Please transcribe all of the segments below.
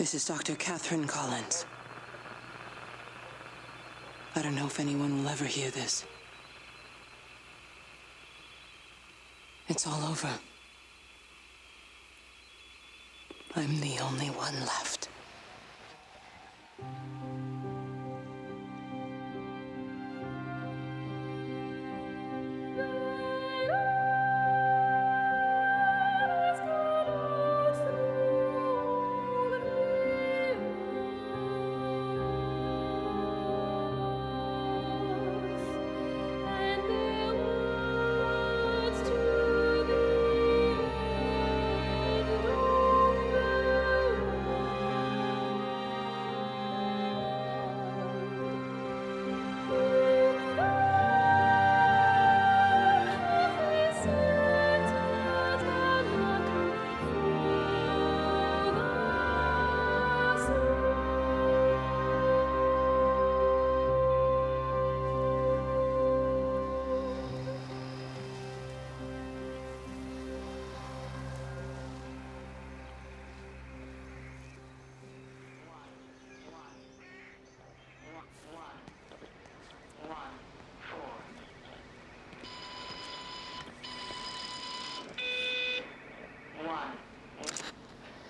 This is Dr. Catherine Collins. I don't know if anyone will ever hear this. It's all over. I'm the only one left.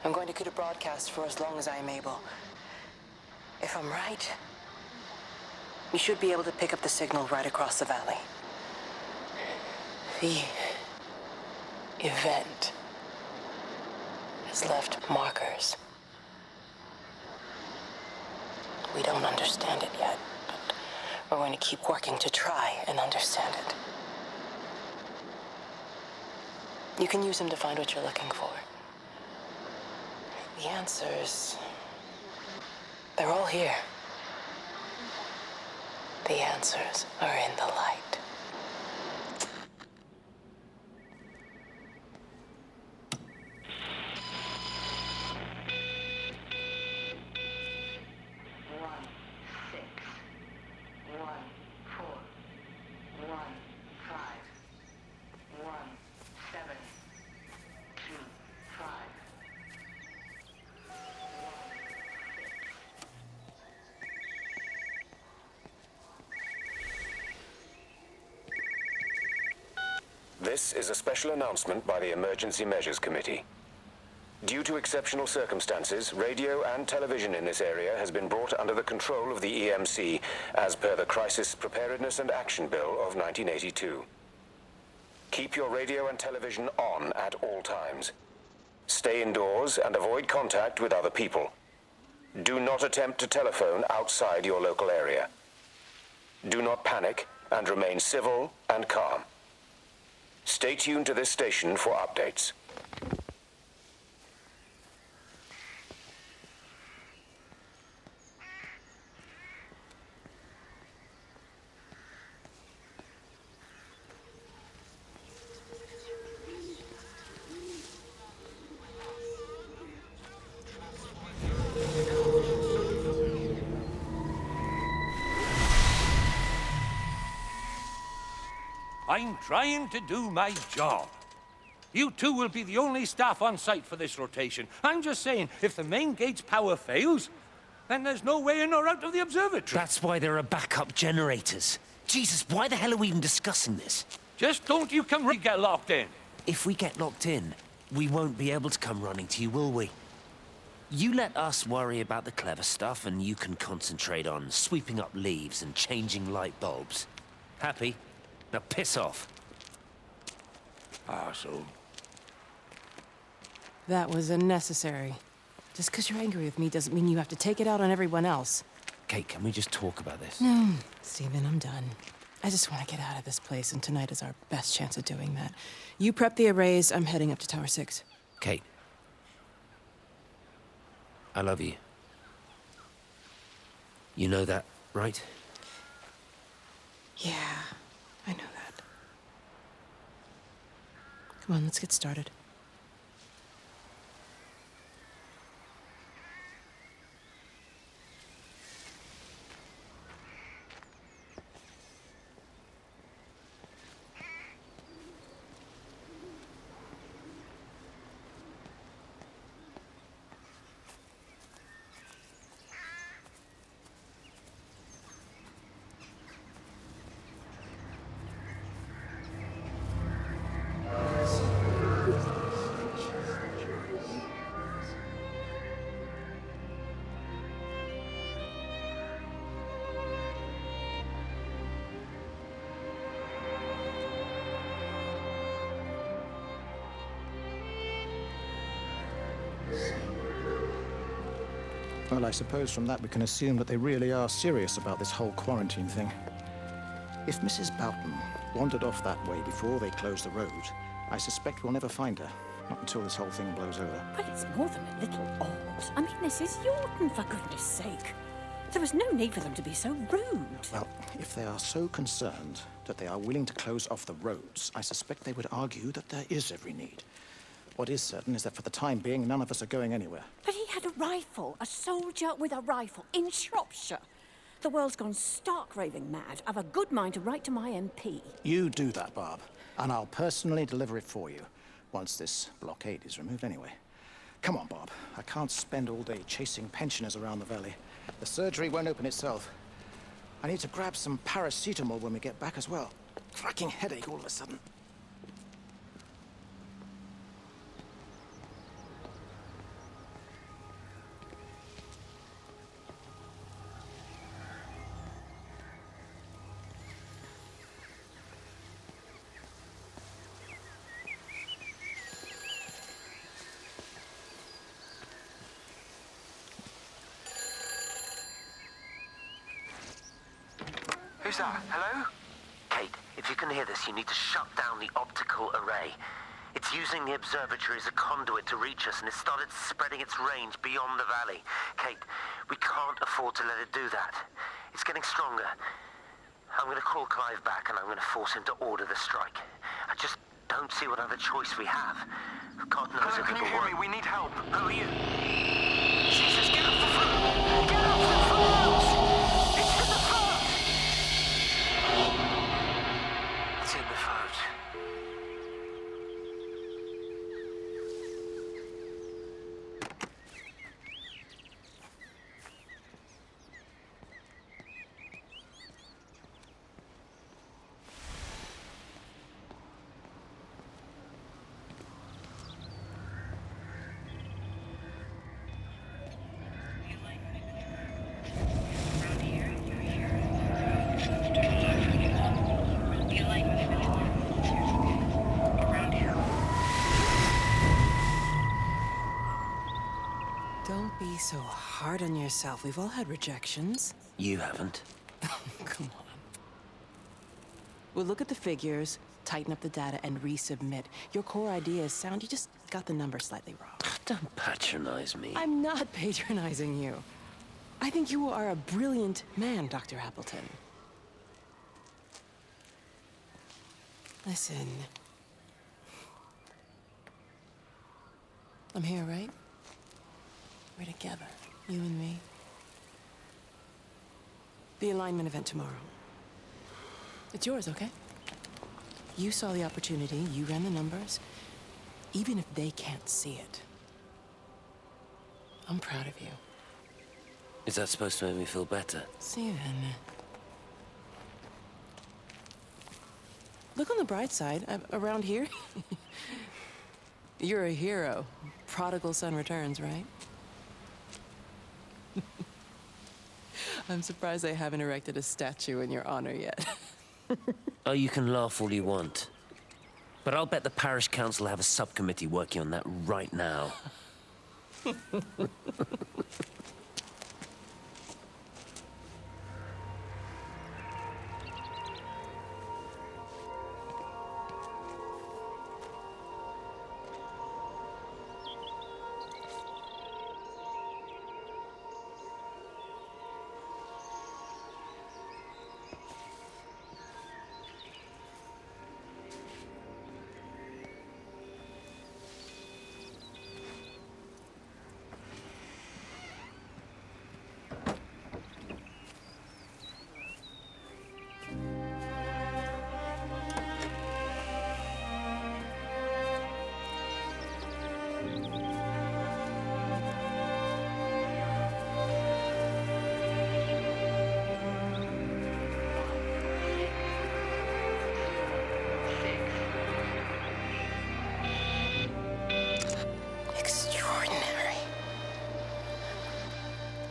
I'm going to keep a broadcast for as long as I am able. If I'm right, we should be able to pick up the signal right across the valley. The event has left markers. We don't understand it yet, but we're going to keep working to try and understand it. You can use them to find what you're looking for. The answers, they're all here. The answers are in the light. This is a special announcement by the Emergency Measures Committee. Due to exceptional circumstances, radio and television in this area has been brought under the control of the EMC as per the Crisis Preparedness and Action Bill of 1982. Keep your radio and television on at all times. Stay indoors and avoid contact with other people. Do not attempt to telephone outside your local area. Do not panic and remain civil and calm. Stay tuned to this station for updates. I'm trying to do my job. You two will be the only staff on site for this rotation. I'm just saying, if the main gate's power fails, then there's no way in or out of the observatory. That's why there are backup generators. Jesus, why the hell are we even discussing this? Just don't you come get locked in. If we get locked in, we won't be able to come running to you, will we? You let us worry about the clever stuff, and you can concentrate on sweeping up leaves and changing light bulbs. Happy? Now piss off. Arsehole. That was unnecessary. Just because you're angry with me doesn't mean you have to take it out on everyone else. Kate, can we just talk about this? No, Stephen, I'm done. I just want to get out of this place, and tonight is our best chance of doing that. You prep the arrays, I'm heading up to Tower 6. Kate. I love you. You know that, right? Yeah, I know that. Come on, let's get started. Well, I suppose from that we can assume that they really are serious about this whole quarantine thing. If Mrs. Boughton wandered off that way before they closed the road, I suspect we'll never find her. Not until this whole thing blows over. Well, it's more than a little odd. I mean, this is Yaughton, for goodness sake. There was no need for them to be so rude. Well, if they are so concerned that they are willing to close off the roads, I suspect they would argue that there is every need. What is certain is that for the time being, none of us are going anywhere. But he had a rifle, a soldier with a rifle, in Shropshire. The world's gone stark raving mad. I've a good mind to write to my MP. You do that, Barb, and I'll personally deliver it for you, once this blockade is removed anyway. Come on, Bob. I can't spend all day chasing pensioners around the valley. The surgery won't open itself. I need to grab some paracetamol when we get back as well. Cracking headache all of a sudden. Who's that? Hello? Kate, if you can hear this, you need to shut down the optical array. It's using the observatory as a conduit to reach us, and it's started spreading its range beyond the valley. Kate, we can't afford to let it do that. It's getting stronger. I'm going to call Clive back, and I'm going to force him to order the strike. I just don't see what other choice we have. God knows Hello, if can you hear me? We need help. Who are you? Jesus, get off the phone! Get off the phone! It's in the phone! It's in the phone. Don't be so hard on yourself. We've all had rejections. You haven't. Come on. We'll look at the figures, tighten up the data, and resubmit. Your core idea is sound. You just got the number slightly wrong. Don't patronize me. I'm not patronizing you. I think you are a brilliant man, Dr. Appleton. Listen. I'm here, right? We're together, you and me. The alignment event tomorrow. It's yours, okay? You saw the opportunity, you ran the numbers. Even if they can't see it, I'm proud of you. Is that supposed to make me feel better? Steven. Look on the bright side. Around here, you're a hero. Prodigal son returns, right? I'm surprised they haven't erected a statue in your honor yet. Oh, you can laugh all you want. But I'll bet the parish council have a subcommittee working on that right now.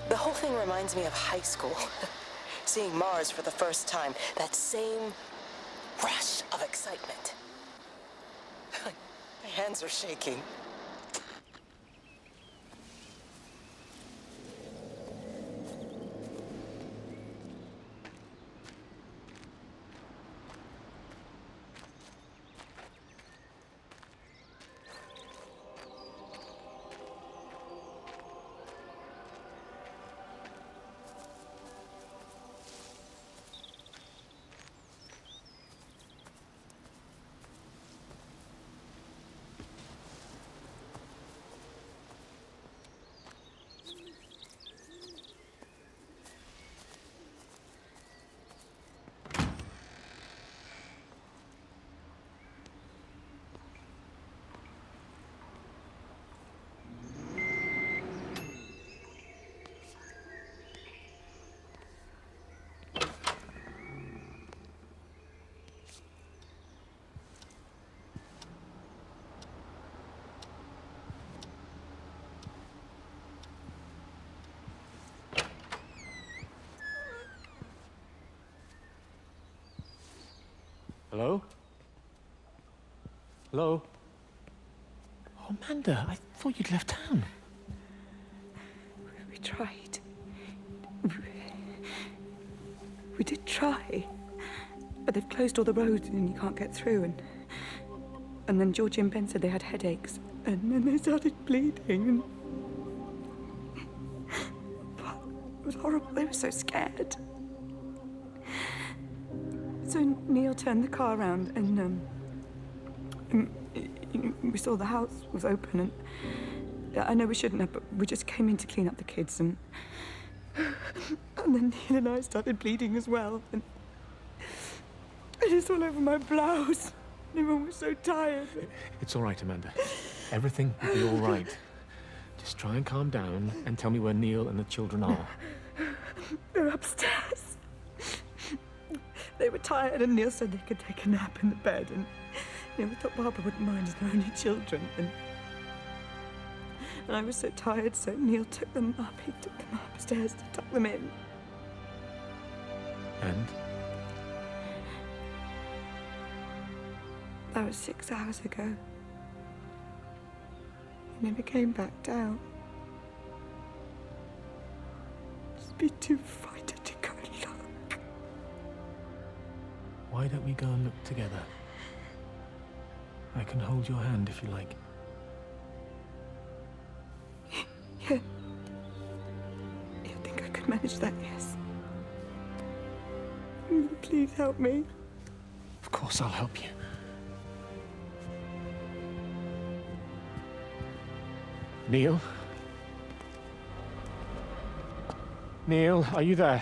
The whole thing reminds me of high school. Seeing Mars for the first time. That same rush of excitement. My hands are shaking. Hello? Hello? Oh, Amanda, I thought you'd left town. We tried. We did try. But they've closed all the roads and you can't get through. And then Georgie and Ben said they had headaches. And then they started bleeding. And it was horrible. They were so scared. So Neil turned the car around and we saw the house was open, and I know we shouldn't have, but we just came in to clean up the kids, and then Neil and I started bleeding as well, and it's all over my blouse. Everyone was so tired. It's all right, Amanda. Everything will be all right. Just try and calm down and tell me where Neil and the children are. They're upstairs. They were tired, and Neil said they could take a nap in the bed, and we thought Barbara wouldn't mind as they're only children, and I was so tired, so Neil took them up. He took them upstairs to tuck them in. And? That was 6 hours ago. He never came back down. Just be too frightened to go and look. Why don't we go and look together? I can hold your hand if you like. Yeah. I think I could manage that, yes. Please help me. Of course I'll help you. Neil? Neil, are you there?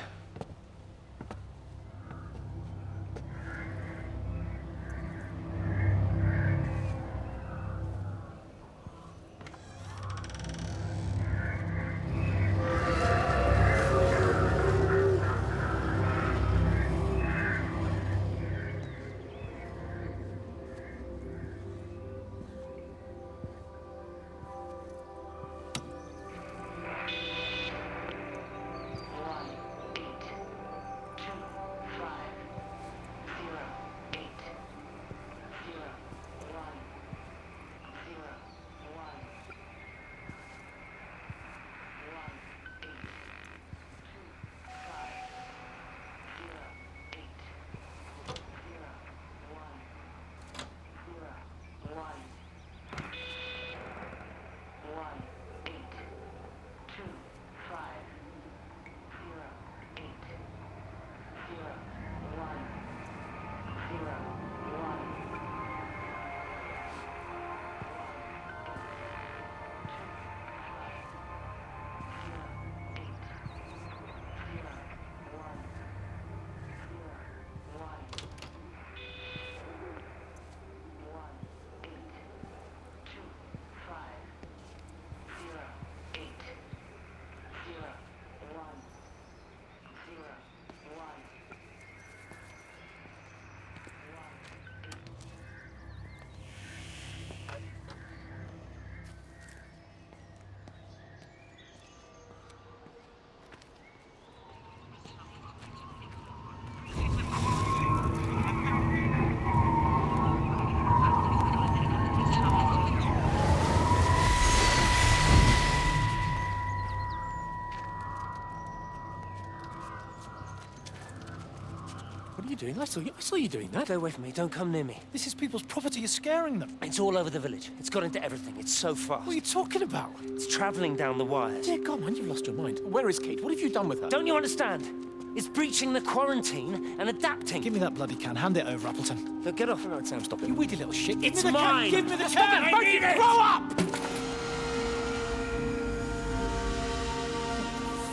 What are you doing? I saw you doing that. Stay away from me. Don't come near me. This is people's property. You're scaring them. It's all over the village. It's got into everything. It's so fast. What are you talking about? It's traveling down the wires. Dear God, man, you've lost your mind. Where is Kate? What have you done with her? Don't you understand? It's breaching the quarantine and adapting. Give me that bloody can. Hand it over, Appleton. Look, get off. No, Sam, stop it. You weedy little shit. It's Give me the mine. Can. Give me the Stop can. it. I Don't need you it. grow up!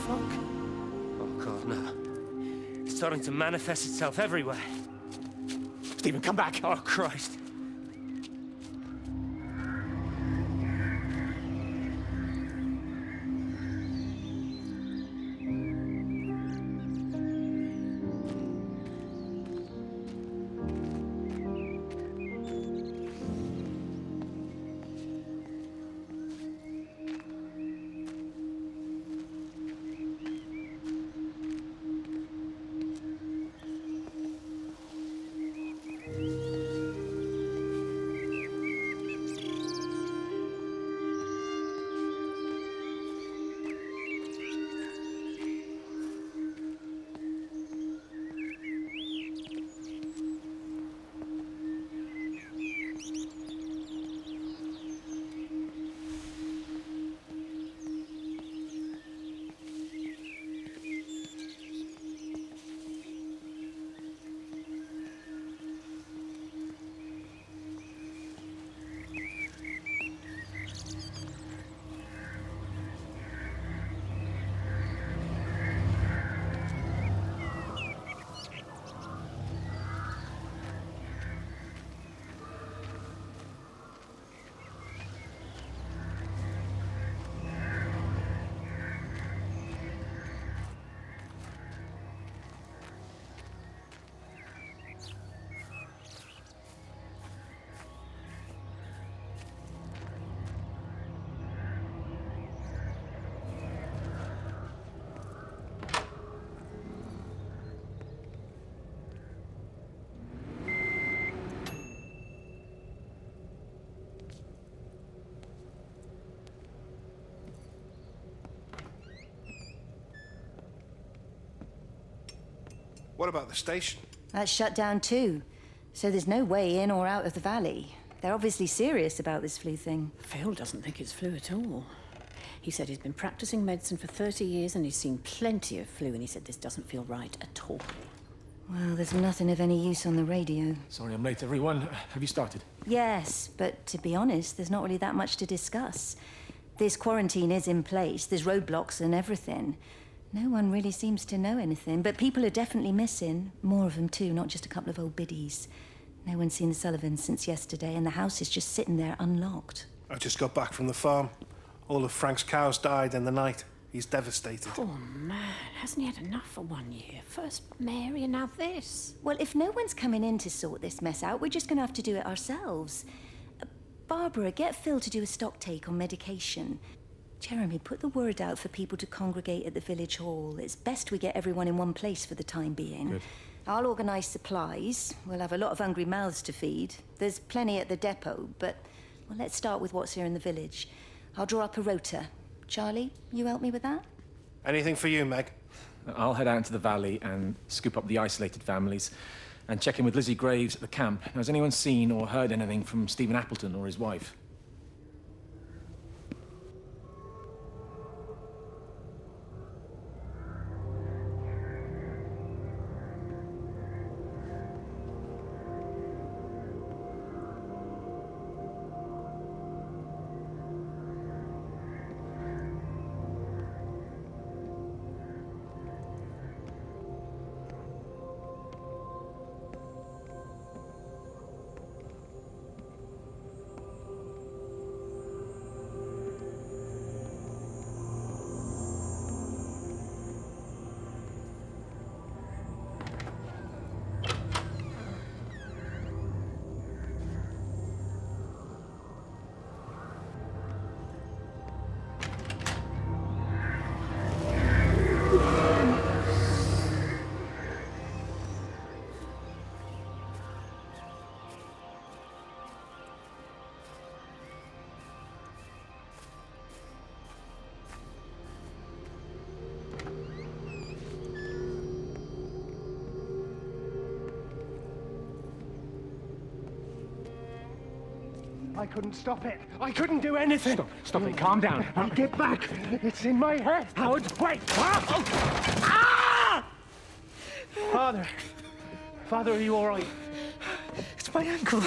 Fuck. Oh, God, no. It's starting to manifest itself everywhere. Stephen, come back. Oh, Christ. What about the station? That's shut down too. So there's no way in or out of the valley. They're obviously serious about this flu thing. Phil doesn't think it's flu at all. He said he's been practicing medicine for 30 years and he's seen plenty of flu, and he said this doesn't feel right at all. Well, there's nothing of any use on the radio. Sorry I'm late, everyone. Have you started? Yes, but to be honest, there's not really that much to discuss. This quarantine is in place, there's roadblocks and everything. No one really seems to know anything, but people are definitely missing. More of them too, not just a couple of old biddies. No one's seen the Sullivans since yesterday, and the house is just sitting there unlocked. I just got back from the farm. All of Frank's cows died in the night. He's devastated. Poor man, hasn't he had enough for 1 year? First Mary and now this. Well, if no one's coming in to sort this mess out, we're just going to have to do it ourselves. Barbara, get Phil to do a stock take on medication. Jeremy, put the word out for people to congregate at the village hall. It's best we get everyone in one place for the time being. Good. I'll organise supplies. We'll have a lot of hungry mouths to feed. There's plenty at the depot, but well, let's start with what's here in the village. I'll draw up a rota. Charlie, you help me with that? Anything for you, Meg? I'll head out into the valley and scoop up the isolated families and check in with Lizzie Graves at the camp. Now, has anyone seen or heard anything from Stephen Appleton or his wife? I couldn't stop it. I couldn't do anything. Stop it. Calm down. I'll get back. It's in my head. Howard, wait. Ah! Father, are you all right? It's my ankle.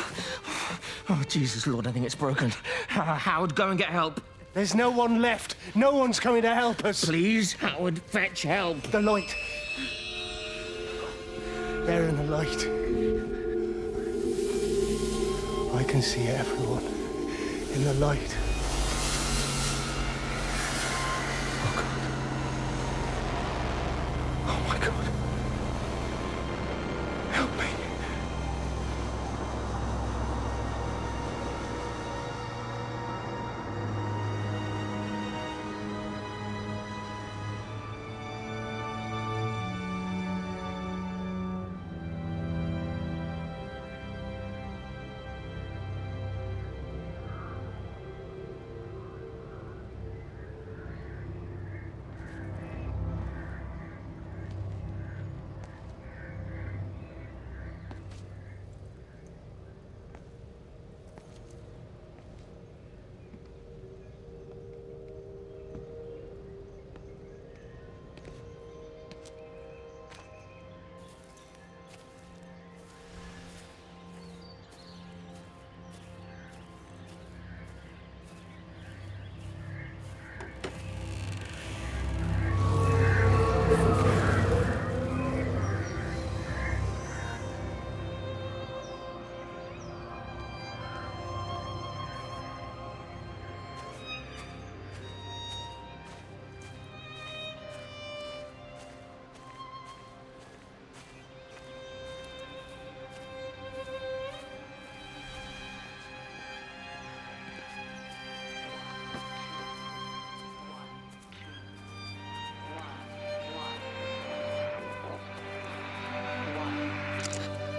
Oh, Jesus, Lord, I think it's broken. Howard, go and get help. There's no one left. No one's coming to help us. Please, Howard, fetch help. The light. There in the light. I can see everyone in the light. Oh, God. Oh, my God. Help me.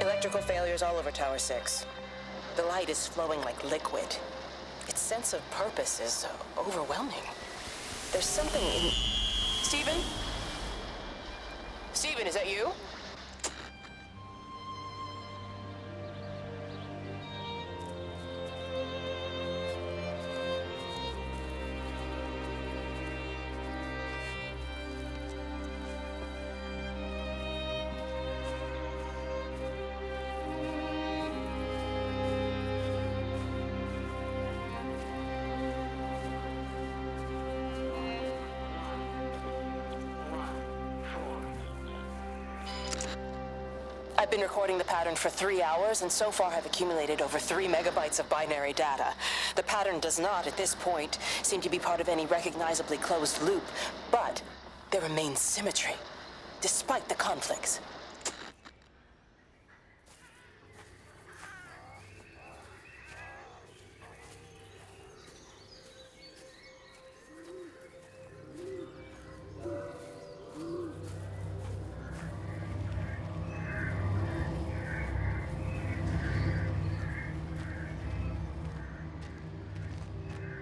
Electrical failures all over Tower 6. The light is flowing like liquid. Its sense of purpose is overwhelming. There's something in... Stephen? Stephen, is that you? I've been recording the pattern for 3 hours, and so far have accumulated over 3 megabytes of binary data. The pattern does not, at this point, seem to be part of any recognizably closed loop, but there remains symmetry, despite the conflicts.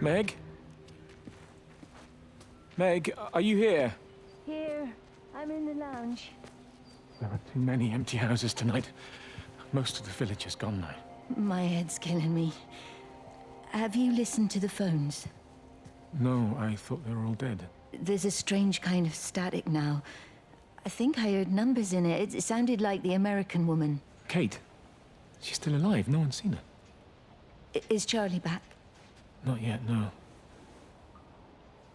Meg? Meg, are you here? Here, I'm in the lounge. There are too many empty houses tonight. Most of the village is gone now. My head's killing me. Have you listened to the phones? No, I thought they were all dead. There's a strange kind of static now. I think I heard numbers in it. It sounded like the American woman. Kate? She's still alive. No one's seen her. Is Charlie back? Not yet, no.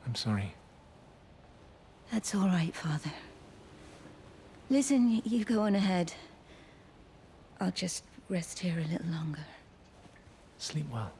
I'm sorry. That's all right, Father. Listen, you go on ahead. I'll just rest here a little longer. Sleep well.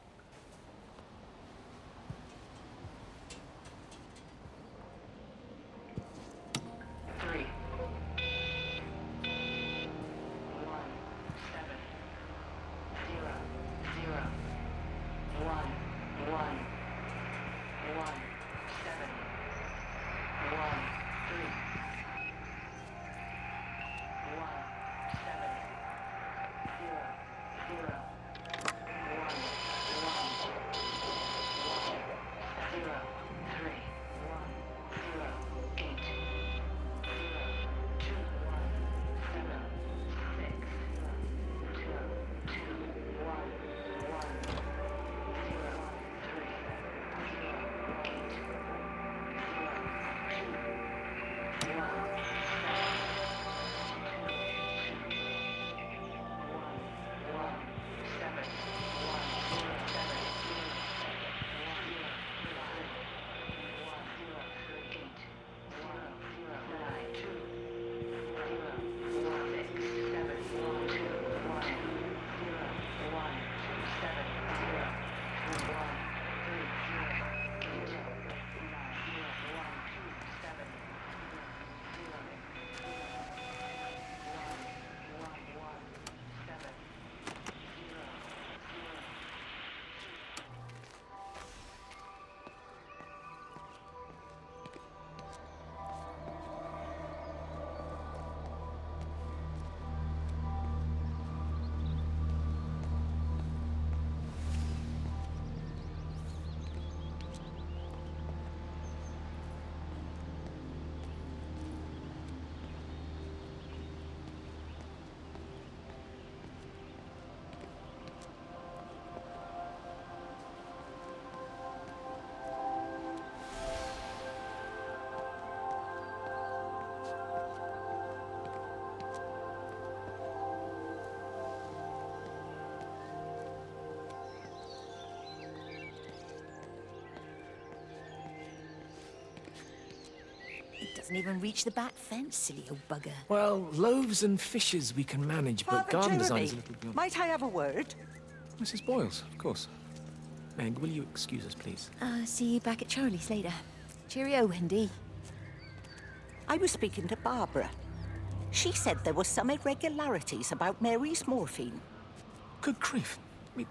Doesn't even reach the back fence, silly old bugger. Well, loaves and fishes we can manage, but garden design is a little beyond... Might I have a word? Mrs. Boyles, of course. Meg, will you excuse us, please? See you back at Charlie's later. Cheerio, Wendy. I was speaking to Barbara. She said there were some irregularities about Mary's morphine. Good grief. I mean,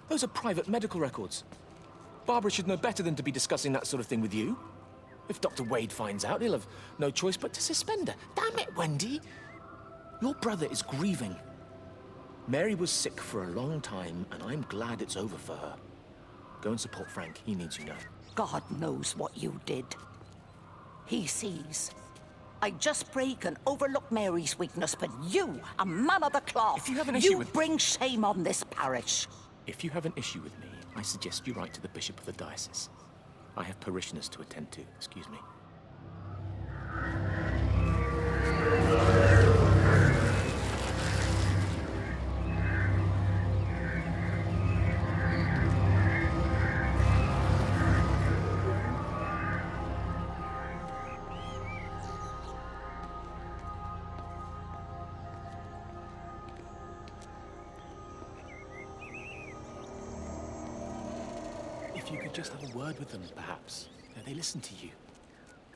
those are private medical records. Barbara should know better than to be discussing that sort of thing with you. If Dr. Wade finds out, he'll have no choice but to suspend her. Damn it, Wendy! Your brother is grieving. Mary was sick for a long time, and I'm glad it's over for her. Go and support Frank. He needs you now. God knows what you did. He sees. I just break and overlook Mary's weakness, but you, a man of the cloth, if you have an issue with... bring shame on this parish. If you have an issue with me, I suggest you write to the Bishop of the Diocese. I have parishioners to attend to. Excuse me. you could just have a word with them, perhaps. They listen to you.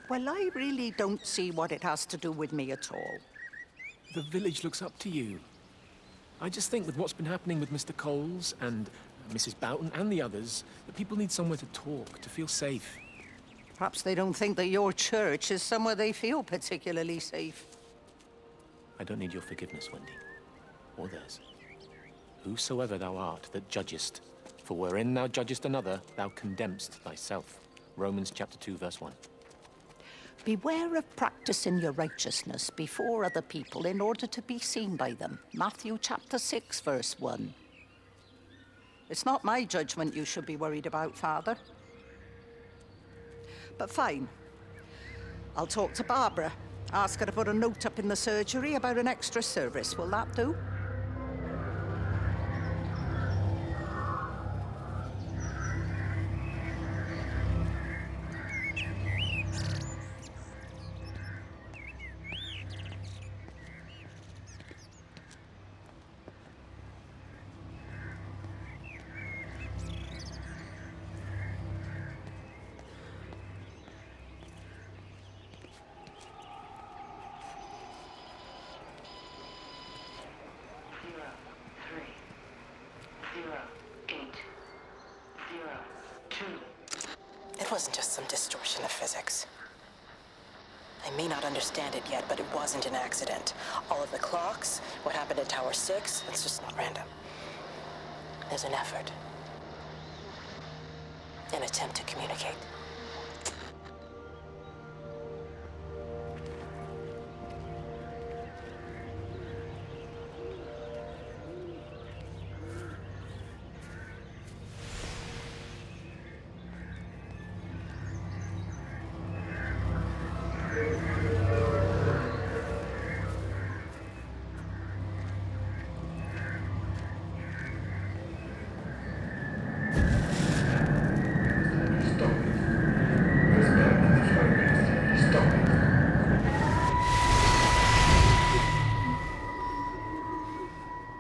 Well, I really don't see what it has to do with me at all. The village looks up to you. I just think with what's been happening with Mr. Coles and Mrs. Boughton and the others, that people need somewhere to talk, to feel safe. Perhaps they don't think that your church is somewhere they feel particularly safe. I don't need your forgiveness, Wendy. Or theirs. Whosoever thou art that judgest, for wherein thou judgest another, thou condemnest thyself. Romans chapter 2, verse 1. Beware of practicing your righteousness before other people in order to be seen by them. Matthew chapter 6, verse 1. It's not my judgment you should be worried about, Father. But fine. I'll talk to Barbara. Ask her to put a note up in the surgery about an extra service. Will that do? It wasn't just some distortion of physics. I may not understand it yet, but it wasn't an accident. All of the clocks, what happened at Tower 6, it's just not random. There's an effort. An attempt to communicate.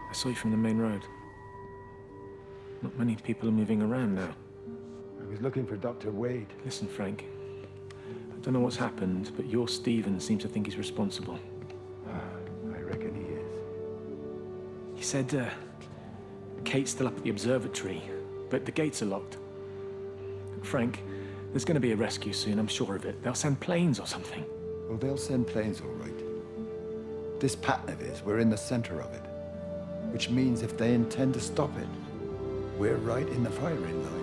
I saw you from the main road. Not many people are moving around now. I was looking for Dr. Wade. Listen, Frank. I don't know what's happened, but your Stephen seems to think he's responsible. I reckon he is. He said, Kate's still up at the observatory, but the gates are locked. Frank, there's going to be a rescue soon, I'm sure of it. They'll send planes or something. Well, they'll send planes, all right. This pattern of his, we're in the center of it. Which means if they intend to stop it, we're right in the firing line.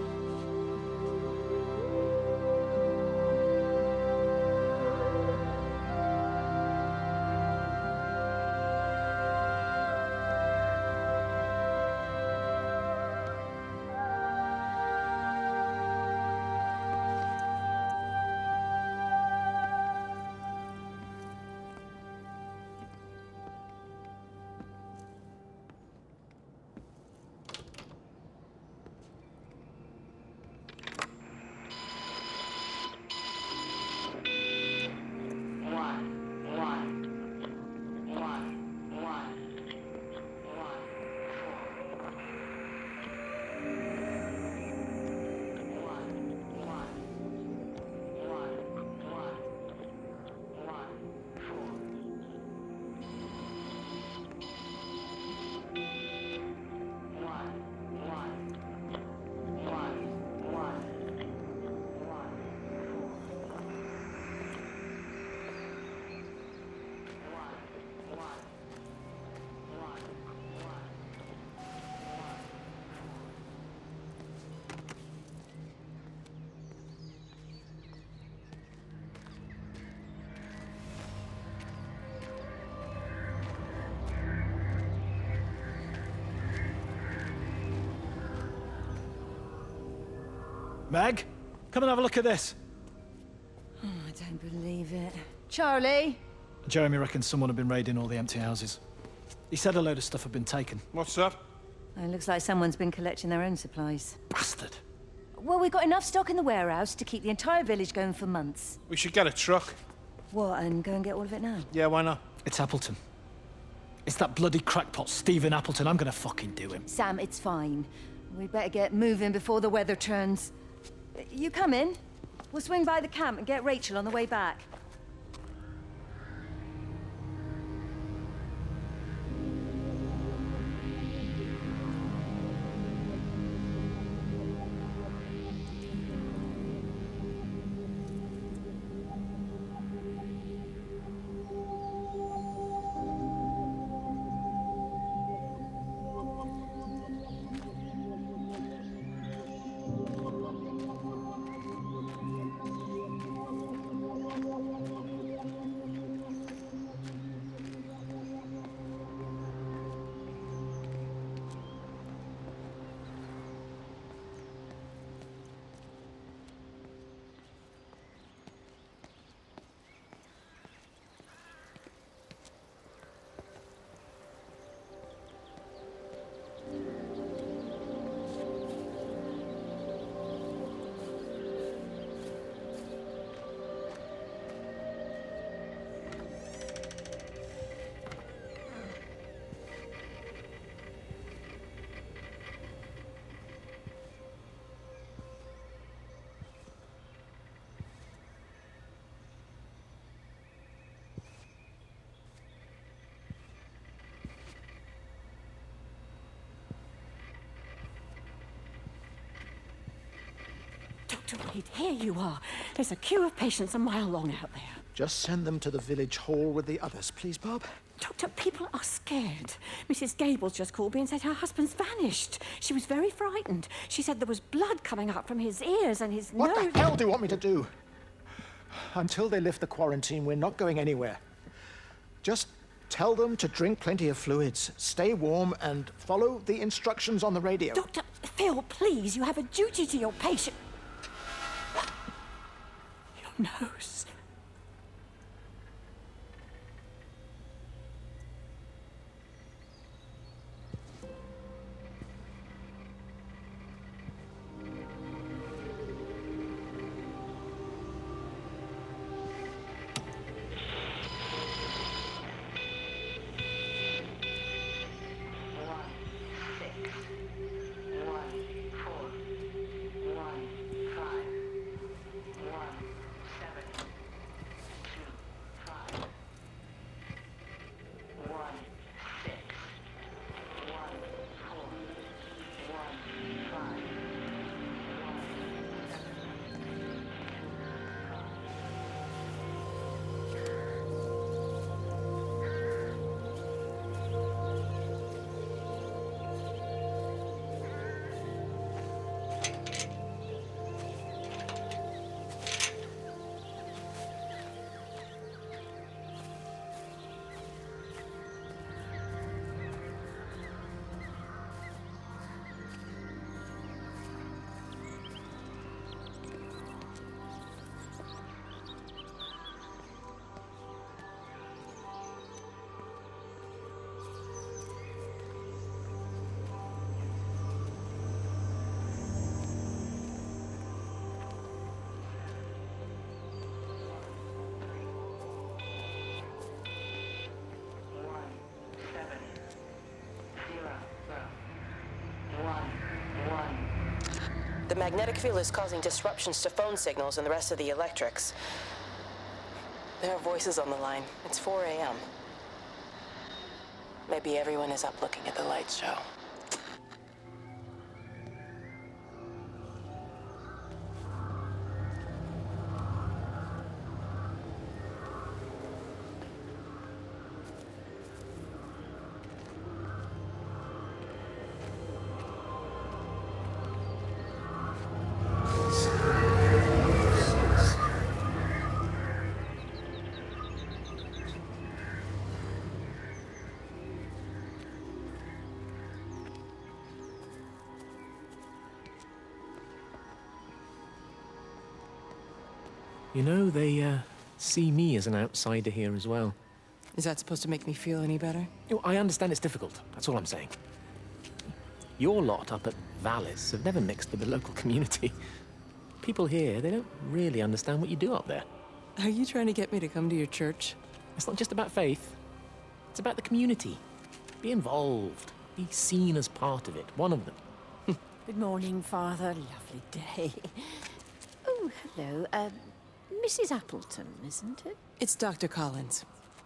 Meg, come and have a look at this. Oh, I don't believe it. Charlie? Jeremy reckons someone had been raiding all the empty houses. He said a load of stuff had been taken. What's that? It looks like someone's been collecting their own supplies. Bastard. Well, we've got enough stock in the warehouse to keep the entire village going for months. We should get a truck. What, and go and get all of it now? Yeah, why not? It's Appleton. It's that bloody crackpot Stephen Appleton. I'm gonna fucking do him. Sam, it's fine. We better get moving before the weather turns. You come in. We'll swing by the camp and get Rachel on the way back. Dr. Wade, here you are. There's a queue of patients a mile long out there. Just send them to the village hall with the others, please, Bob. Doctor, people are scared. Mrs. Gables just called me and said her husband's vanished. She was very frightened. She said there was blood coming up from his ears and his nose. What the hell do you want me to do? Until they lift the quarantine, we're not going anywhere. Just tell them to drink plenty of fluids, stay warm, and follow the instructions on the radio. Dr. Phil, please, you have a duty to your patient. Your nose. The magnetic field is causing disruptions to phone signals and the rest of the electrics. There are voices on the line. It's 4 a.m. Maybe everyone is up looking at the light show. You know, they see me as an outsider here as well. Is that supposed to make me feel any better? You know, I understand it's difficult. That's all I'm saying. Your lot up at Vallis have never mixed with the local community. People here, they don't really understand what you do up there. Are you trying to get me to come to your church? It's not just about faith. It's about the community. Be involved. Be seen as part of it. One of them. Good morning, Father. Lovely day. Hello, Mrs. Appleton, isn't it? It's Dr. Collins.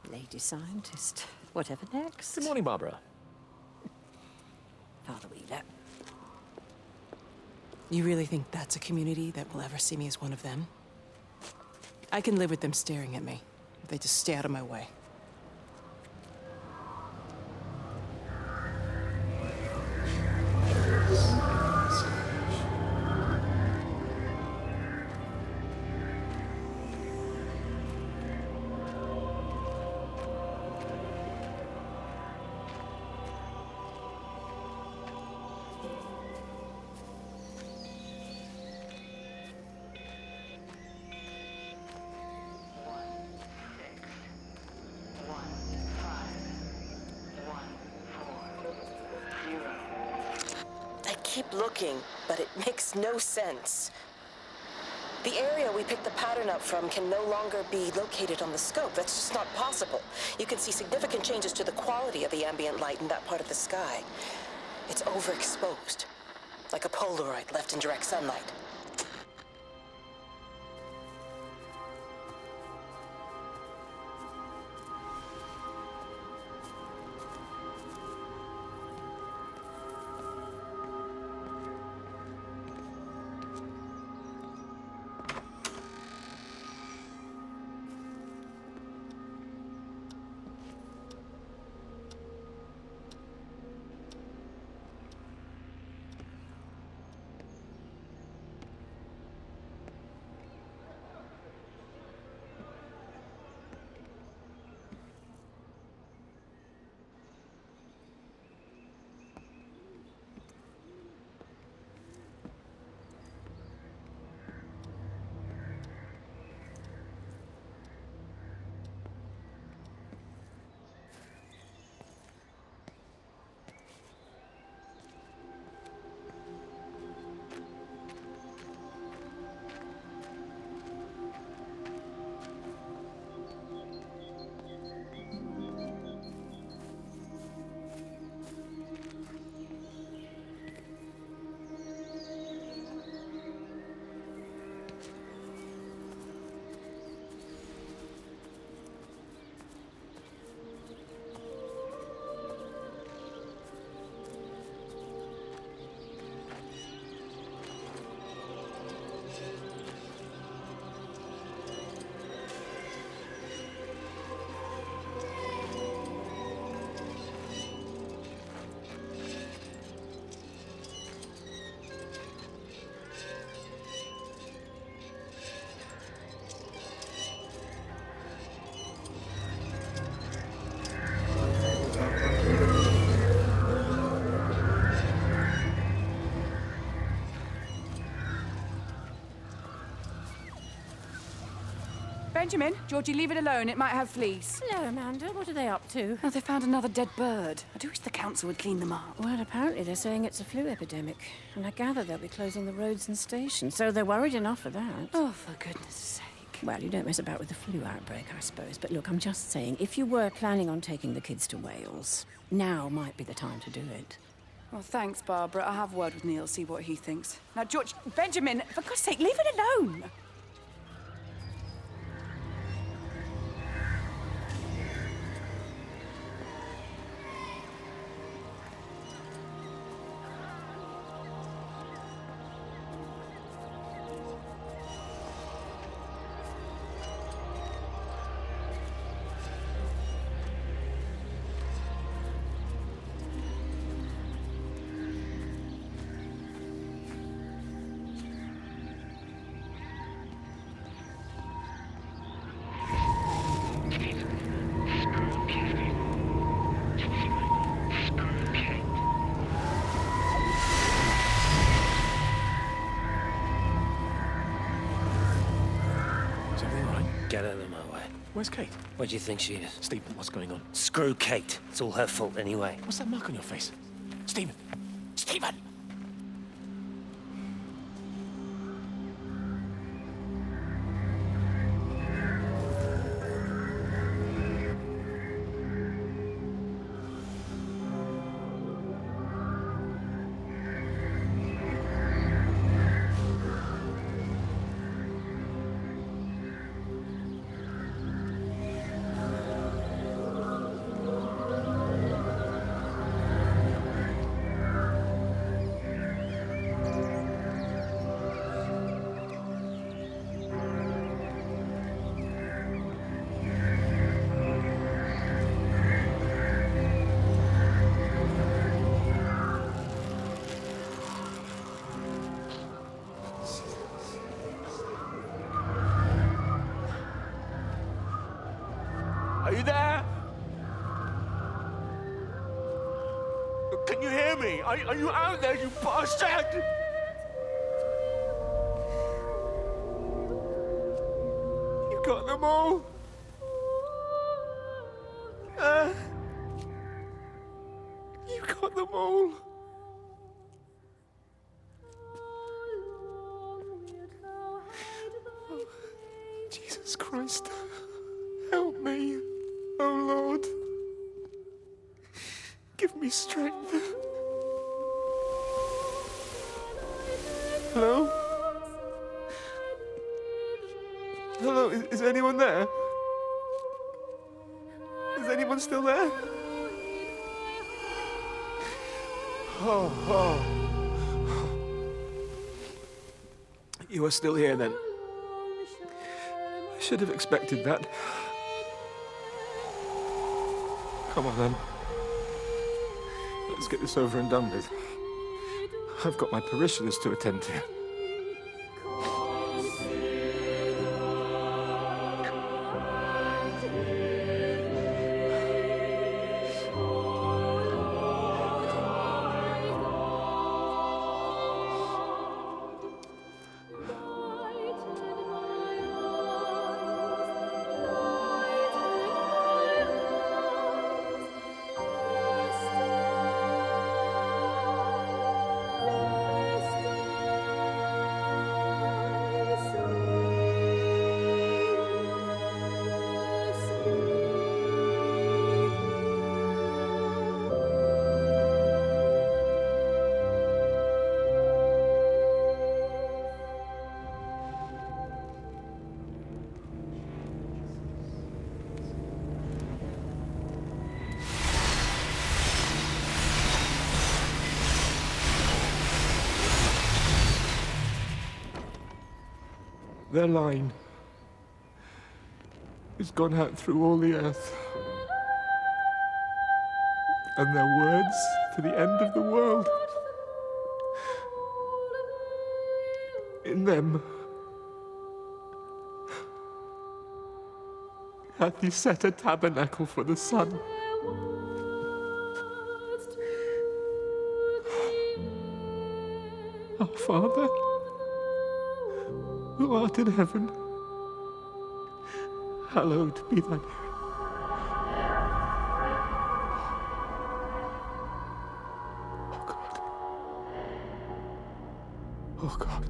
Lady scientist. Whatever next. Good morning, Barbara. Father Wheeler. You really think that's a community that will ever see me as one of them? I can live with them staring at me, if they just stay out of my way. Keep looking, but it makes no sense. The area we picked the pattern up from can no longer be located on the scope. That's just not possible. You can see significant changes to the quality of the ambient light in that part of the sky. It's overexposed, like a Polaroid left in direct sunlight. Benjamin, Georgie, leave it alone. It might have fleas. Hello, Amanda. What are they up to? Oh, they found another dead bird. I do wish the council would clean them up. Well, apparently they're saying it's a flu epidemic. And I gather they'll be closing the roads and stations, so they're worried enough for that. Oh, for goodness sake. Well, you don't mess about with the flu outbreak, I suppose. But look, I'm just saying, if you were planning on taking the kids to Wales, now might be the time to do it. Well, thanks, Barbara. I'll have a word with Neil, see what he thinks. Now, George, Benjamin, for God's sake, leave it alone! Get out of my way. Where's Kate? Where do you think she is? Stephen, what's going on? Screw Kate. It's all her fault anyway. What's that mark on your face? Stephen! Stephen! Can you hear me? Are you out there, you bastard? You got them all. You got them all. Oh, Jesus Christ. Help me, oh Lord. Give me strength. Hello? Hello, is anyone there? Is anyone still there? Oh. You are still here then. I should have expected that. Come on then. Let's get this over and done with. I've got my parishioners to attend to. Their line has gone out through all the earth. And their words to the end of the world. In them hath he set a tabernacle for the sun. Our Father, who art in heaven, hallowed be thy name. Oh God. Oh God.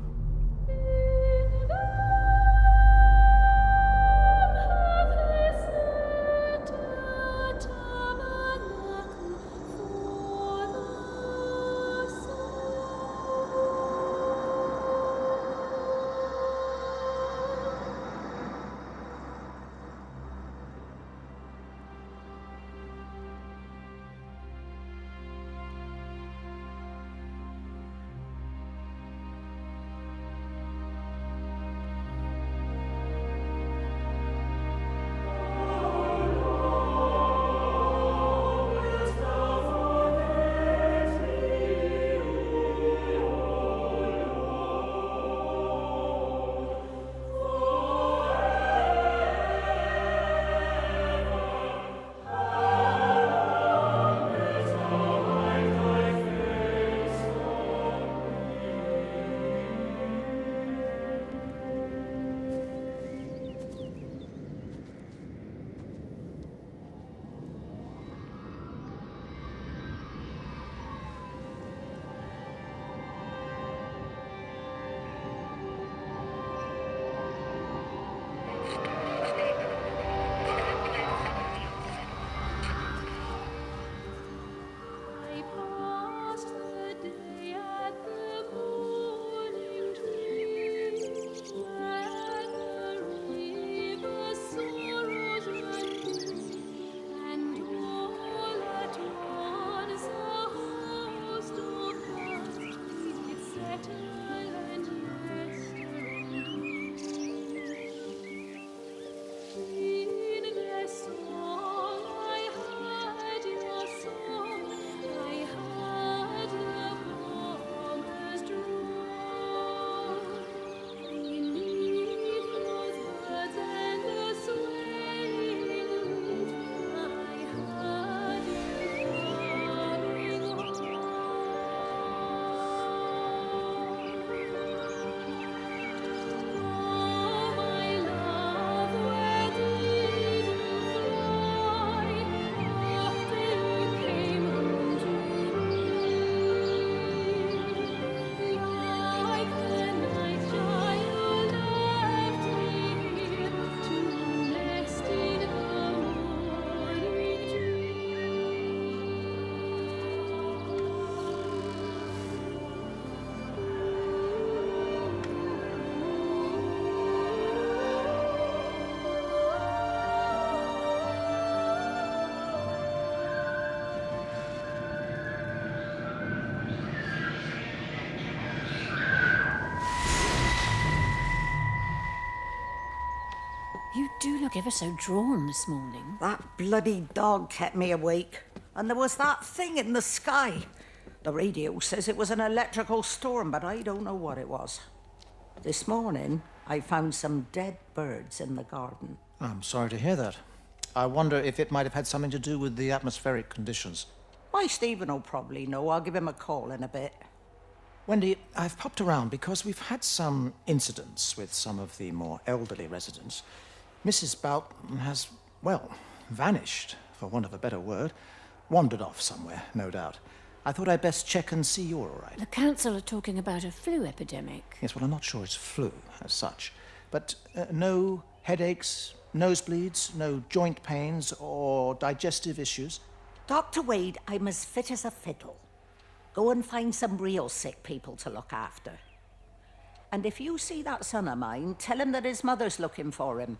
look ever so drawn this morning. That bloody dog kept me awake. And there was that thing in the sky. The radio says it was an electrical storm, but I don't know what it was. This morning, I found some dead birds in the garden. I'm sorry to hear that. I wonder if it might have had something to do with the atmospheric conditions. My Stephen will probably know. I'll give him a call in a bit. Wendy, I've popped around because we've had some incidents with some of the more elderly residents. Mrs. Boughton has, well, vanished, for want of a better word. Wandered off somewhere, no doubt. I thought I'd best check and see you're all right. The council are talking about a flu epidemic. Yes, well, I'm not sure it's flu as such. But no headaches, nosebleeds, no joint pains or digestive issues? Dr. Wade, I'm as fit as a fiddle. Go and find some real sick people to look after. And if you see that son of mine, tell him that his mother's looking for him.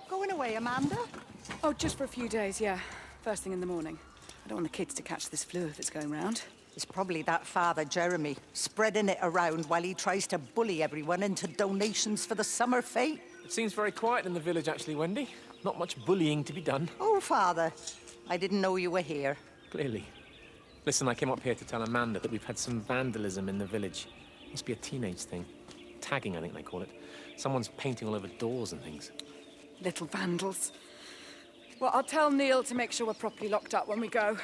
Going away, Amanda? Oh, just for a few days, yeah. First thing in the morning. I don't want the kids to catch this flu if it's going round. It's probably that father, Jeremy, spreading it around while he tries to bully everyone into donations for the summer fete. It seems very quiet in the village, actually, Wendy. Not much bullying to be done. Oh, Father, I didn't know you were here. Clearly. Listen, I came up here to tell Amanda that we've had some vandalism in the village. Must be a teenage thing. Tagging, I think they call it. Someone's painting all over doors and things. Little vandals. Well, I'll tell Neil to make sure we're properly locked up when we go.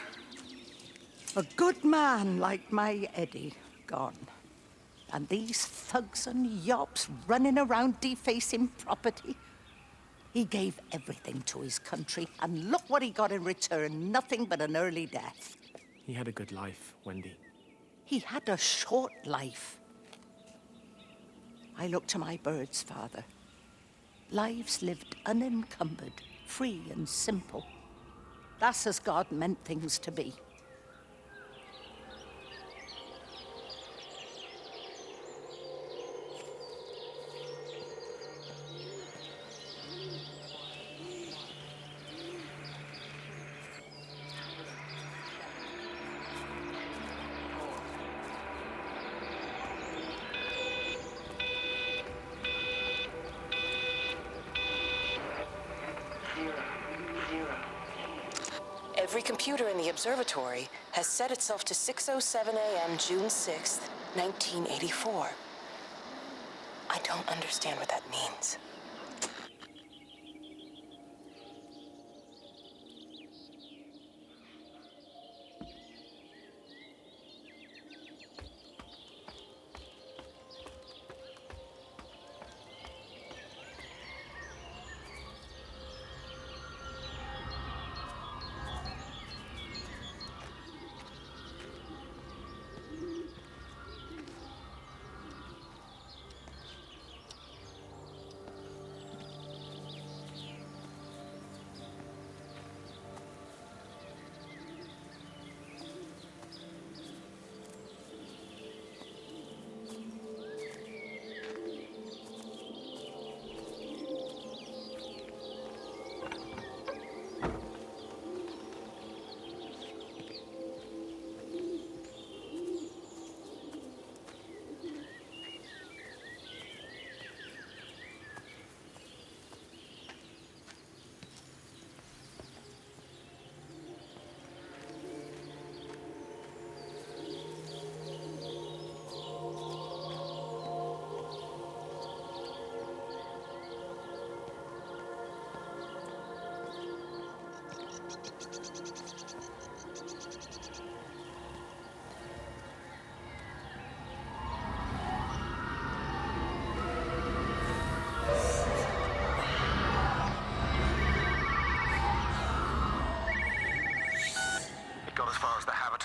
A good man like my Eddie gone. And these thugs and yops running around defacing property. He gave everything to his country, and look what he got in return. Nothing but an early death. He had a good life, Wendy. He had a short life. I look to my birds, Father. Lives lived unencumbered, free and simple. That's as God meant things to be. Every computer in the observatory has set itself to 6:07 a.m. June 6th, 1984. I don't understand what that means.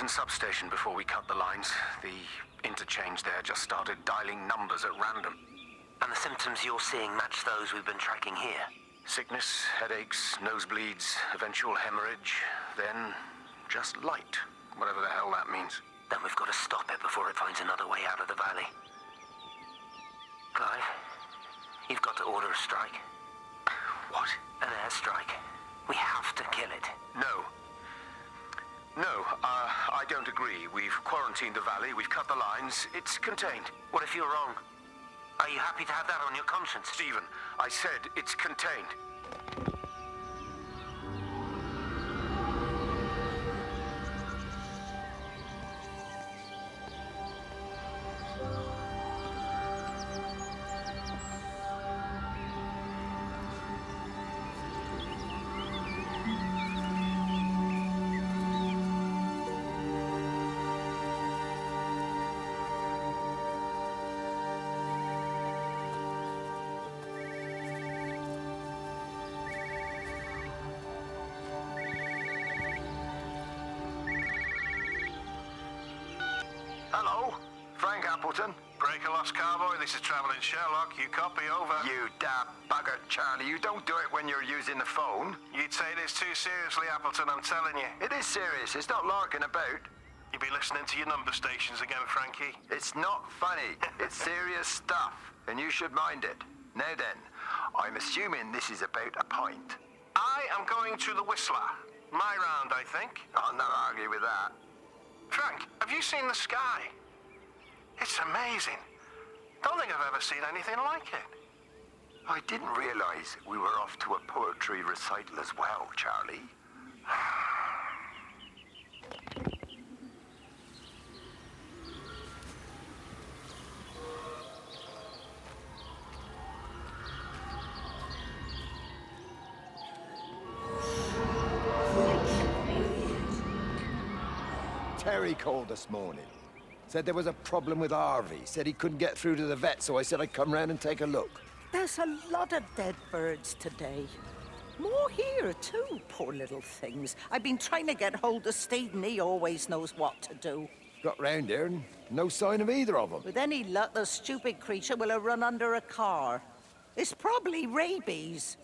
Appleton substation before we cut the lines. The interchange there just started dialing numbers at random. And the symptoms you're seeing match those we've been tracking here? Sickness, headaches, nosebleeds, eventual hemorrhage, then just light, whatever the hell that means. Then we've got to stop it before it finds another way out of the valley. Clive, you've got to order a strike. What? An airstrike. We have to kill it. No. No, I don't agree. We've quarantined the valley, we've cut the lines, it's contained. What if you're wrong? Are you happy to have that on your conscience? Stephen, I said it's contained. Hello, Frank Appleton. Break a lost cowboy, this is Traveling Sherlock. You copy, over. You daft bugger, Charlie. You don't do it when you're using the phone. You'd say this too seriously, Appleton, I'm telling you. It is serious. It's not larking about. You be listening to your number stations again, Frankie. It's not funny. It's serious stuff, and you should mind it. Now then, I'm assuming this is about a pint. I am going to the Whistler. My round, I think. I'll not argue with that. Frank, have you seen the sky? It's amazing. Don't think I've ever seen anything like it. I didn't realize we were off to a poetry recital as well, Charlie. Terry called this morning. Said there was a problem with Harvey. Said he couldn't get through to the vet, so I said I'd come round and take a look. There's a lot of dead birds today. More here, too, poor little things. I've been trying to get hold of Steve, and he always knows what to do. Got round here and no sign of either of them. With any luck, the stupid creature will have run under a car. It's probably rabies.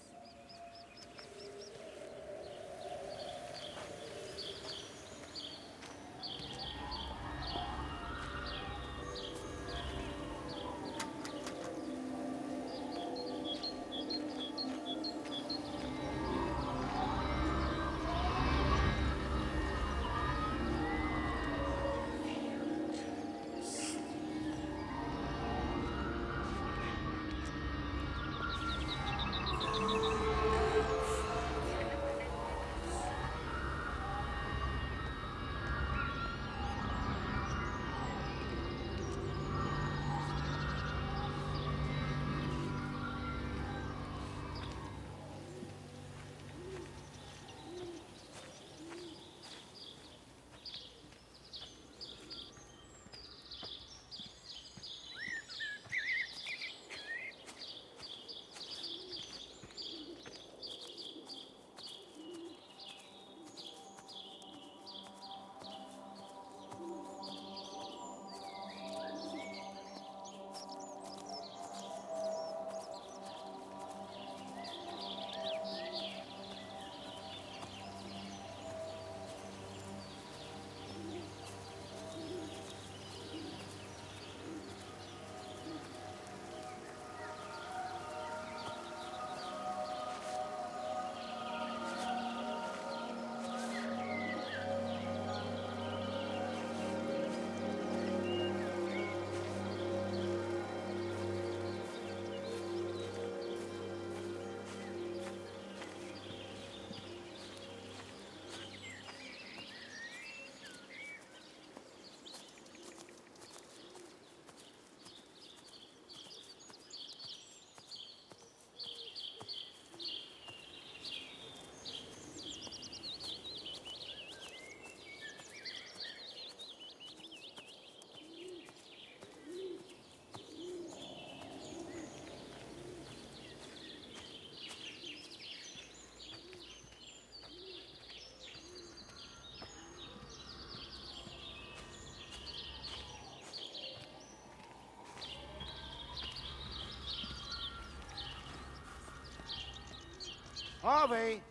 Harvey!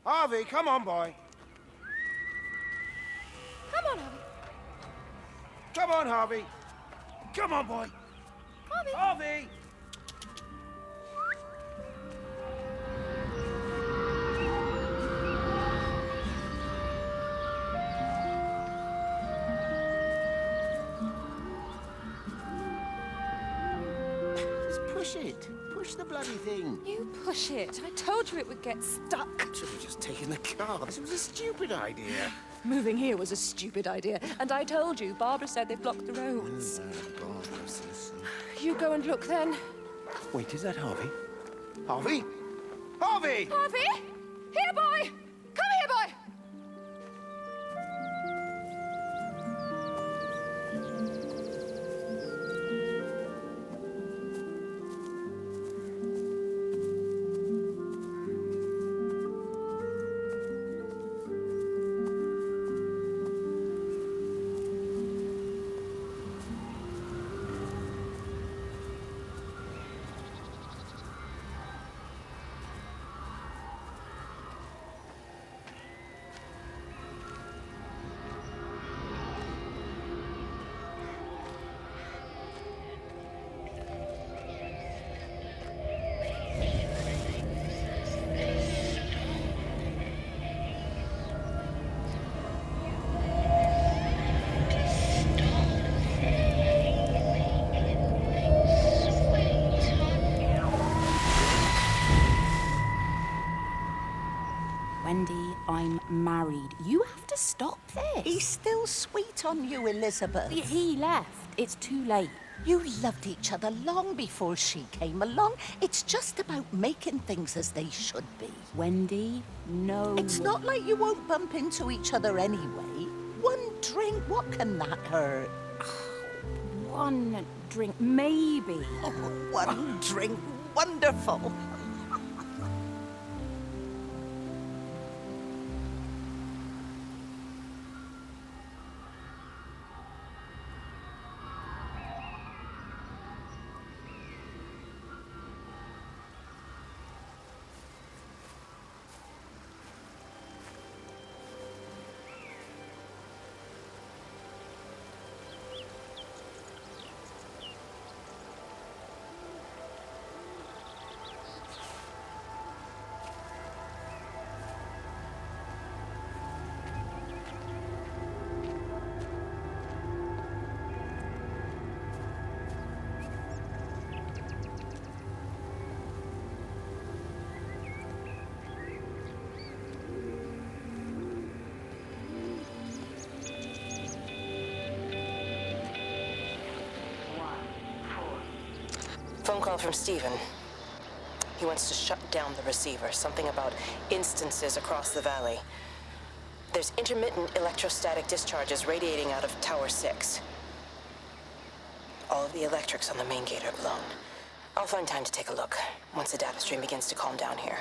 Harvey, come on, boy. Come on, Harvey. Come on, Harvey. Come on, boy. Harvey. Harvey! Push it. Push the bloody thing. You push it. I told you it would get stuck. Should have just taken the car. This was a stupid idea. Moving here was a stupid idea. And I told you, Barbara said they blocked the roads. Barbara says. You go and look then. Wait, is that Harvey? Harvey? Harvey! Harvey! Here, boy! Come here, boy! Wendy, I'm married. You have to stop this. He's still sweet on you, Elizabeth. He left. It's too late. You loved each other long before she came along. It's just about making things as they should be. Wendy, no. It's not like you won't bump into each other anyway. One drink, what can that hurt? One drink, maybe. Oh, one drink, wonderful. Phone call from Stephen. He wants to shut down the receiver. Something about instances across the valley. There's intermittent electrostatic discharges radiating out of Tower 6. All of the electrics on the main gate are blown. I'll find time to take a look once the data stream begins to calm down here.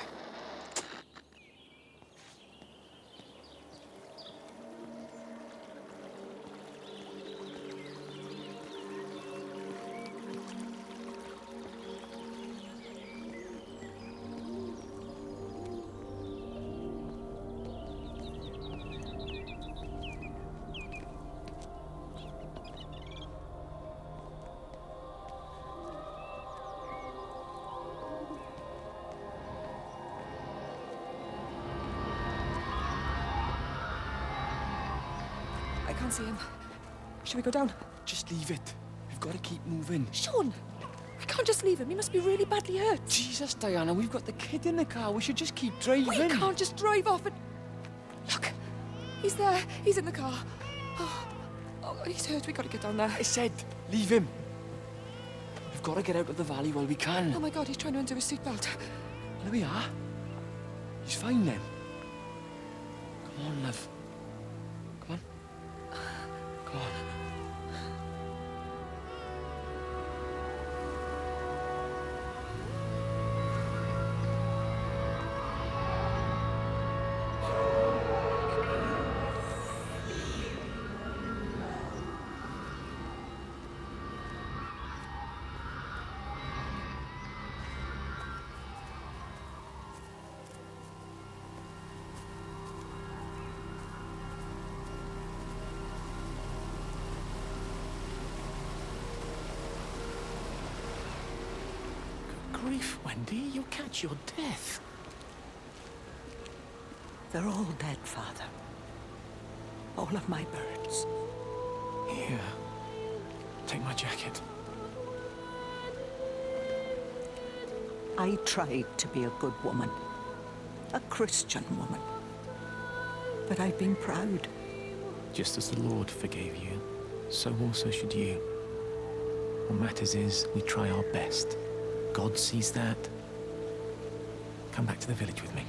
I can't see him. Should we go down? Just leave it. We've got to keep moving. Sean! We can't just leave him. He must be really badly hurt. Jesus, Diana, we've got the kid in the car. We should just keep driving. We can't just drive off and... Look! He's there. He's in the car. Oh, he's hurt. We got to get down there. I said, leave him. We've got to get out of the valley while we can. Oh my God, he's trying to undo his seatbelt. There we are. He's fine then. Come on, love. Come on. Come on. grief, Wendy. You'll catch your death. They're all dead, Father. All of my birds. Here. Take my jacket. I tried to be a good woman. A Christian woman. But I've been proud. Just as the Lord forgave you, so also should you. What matters is we try our best. God sees that. Come back to the village with me.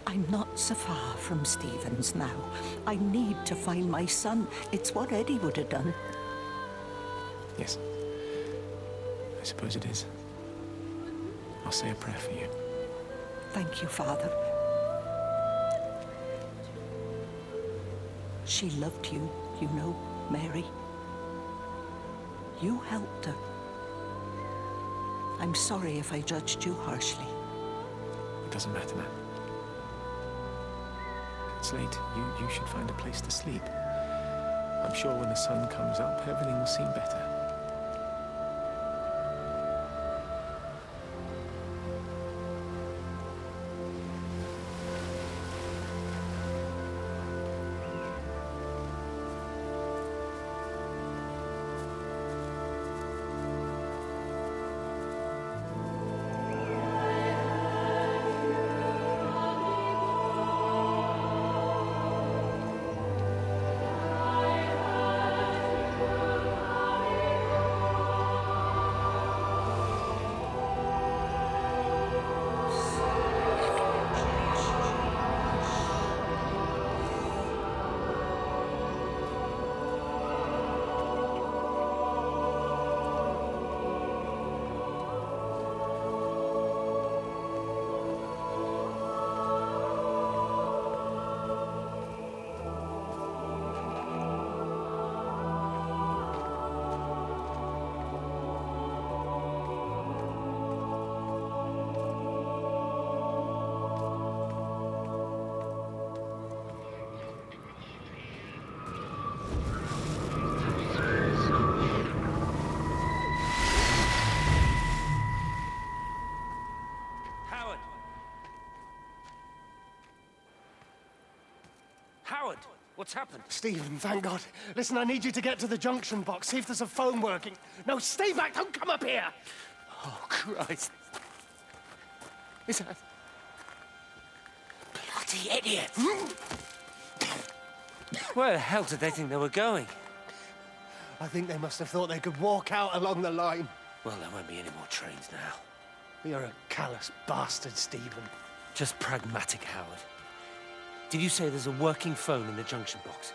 I'm not so far from Stephen's now. I need to find my son. It's what Eddie would have done. Yes. I suppose it is. I'll say a prayer for you. Thank you, Father. She loved you, you know, Mary. You helped her. I'm sorry if I judged you harshly. It doesn't matter now. It's late. You should find a place to sleep. I'm sure when the sun comes up, everything will seem better. Howard, what's happened? Stephen, thank God. Listen, I need you to get to the junction box, see if there's a phone working. No, stay back, don't come up here! Oh, Christ. Is that... Bloody idiot! Where the hell did they think they were going? I think they must have thought they could walk out along the line. Well, there won't be any more trains now. You're a callous bastard, Stephen. Just pragmatic, Howard. Did you say there's a working phone in the junction box?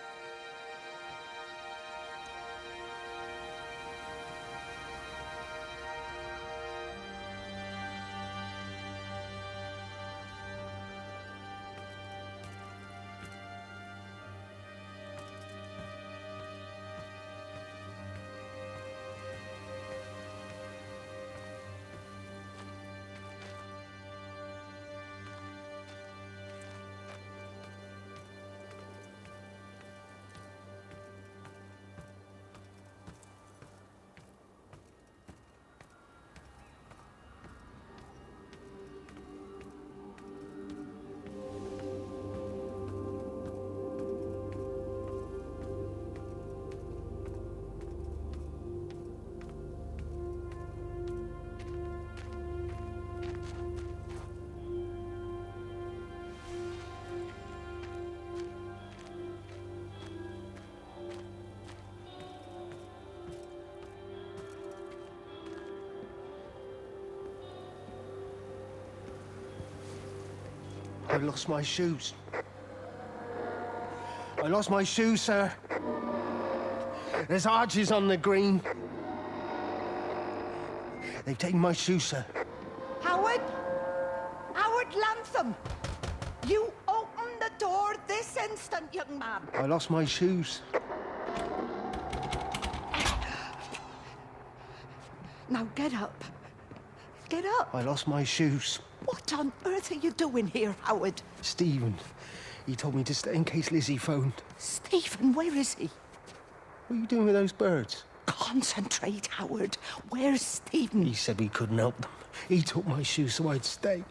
I lost my shoes. I lost my shoes, sir. There's arches on the green. They've taken my shoes, sir. Howard! Howard Lantham! You open the door this instant, young man. I lost my shoes. Now get up. Get up. I lost my shoes. What on earth are you doing here, Howard? Stephen, he told me to stay in case Lizzie phoned. Stephen, where is he? What are you doing with those birds? Oh, Concentrate, Howard. Where's Stephen? He said we couldn't help them. He took my shoes so I'd stay.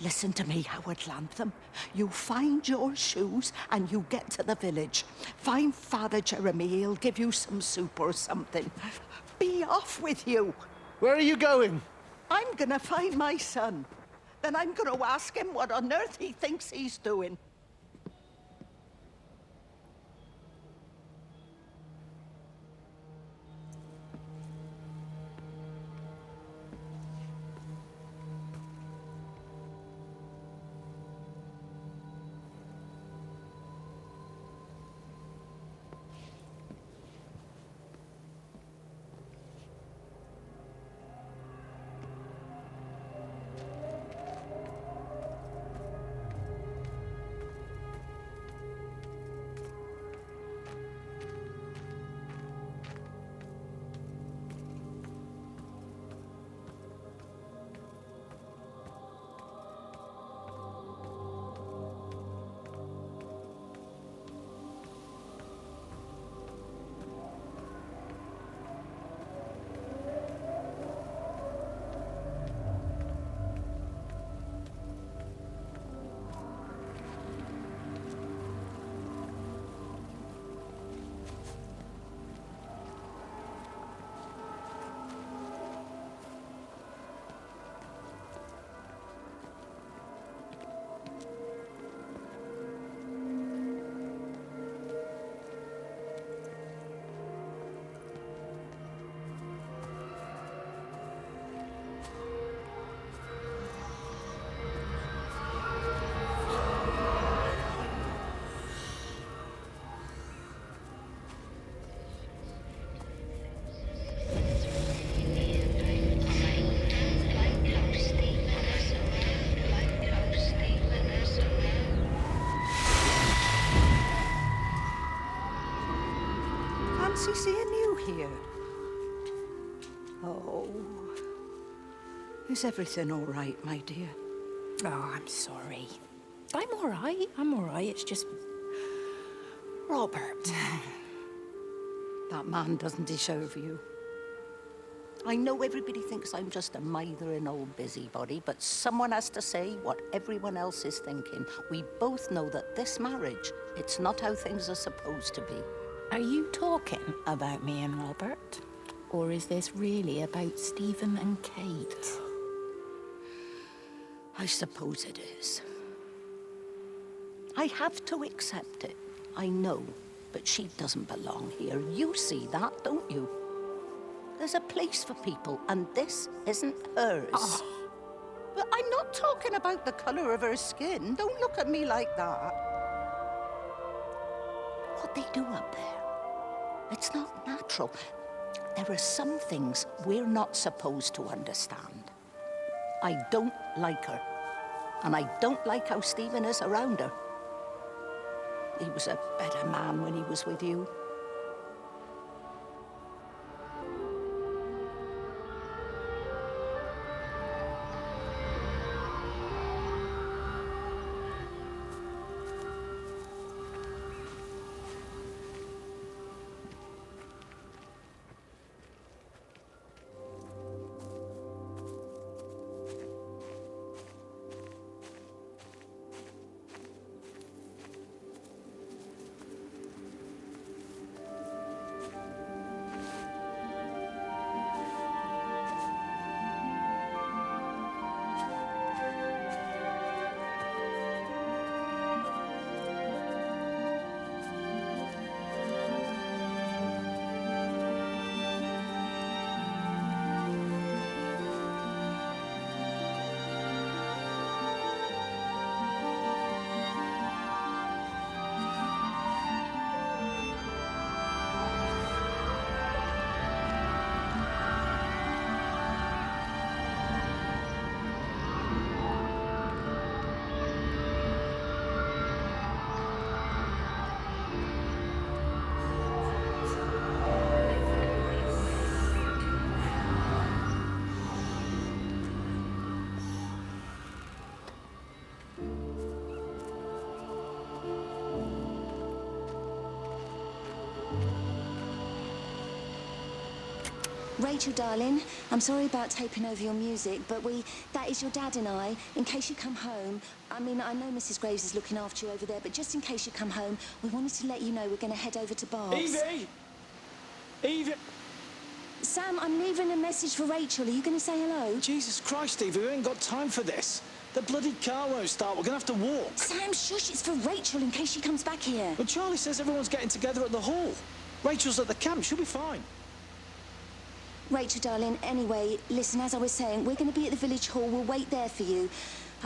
Listen to me, Howard Lantham. You find your shoes and you get to the village. Find Father Jeremy. He'll give you some soup or something. Be off with you. Where are you going? I'm gonna find my son. Then I'm gonna ask him what on earth he thinks he's doing. Fancy seeing you here. Oh. Is everything all right, my dear? Oh, I'm sorry. I'm all right. I'm all right. It's just... Robert. That man doesn't deserve you. I know everybody thinks I'm just a mithering old busybody, but someone has to say what everyone else is thinking. We both know that this marriage, it's not how things are supposed to be. Are you talking about me and Robert? Or is this really about Stephen and Kate? I suppose it is. I have to accept it. I know, but she doesn't belong here. You see that, don't you? There's a place for people, and this isn't hers. Oh. But I'm not talking about the color of her skin. Don't look at me like that. What they do up there, it's not natural. There are some things we're not supposed to understand. I don't like her, and I don't like how Stephen is around her. He was a better man when he was with you. Rachel, darling, I'm sorry about taping over your music, but that is your dad and I, in case you come home. I mean, I know Mrs. Graves is looking after you over there, but just in case you come home, we wanted to let you know we're going to head over to Barb's. Evie! Evie! Sam, I'm leaving a message for Rachel. Are you going to say hello? Jesus Christ, Evie, we ain't got time for this. The bloody car won't start. We're going to have to walk. Sam, shush, it's for Rachel in case she comes back here. But Charlie says everyone's getting together at the hall. Rachel's at the camp. She'll be fine. Rachel, darling, anyway, listen, as I was saying, we're going to be at the village hall. We'll wait there for you.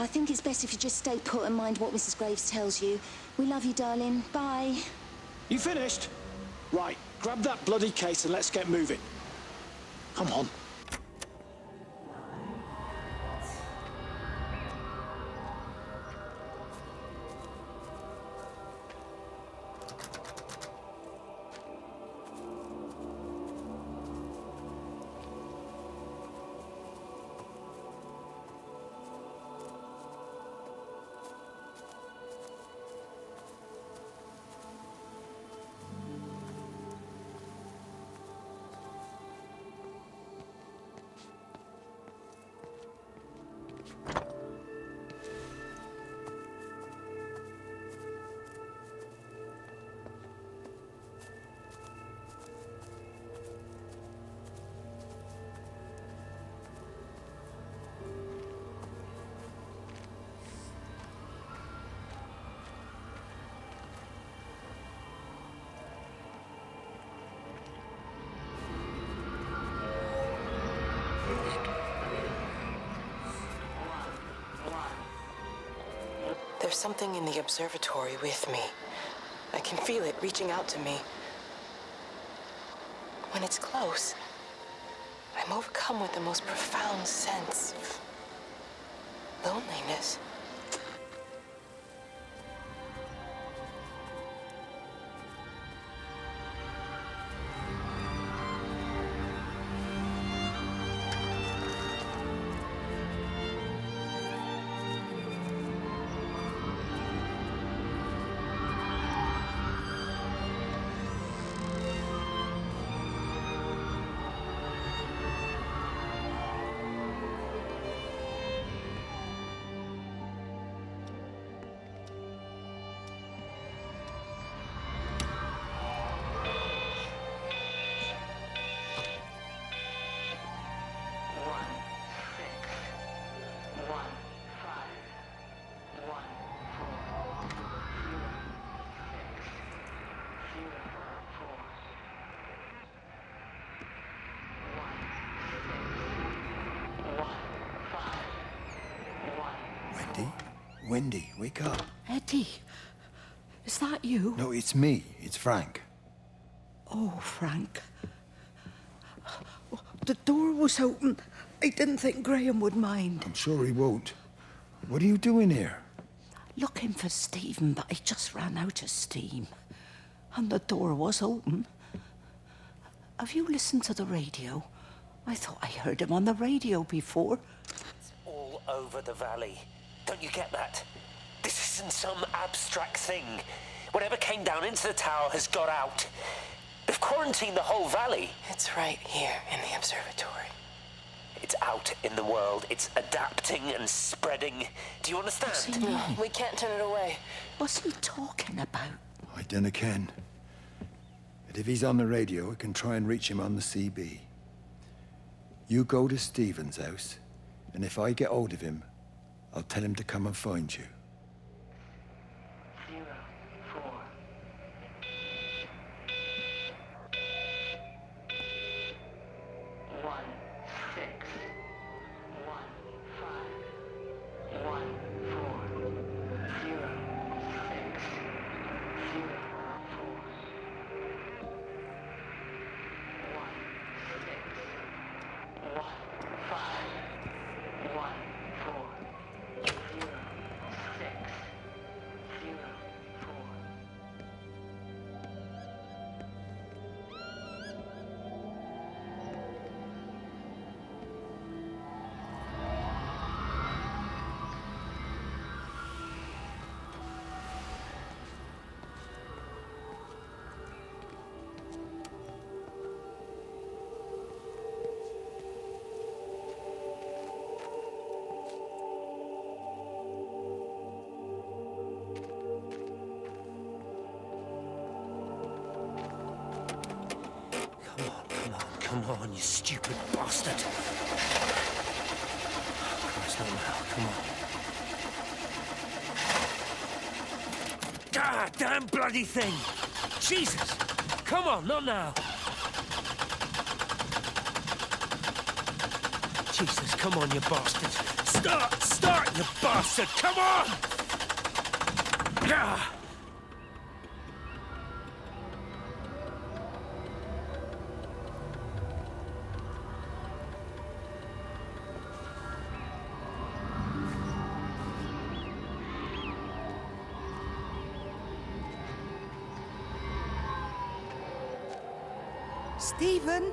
I think it's best if you just stay put and mind what Mrs. Graves tells you. We love you, darling. Bye. You finished? Right, grab that bloody case and let's get moving. Come on. There's something in the observatory with me. I can feel it reaching out to me. When it's close, I'm overcome with the most profound sense of loneliness. Wendy, wake up. Eddie, is that you? No, it's me. It's Frank. Oh, Frank. The door was open. I didn't think Graham would mind. I'm sure he won't. What are you doing here? Looking for Stephen, but I just ran out of steam. And the door was open. Have you listened to the radio? I thought I heard him on the radio before. It's all over the valley. Don't you get that? This isn't some abstract thing. Whatever came down into the tower has got out. They've quarantined the whole valley. It's right here in the observatory. It's out in the world. It's adapting and spreading. Do you understand? We can't turn it away. What's he talking about? I dunno ken. But if he's on the radio, I can try and reach him on the CB. You go to Stephen's house, and if I get hold of him, I'll tell him to come and find you. 04. Come on, you stupid bastard. Christ, not now. Come on. God damn bloody thing! Jesus! Come on, not now! Jesus, come on, you bastard! Start, you bastard! Come on! Ah! Stephen?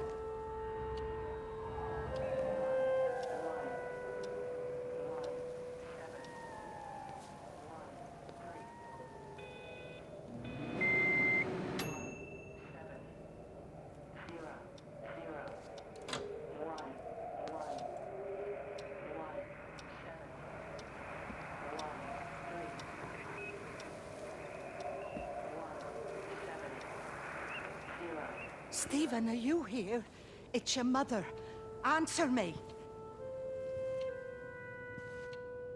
Stephen, are you here? It's your mother. Answer me.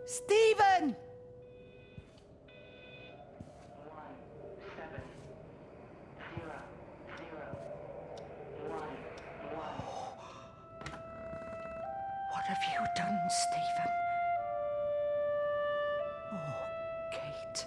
Stephen! What have you done, Stephen? Oh, Kate.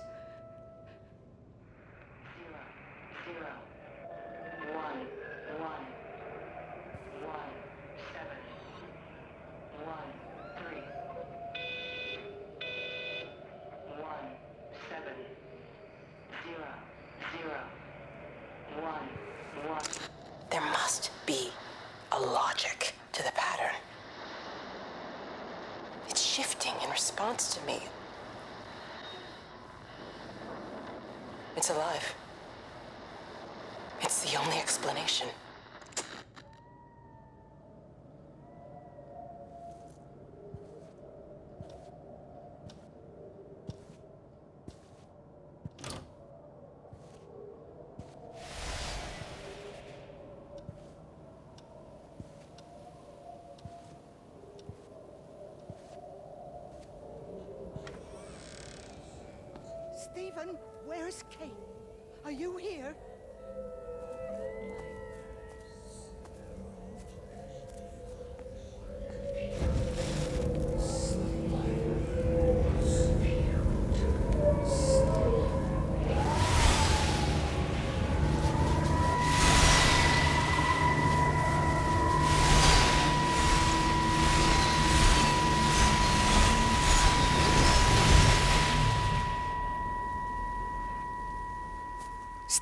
1. There must be a logic to the pattern. It's shifting in response to me. It's alive. It's the only explanation. Stephen, where's Kate? Are you here?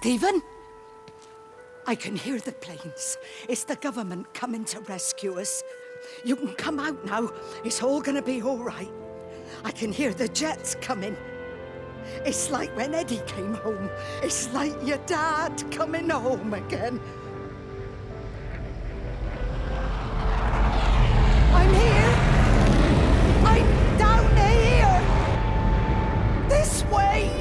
Stephen? I can hear the planes. It's the government coming to rescue us. You can come out now. It's all gonna be all right. I can hear the jets coming. It's like when Eddie came home. It's like your dad coming home again. I'm here. I'm down here. This way.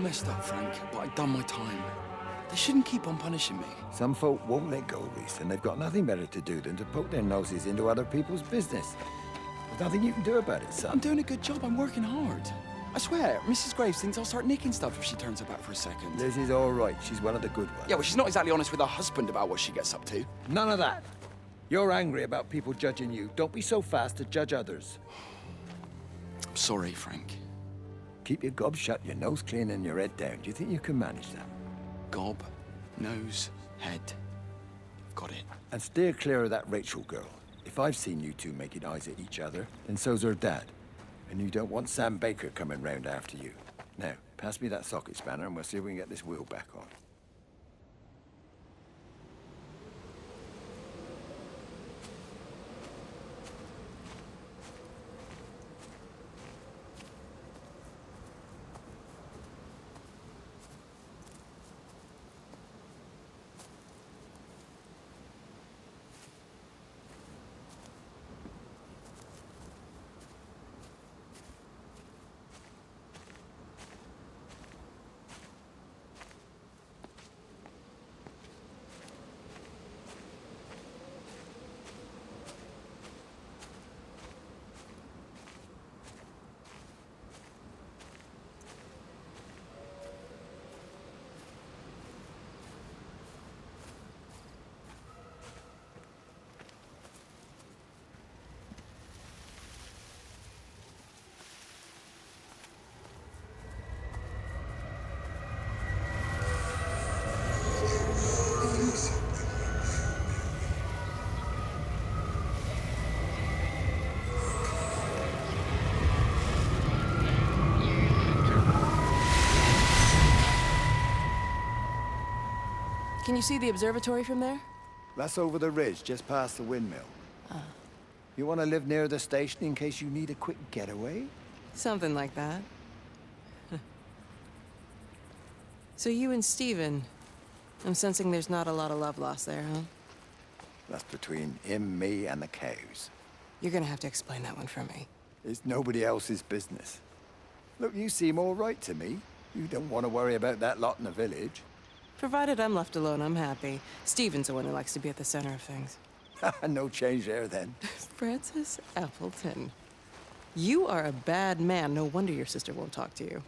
messed up, Frank, but I'd done my time. They shouldn't keep on punishing me. Some folk won't let go, Reese, and they've got nothing better to do than to poke their noses into other people's business. There's nothing you can do about it, son. I'm doing a good job. I'm working hard. I swear, Mrs. Graves thinks I'll start nicking stuff if she turns her back for a second. Liz is all right. She's one of the good ones. Yeah, well, she's not exactly honest with her husband about what she gets up to. None of that. You're angry about people judging you. Don't be so fast to judge others. I'm sorry, Frank. Keep your gob shut, your nose clean, and your head down. Do you think you can manage that? Gob, nose, head. I've got it. And steer clear of that Rachel girl. If I've seen you two making eyes at each other, then so's her dad. And you don't want Sam Baker coming round after you. Now, pass me that socket spanner and we'll see if we can get this wheel back on. Can you see the observatory from there? That's over the ridge, just past the windmill. Ah. You want to live near the station in case you need a quick getaway? Something like that. So you and Stephen, I'm sensing there's not a lot of love lost there, huh? That's between him, me, and the cows. You're gonna have to explain that one for me. It's nobody else's business. Look, you seem all right to me. You don't want to worry about that lot in the village. Provided I'm left alone, I'm happy. Stephen's the one who likes to be at the center of things. No change there, then. Francis Appleton. You are a bad man. No wonder your sister won't talk to you.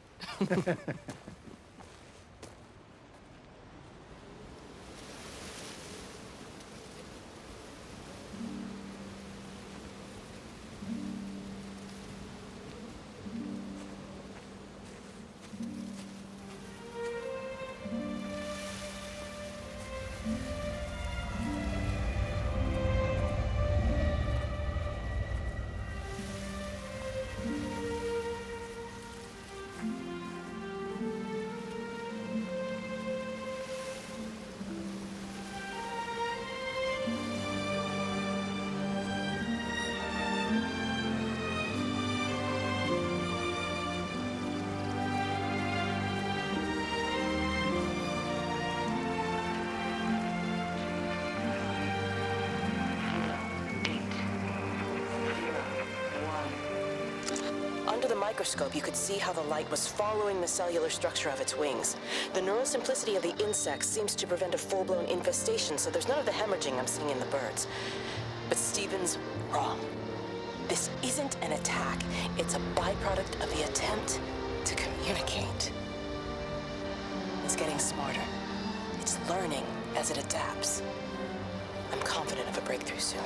Under the microscope, you could see how the light was following the cellular structure of its wings. The neural simplicity of the insects seems to prevent a full-blown infestation, so there's none of the hemorrhaging I'm seeing in the birds. But Stephen's wrong. This isn't an attack. It's a byproduct of the attempt to communicate. It's getting smarter. It's learning as it adapts. I'm confident of a breakthrough soon.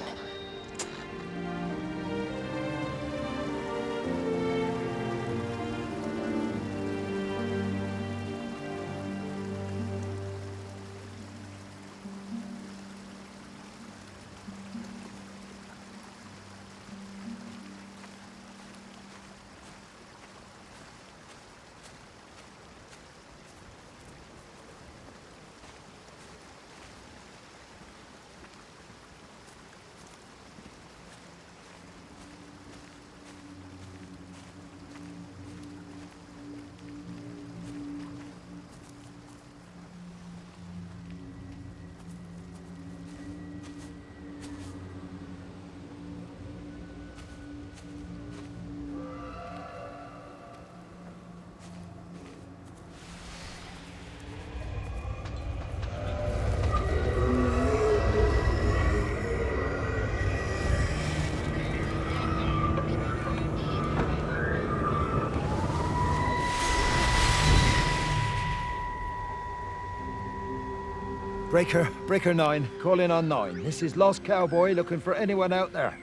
Breaker 9, call in on 9. This is Lost Cowboy looking for anyone out there.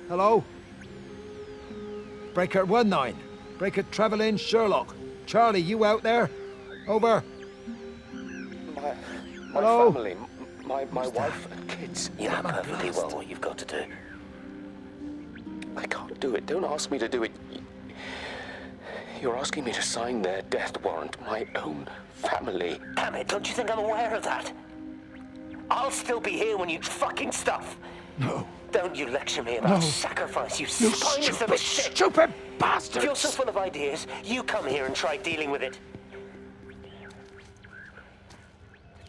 Hello? Breaker 19. Breaker Travelin' Sherlock. Charlie, you out there? Over. My Hello? family, my wife and kids. You know perfectly well what you've got to do. I can't do it. Don't ask me to do it. You're asking me to sign their death warrant. My own family. Damn it, don't you think I'm aware of that? I'll still be here when you fucking stuff. No. Don't you lecture me about sacrifice, you spineless little shit. Stupid bastards! If you're so full of ideas, you come here and try dealing with it.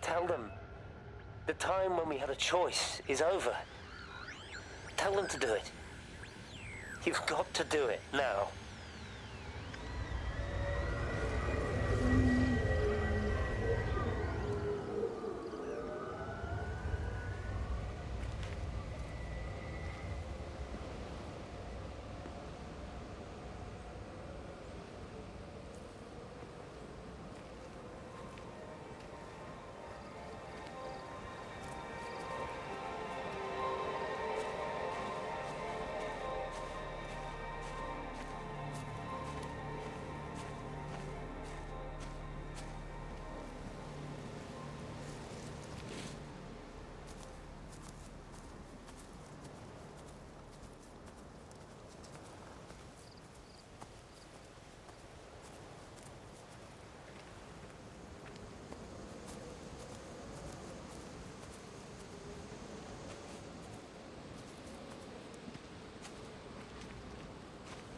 Tell them the time when we had a choice is over. Tell them to do it. You've got to do it now.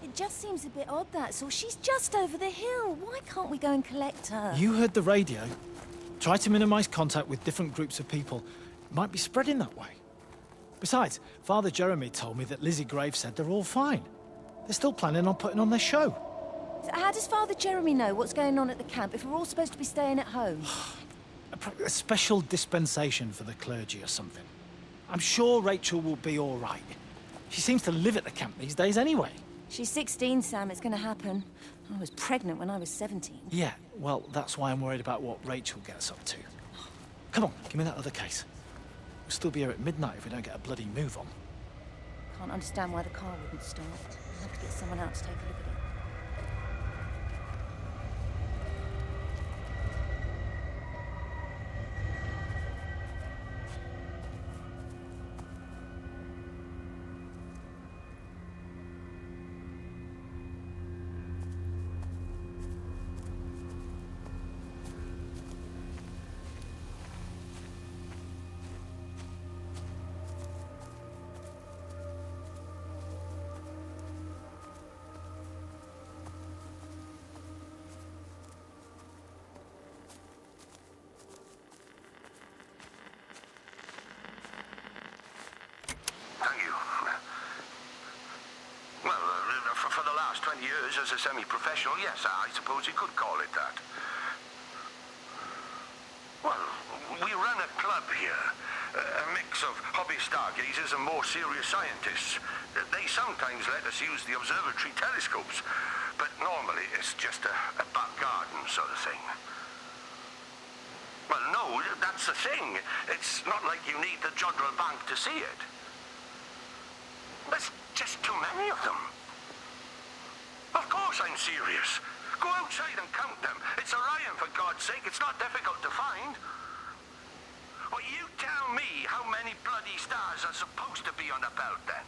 It just seems a bit odd, that's all. She's just over the hill. Why can't we go and collect her? You heard the radio. Try to minimize contact with different groups of people. It might be spreading that way. Besides, Father Jeremy told me that Lizzie Graves said they're all fine. They're still planning on putting on their show. So how does Father Jeremy know what's going on at the camp if we're all supposed to be staying at home? A special dispensation for the clergy or something. I'm sure Rachel will be all right. She seems to live at the camp these days anyway. She's 16, Sam. It's going to happen. I was pregnant when I was 17. Yeah, well, that's why I'm worried about what Rachel gets up to. Come on, give me that other case. We'll still be here at midnight if we don't get a bloody move on. Can't understand why the car wouldn't start. I'll have to get someone out to take a look at it. For the last 20 years as a semi-professional, yes, I suppose you could call it that. Well, we run a club here. A mix of hobby stargazers and more serious scientists. They sometimes let us use the observatory telescopes, but normally it's just a back garden sort of thing. Well, no, that's the thing. It's not like you need the Jodrell Bank to see it. There's just too many of them. Of course I'm serious. Go outside and count them. It's Orion, for God's sake. It's not difficult to find. Well, you tell me how many bloody stars are supposed to be on the belt, then.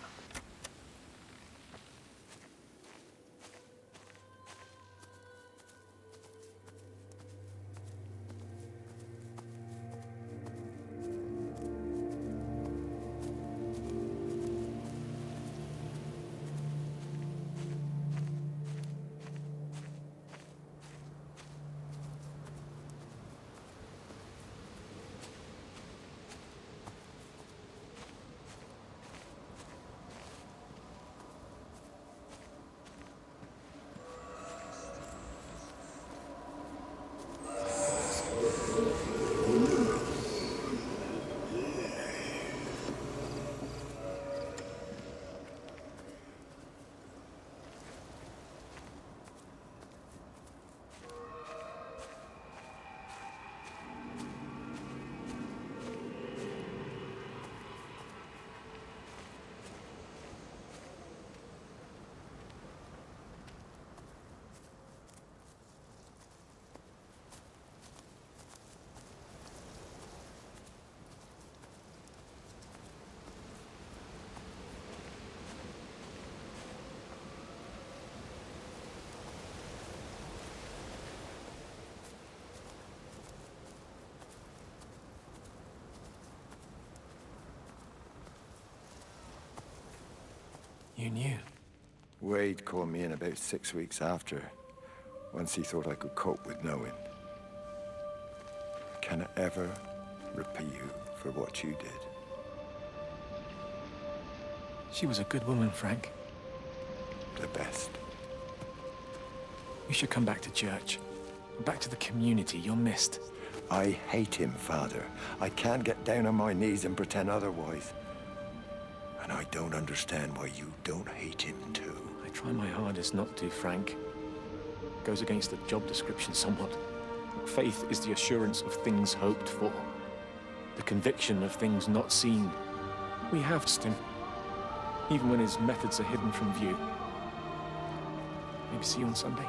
you knew. Wade called me in about 6 weeks after, once he thought I could cope with knowing. Can I ever repay you for what you did? She was a good woman, Frank. The best. You should come back to church. Back to the community. You're missed. I hate him, Father. I can't get down on my knees and pretend otherwise. And I don't understand why you don't hate him too. I try my hardest not to, Frank. Goes against the job description somewhat. Faith is the assurance of things hoped for. The conviction of things not seen. We have him, even when his methods are hidden from view. Maybe see you on Sunday.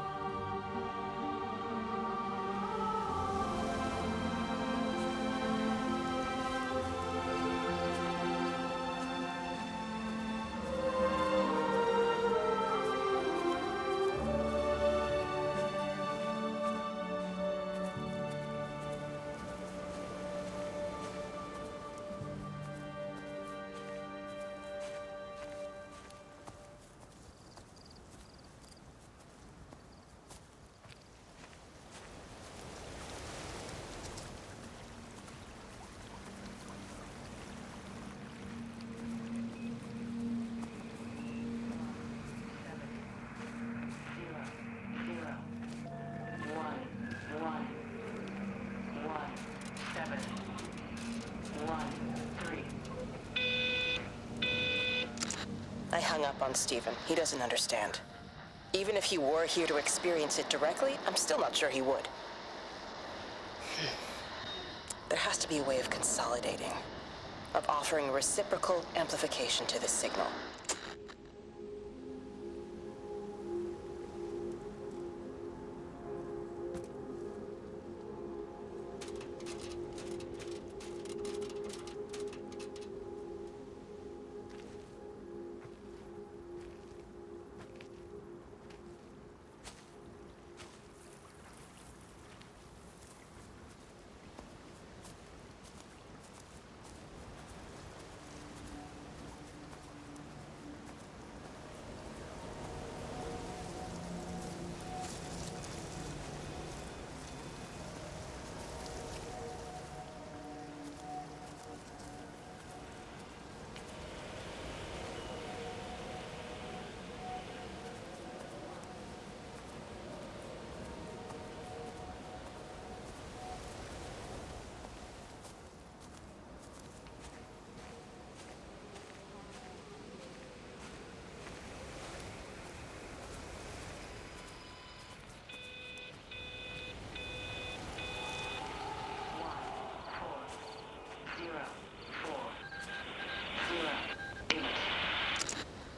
I hung up on Stephen. He doesn't understand. Even if he were here to experience it directly, I'm still not sure he would. There has to be a way of consolidating, of offering reciprocal amplification to this signal.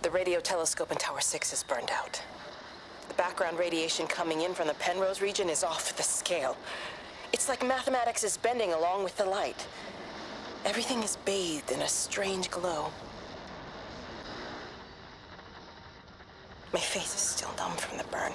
The radio telescope in Tower 6 is burned out. The background radiation coming in from the Penrose region is off the scale. It's like mathematics is bending along with the light. Everything is bathed in a strange glow. My face is still numb from the burn.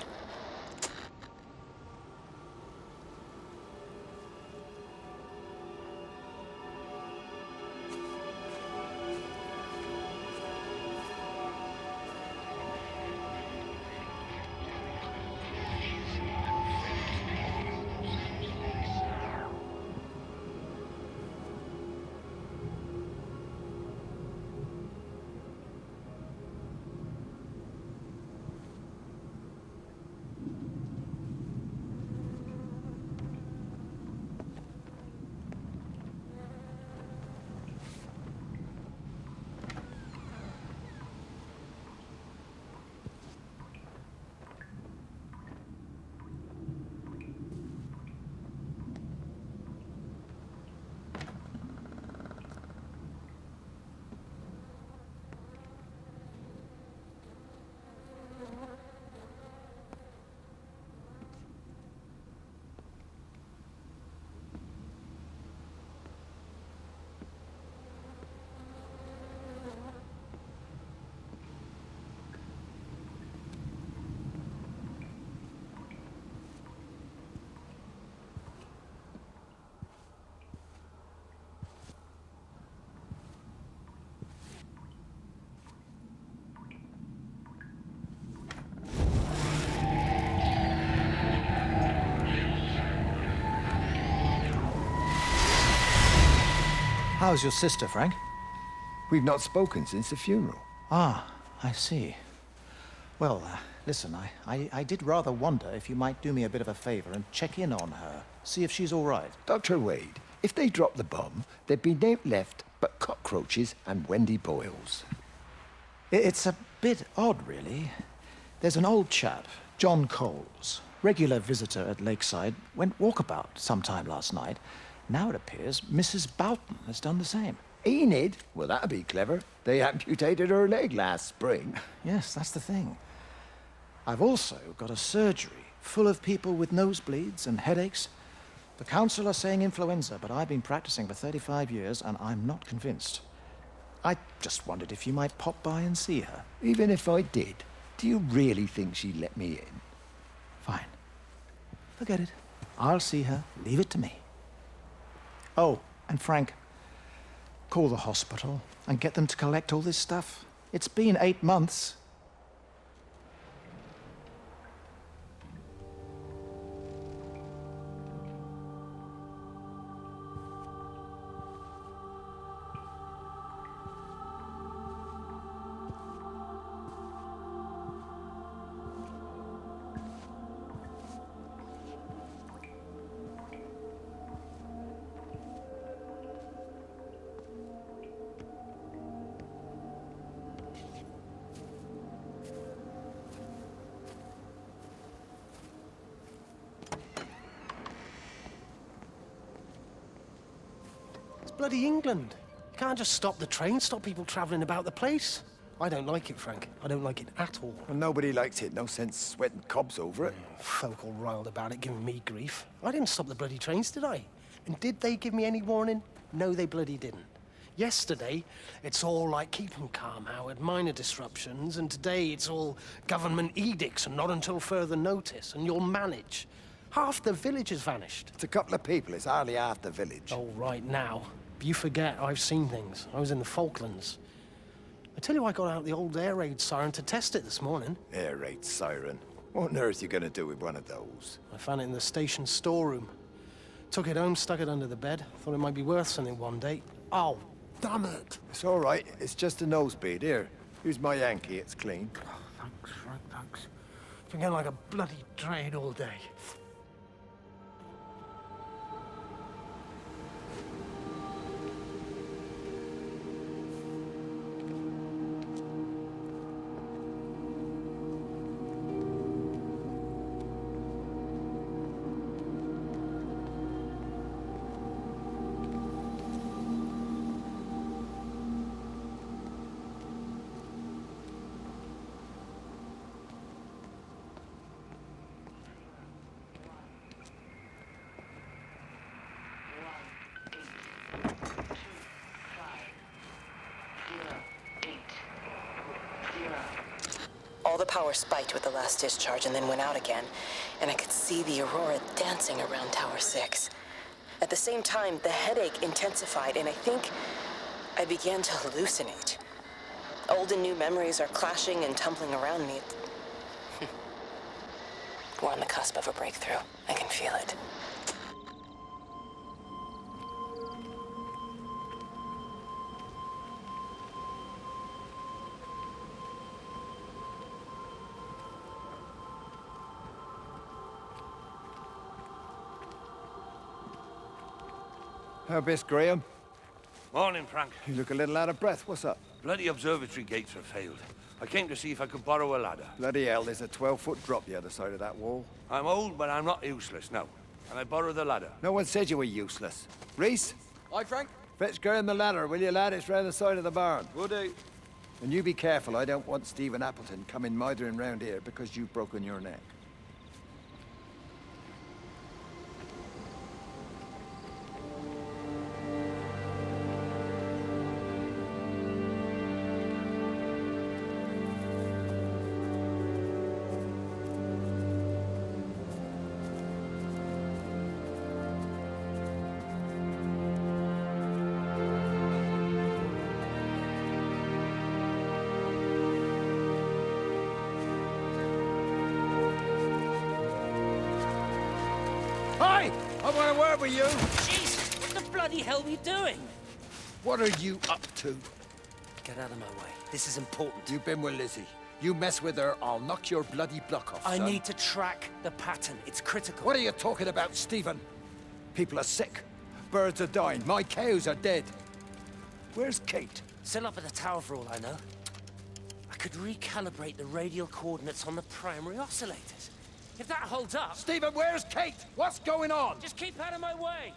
How's your sister, Frank? We've not spoken since the funeral. Ah, I see. Well, listen, I did rather wonder if you might do me a bit of a favor and check in on her, see if she's all right. Dr. Wade, if they dropped the bomb, there'd be no left but cockroaches and Wendy Boyles. It's a bit odd, really. There's an old chap, John Coles, regular visitor at Lakeside, went walkabout sometime last night. Now it appears Mrs. Boughton has done the same. Enid? Well, that'd be clever. They amputated her leg last spring. Yes, that's the thing. I've also got a surgery full of people with nosebleeds and headaches. The council are saying influenza, but I've been practicing for 35 years and I'm not convinced. I just wondered if you might pop by and see her. Even if I did, do you really think she'd let me in? Fine. Forget it. I'll see her. Leave it to me. Oh, and Frank, call the hospital and get them to collect all this stuff. It's been 8 months. Bloody England. You can't just stop the train, stop people travelling about the place. I don't like it, Frank. I don't like it at all. Well, nobody likes it. No sense sweating cobs over it. Folk all riled about it, giving me grief. I didn't stop the bloody trains, did I? And did they give me any warning? No, they bloody didn't. Yesterday, it's all like, keep 'em calm, Howard, minor disruptions, and today it's all government edicts and not until further notice, and you'll manage. Half the village has vanished. It's a couple of people. It's hardly half the village. Oh, right now. You forget, I've seen things. I was in the Falklands. I tell you, I got out the old air raid siren to test it this morning. Air raid siren? What on earth are you going to do with one of those? I found it in the station storeroom. Took it home, stuck it under the bed. Thought it might be worth something one day. Oh, damn it. It's all right. It's just a nosebleed. Here, here's my Yankee. It's clean. Oh, thanks, Frank, thanks. Been getting like a bloody train all day. All the power spiked with the last discharge and then went out again, and I could see the aurora dancing around Tower 6. At the same time, the headache intensified, and I think I began to hallucinate. Old and new memories are clashing and tumbling around me. We're on the cusp of a breakthrough. I can feel it. How best, Graham? Morning, Frank. You look a little out of breath. What's up? Bloody observatory gates have failed. I came to see if I could borrow a ladder. Bloody hell, there's a 12-foot drop the other side of that wall. I'm old, but I'm not useless, no. Can I borrow the ladder? No one said you were useless. Reese? Aye, Frank? Fetch Graham the ladder, will you, lad? It's round the side of the barn. Will do. And you be careful. I don't want Stephen Appleton coming mithering round here because you've broken your neck. Hi! I want a word with you. Jesus, what the bloody hell are you doing? What are you up to? Get out of my way. This is important. You've been with Lizzie. You mess with her, I'll knock your bloody block off, I son. need to track the pattern. It's critical. What are you talking about, Stephen? People are sick. Birds are dying. My cows are dead. Where's Kate? Still up at the tower for all I know. I could recalibrate the radial coordinates on the primary oscillators. If that holds up... Stephen, where's Kate? What's going on? Just keep out of my way!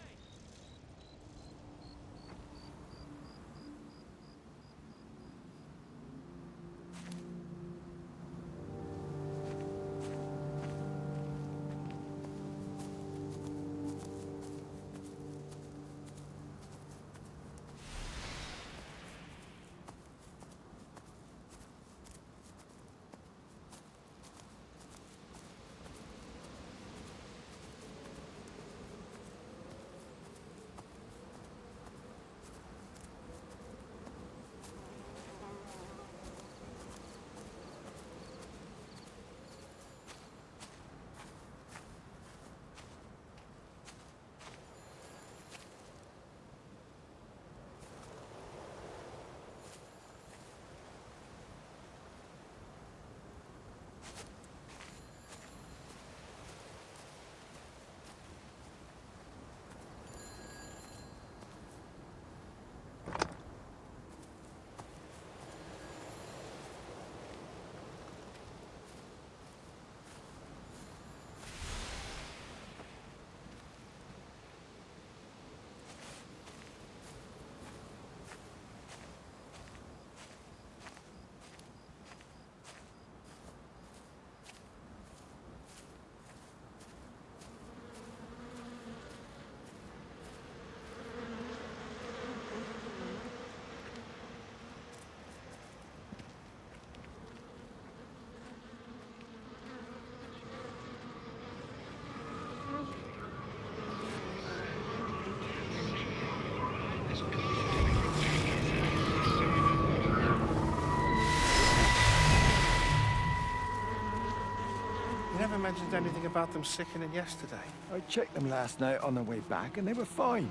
You never mentioned anything about them sickening yesterday. I checked them last night on the way back, and they were fine.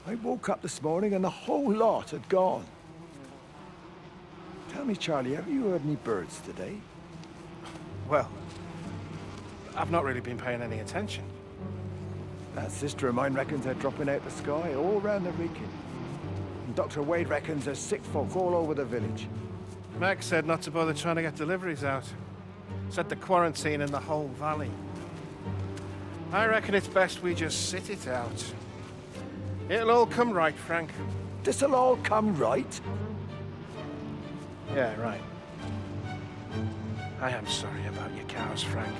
I woke up this morning and the whole lot had gone. Tell me, Charlie, have you heard any birds today? Well, I've not really been paying any attention. That sister of mine reckons they're dropping out the sky all round the Wrekin. And Dr. Wade reckons there's sick folk all over the village. Meg said not to bother trying to get deliveries out. Said the quarantine in the whole valley. I reckon it's best we just sit it out. It'll all come right, Frank. This'll all come right? Yeah, right. I am sorry about your cows, Frank.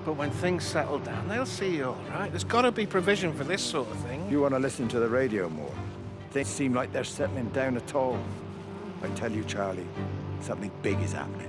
But when things settle down, they'll see you all right. There's got to be provision for this sort of thing. You want to listen to the radio more? Things seem like they're settling down at all. I tell you, Charlie, something big is happening.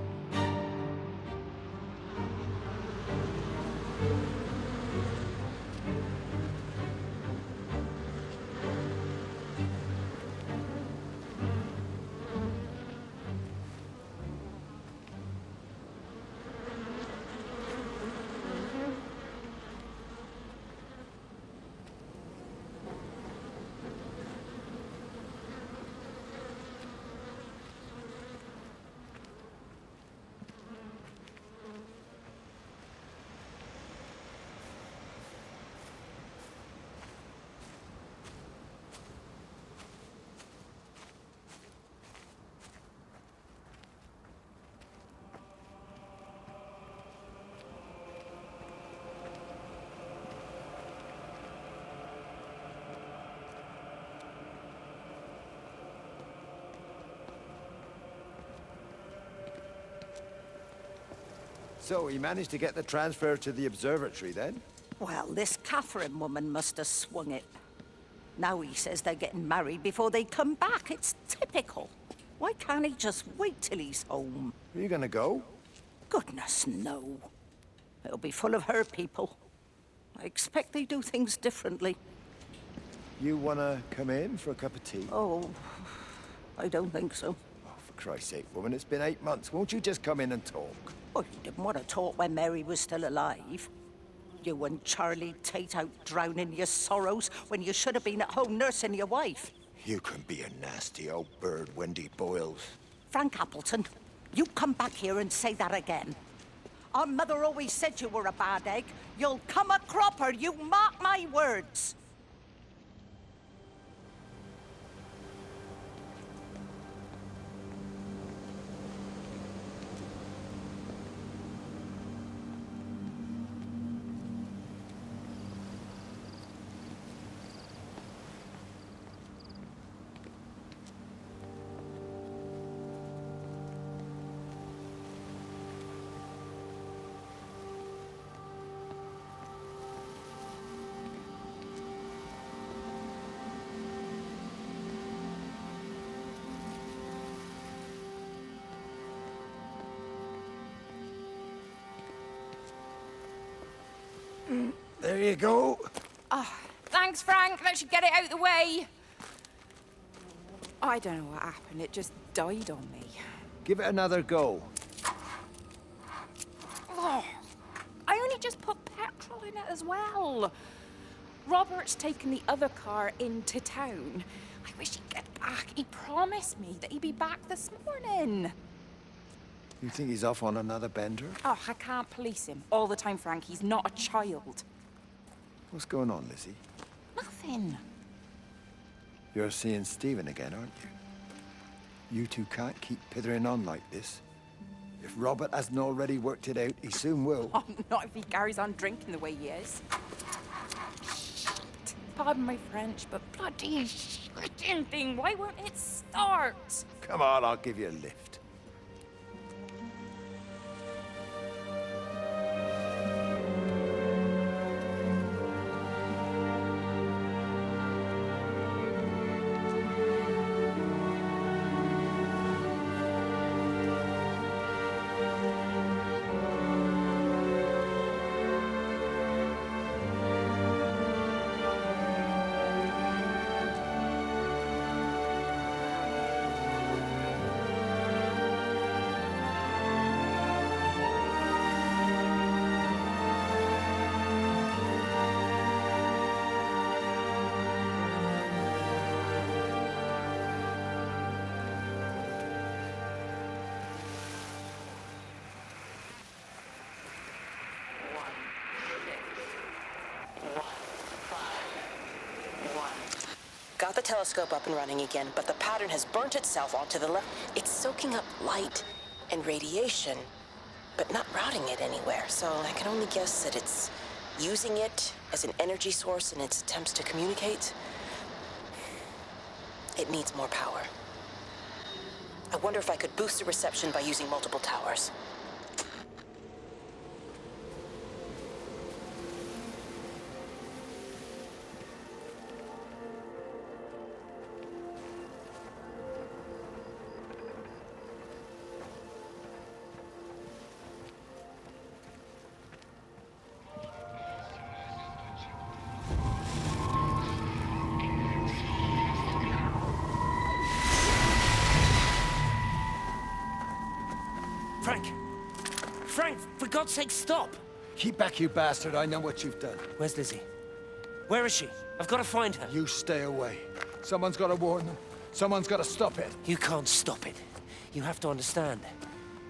So he managed to get the transfer to the observatory then? Well, this Catherine woman must have swung it. Now he says they're getting married before they come back. It's typical. Why can't he just wait till he's home? Are you gonna go? Goodness, no. It'll be full of her people. I expect they do things differently. You wanna come in for a cup of tea? Oh, I don't think so. Oh, for Christ's sake, woman, it's been 8 months. Won't you just come in and talk? Well, you didn't want to talk when Mary was still alive. You and Charlie Tate out drowning your sorrows when you should have been at home nursing your wife. You can be a nasty old bird, Wendy Boyles. Frank Appleton, you come back here and say that again. Our mother always said you were a bad egg. You'll come a cropper, you mark my words. There you go. Oh, thanks, Frank. That should get it out of the way. I don't know what happened. It just died on me. Give it another go. Oh, I only just put petrol in it as well. Robert's taken the other car into town. I wish he'd get back. He promised me that he'd be back this morning. You think he's off on another bender? Oh, I can't police him all the time, Frank. He's not a child. What's going on, Lizzie? Nothing. You're seeing Stephen again, aren't you? You two can't keep pithering on like this. If Robert hasn't already worked it out, he soon will. Oh, not if he carries on drinking the way he is. Shit. Pardon my French, but bloody shitting thing, why won't it start? Come on, I'll give you a lift. Got the telescope up and running again, but the pattern has burnt itself onto the left. It's soaking up light and radiation, but not routing it anywhere, so I can only guess that it's using it as an energy source in its attempts to communicate. It needs more power. I wonder if I could boost the reception by using multiple towers. Frank, for God's sake, stop! Keep back, you bastard. I know what you've done. Where's Lizzie? Where is she? I've got to find her. You stay away. Someone's got to warn them. Someone's got to stop it. You can't stop it. You have to understand.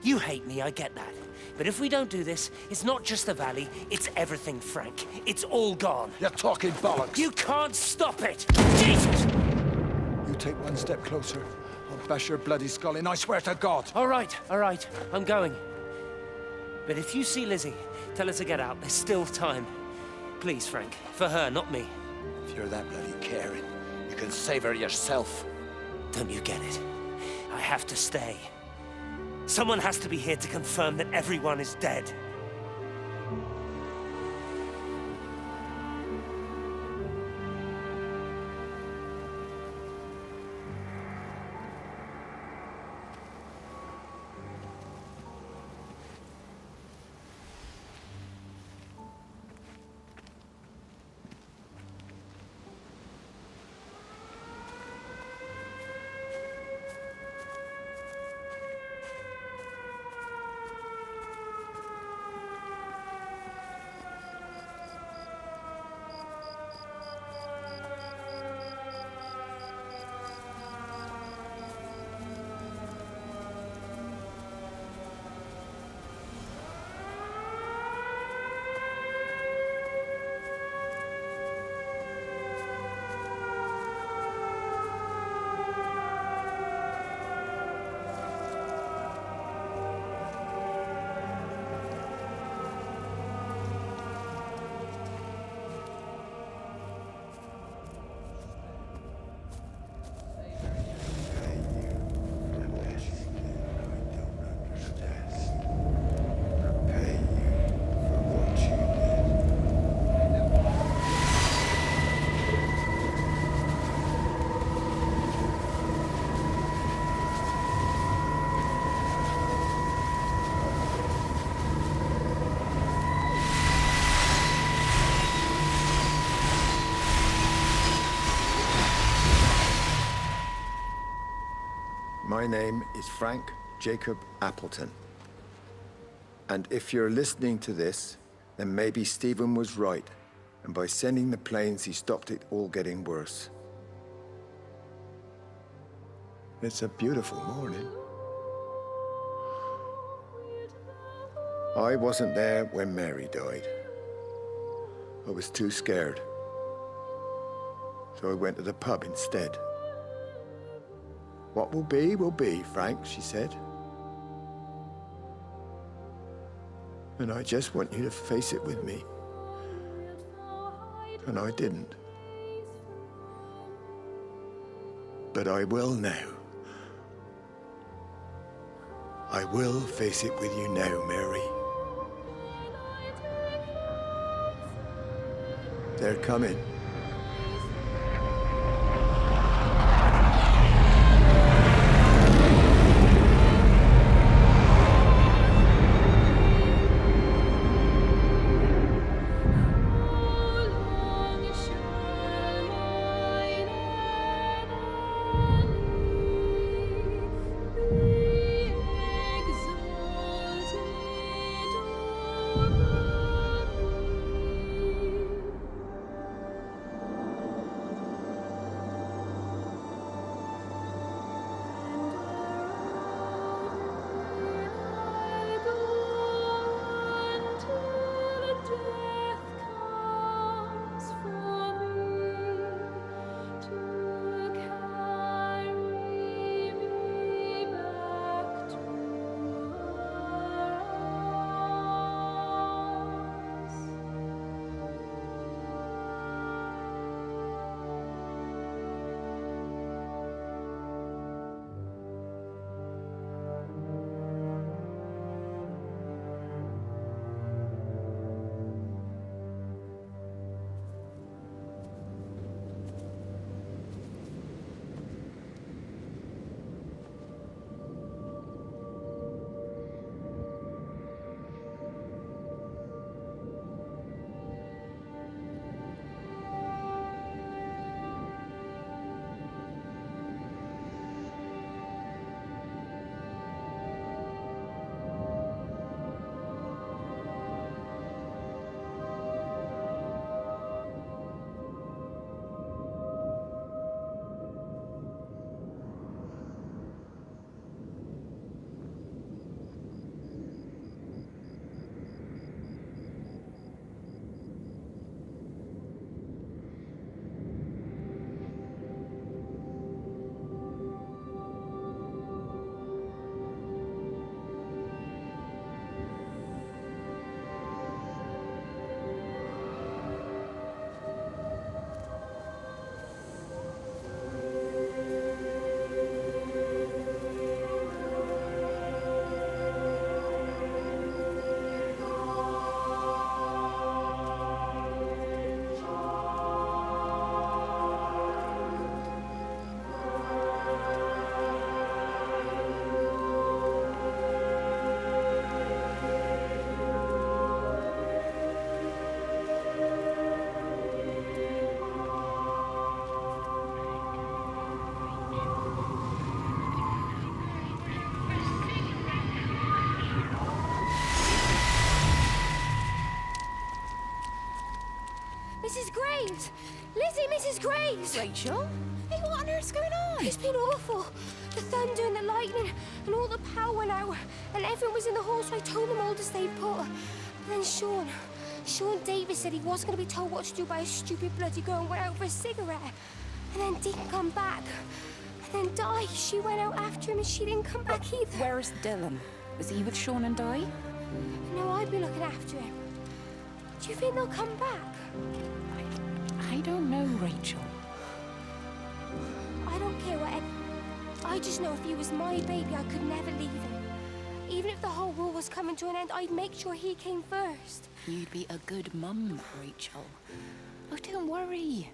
You hate me, I get that. But if we don't do this, it's not just the valley, it's everything, Frank. It's all gone. You're talking bollocks. You can't stop it! Jesus! You take one step closer, I'll bash your bloody skull in, I swear to God. All right, I'm going. But if you see Lizzie, tell her to get out. There's still time. Please, Frank. For her, not me. If you're that bloody caring, you can save her yourself. Don't you get it? I have to stay. Someone has to be here to confirm that everyone is dead. My name is Frank Jacob Appleton. And if you're listening to this, then maybe Stephen was right. And by sending the planes, he stopped it all getting worse. It's a beautiful morning. I wasn't there when Mary died. I was too scared. So I went to the pub instead. What will be, Frank, she said. And I just want you to face it with me. And I didn't. But I will now. I will face it with you now, Mary. They're coming. Mrs. Graves! Lizzie, Mrs. Graves! Rachel? Hey, what on earth's going on? It's been awful. The thunder and the lightning and all the power went out and everyone was in the hall, so I told them all to stay put. But then Sean Davis said he wasn't going to be told what to do by a stupid bloody girl and went out for a cigarette. And then didn't come back. And then Di, she went out after him and she didn't come back either. Where's Dylan? Was he with Sean and Di? No, I've been looking after him. Do you think they'll come back? I don't know, Rachel. I don't care what. I just know if he was my baby, I could never leave him. Even if the whole world was coming to an end, I'd make sure he came first. You'd be a good mum, Rachel. Oh, don't worry.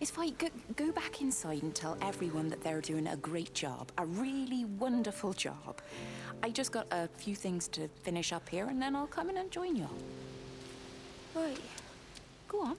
It's fine. Go back inside and tell everyone that they're doing a great job. A really wonderful job. I just got a few things to finish up here, and then I'll come in and join you. Right. Go on.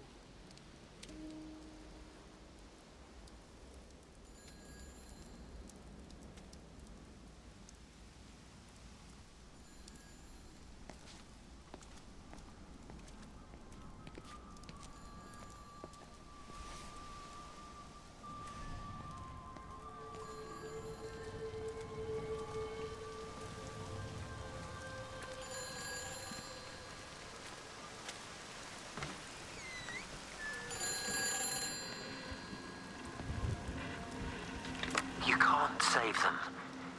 save them.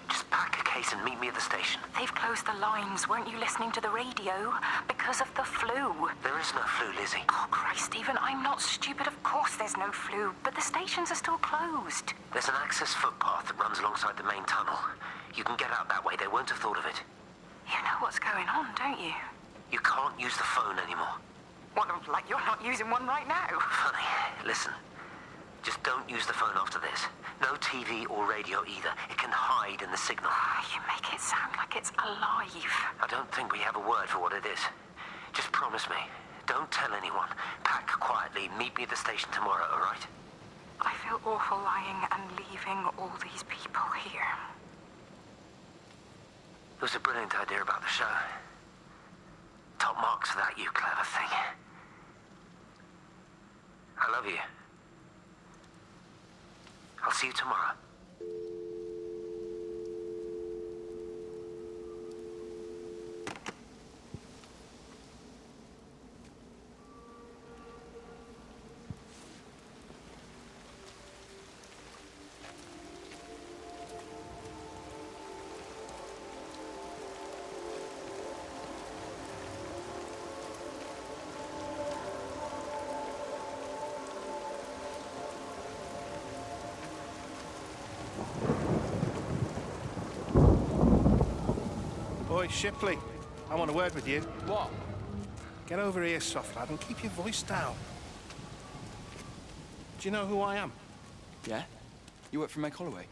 Just pack a case and meet me at the station. They've closed the lines. Weren't you listening to the radio? Because of the flu. There is no flu, Lizzie. Oh, Christ, Stephen, I'm not stupid. Of course there's no flu, but the stations are still closed. There's an access footpath that runs alongside the main tunnel. You can get out that way. They won't have thought of it. You know what's going on, don't you? You can't use the phone anymore. Well, like you're not using one right now. Funny. Listen. Just don't use the phone after this. No TV or radio either. It can hide in the signal. You make it sound like it's alive. I don't think we have a word for what it is. Just promise me. Don't tell anyone. Pack quietly. Meet me at the station tomorrow, all right? I feel awful lying and leaving all these people here. It was a brilliant idea about the show. Top marks for that, you clever thing. I love you. I'll see you tomorrow. Boy, Shipley, I want a word with you. What? Get over here, soft lad, and keep your voice down. Do you know who I am? Yeah? You work for Meg Holloway?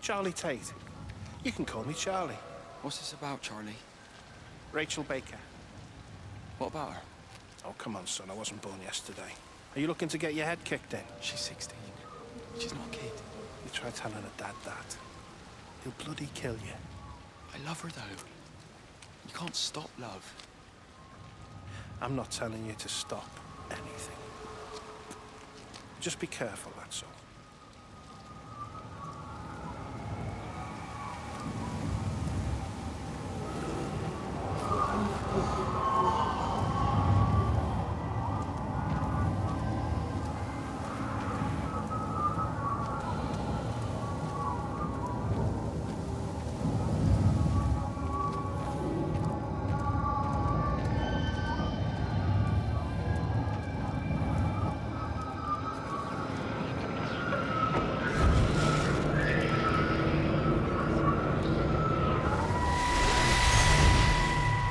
Charlie Tate. You can call me Charlie. What's this about, Charlie? Rachel Baker. What about her? Oh, come on, son, I wasn't born yesterday. Are you looking to get your head kicked in? She's 16. She's not a kid. You try telling her dad that. He'll bloody kill you. I love her, though. You can't stop love. I'm not telling you to stop anything. Just be careful, that's all.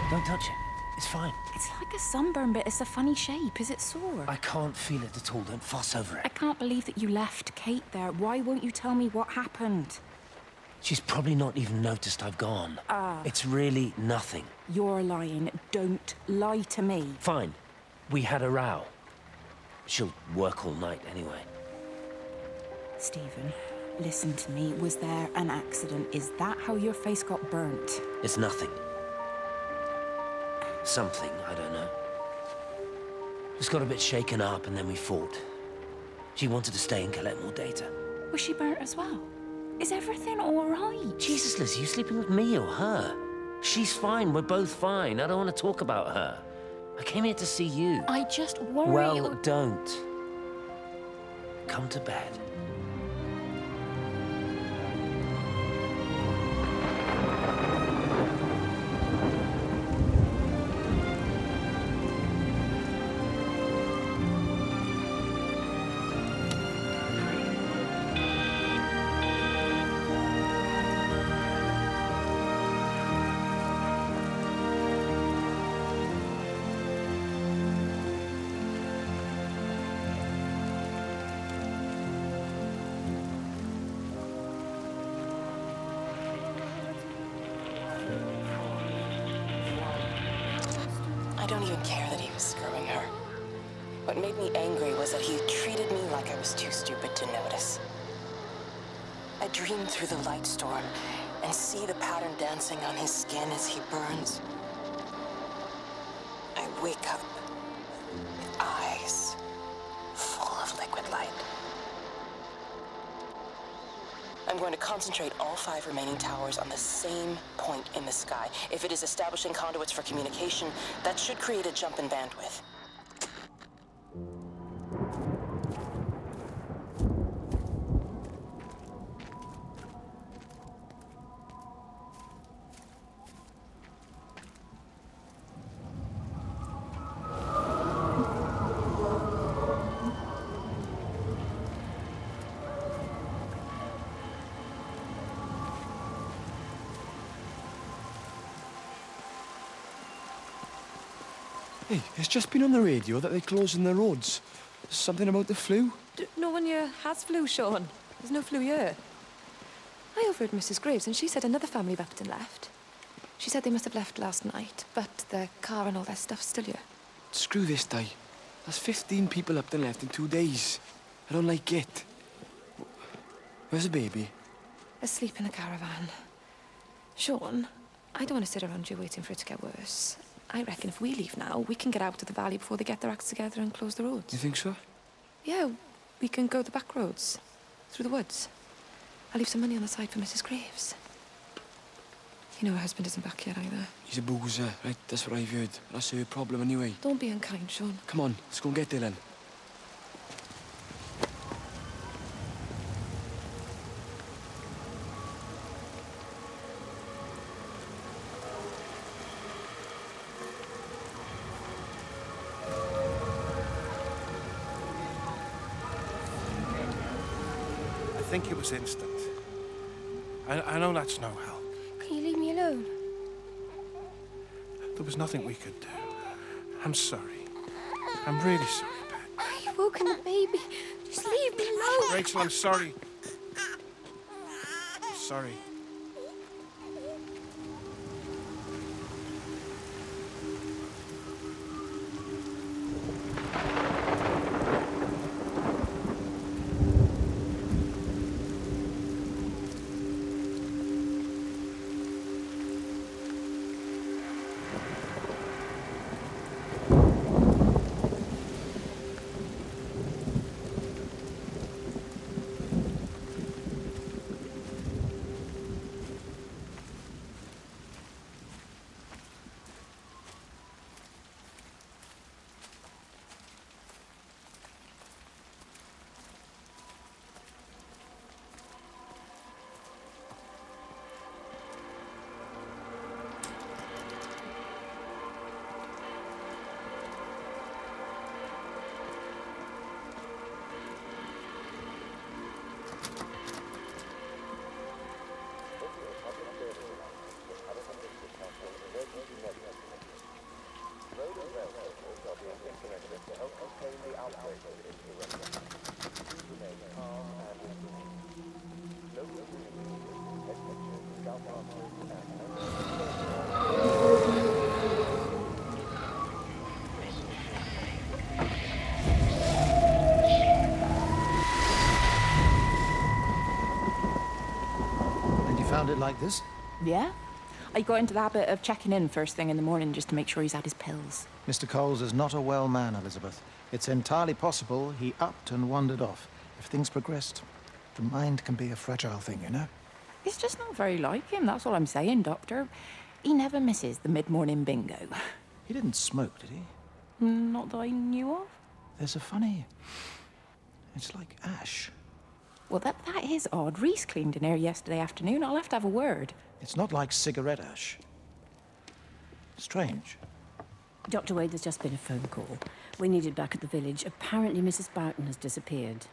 Don't touch it. It's fine. It's like a sunburn, but it's a funny shape. Is it sore? I can't feel it at all. Don't fuss over I it. can't believe that you left Kate there. Why won't you tell me what happened? She's probably not even noticed I've gone. It's really nothing. You're lying. Don't lie to me. Fine. We had a row. She'll work all night anyway. Stephen, listen to me. Was there an accident? Is that how your face got burnt? It's nothing. Something, I don't know. Just got a bit shaken up and then we fought. She wanted to stay and collect more data. Was she burnt as well? Is everything all right? Jesus, Liz, are you sleeping with me or her? She's fine, we're both fine. I don't want to talk about her. I came here to see you. I just worry... Well, don't. Come to bed. I don't even care that he was screwing her. What made me angry was that he treated me like I was too stupid to notice. I dream through the light storm and see the pattern dancing on his skin as he burns. I wake up with eyes full of liquid light. I'm going to concentrate all 5 remaining towers on the same point in the sky. If it is establishing conduits for communication, that should create a jump in bandwidth. Hey, it's just been on the radio that they're closing the roads. Something about the flu? No one here has flu, Sean. There's no flu here. I overheard Mrs. Graves, and she said another family of Upton left. She said they must have left last night, but their car and all their stuff's still here. Screw this day. That's 15 people Upton left in 2 days. I don't like it. Where's the baby? Asleep in the caravan. Sean, I don't want to sit around here waiting for it to get worse. I reckon if we leave now, we can get out of the valley before they get their acts together and close the roads. You think so? Yeah, we can go the back roads, through the woods. I'll leave some money on the side for Mrs. Graves. You know her husband isn't back yet either. He's a boozer, right? That's what I've heard. That's her problem anyway. Don't be unkind, Sean. Come on, let's go and get Dylan. I think it was instant. I know that's no help. Can you leave me alone? There was nothing we could do. I'm sorry. I'm really sorry, Pat. You've woken the baby. Just leave me alone. Rachel, I'm sorry. Sorry. Found it like this? Yeah. I got into the habit of checking in first thing in the morning just to make sure he's had his pills. Mr. Coles is not a well man, Elizabeth. It's entirely possible he upped and wandered off. If things progressed, the mind can be a fragile thing, you know? It's just not very like him, that's all I'm saying, Doctor. He never misses the mid-morning bingo. He didn't smoke, did he? Not that I knew of. There's a funny... It's like ash. Well, that is odd. Reese cleaned in here yesterday afternoon. I'll have to have a word. It's not like cigarette ash. Strange. Dr. Wade, there's just been a phone call. We needed back at the village. Apparently Mrs. Barton has disappeared.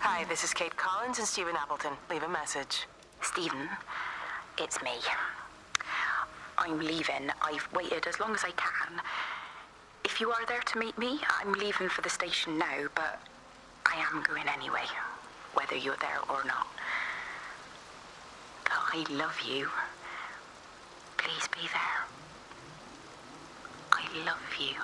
Hi, this is Kate Collins and Stephen Appleton. Leave a message. Stephen, it's me. I'm leaving. I've waited as long as I can. If you are there to meet me, I'm leaving for the station now, but I am going anyway, whether you're there or not. But I love you. Please be there. I love you.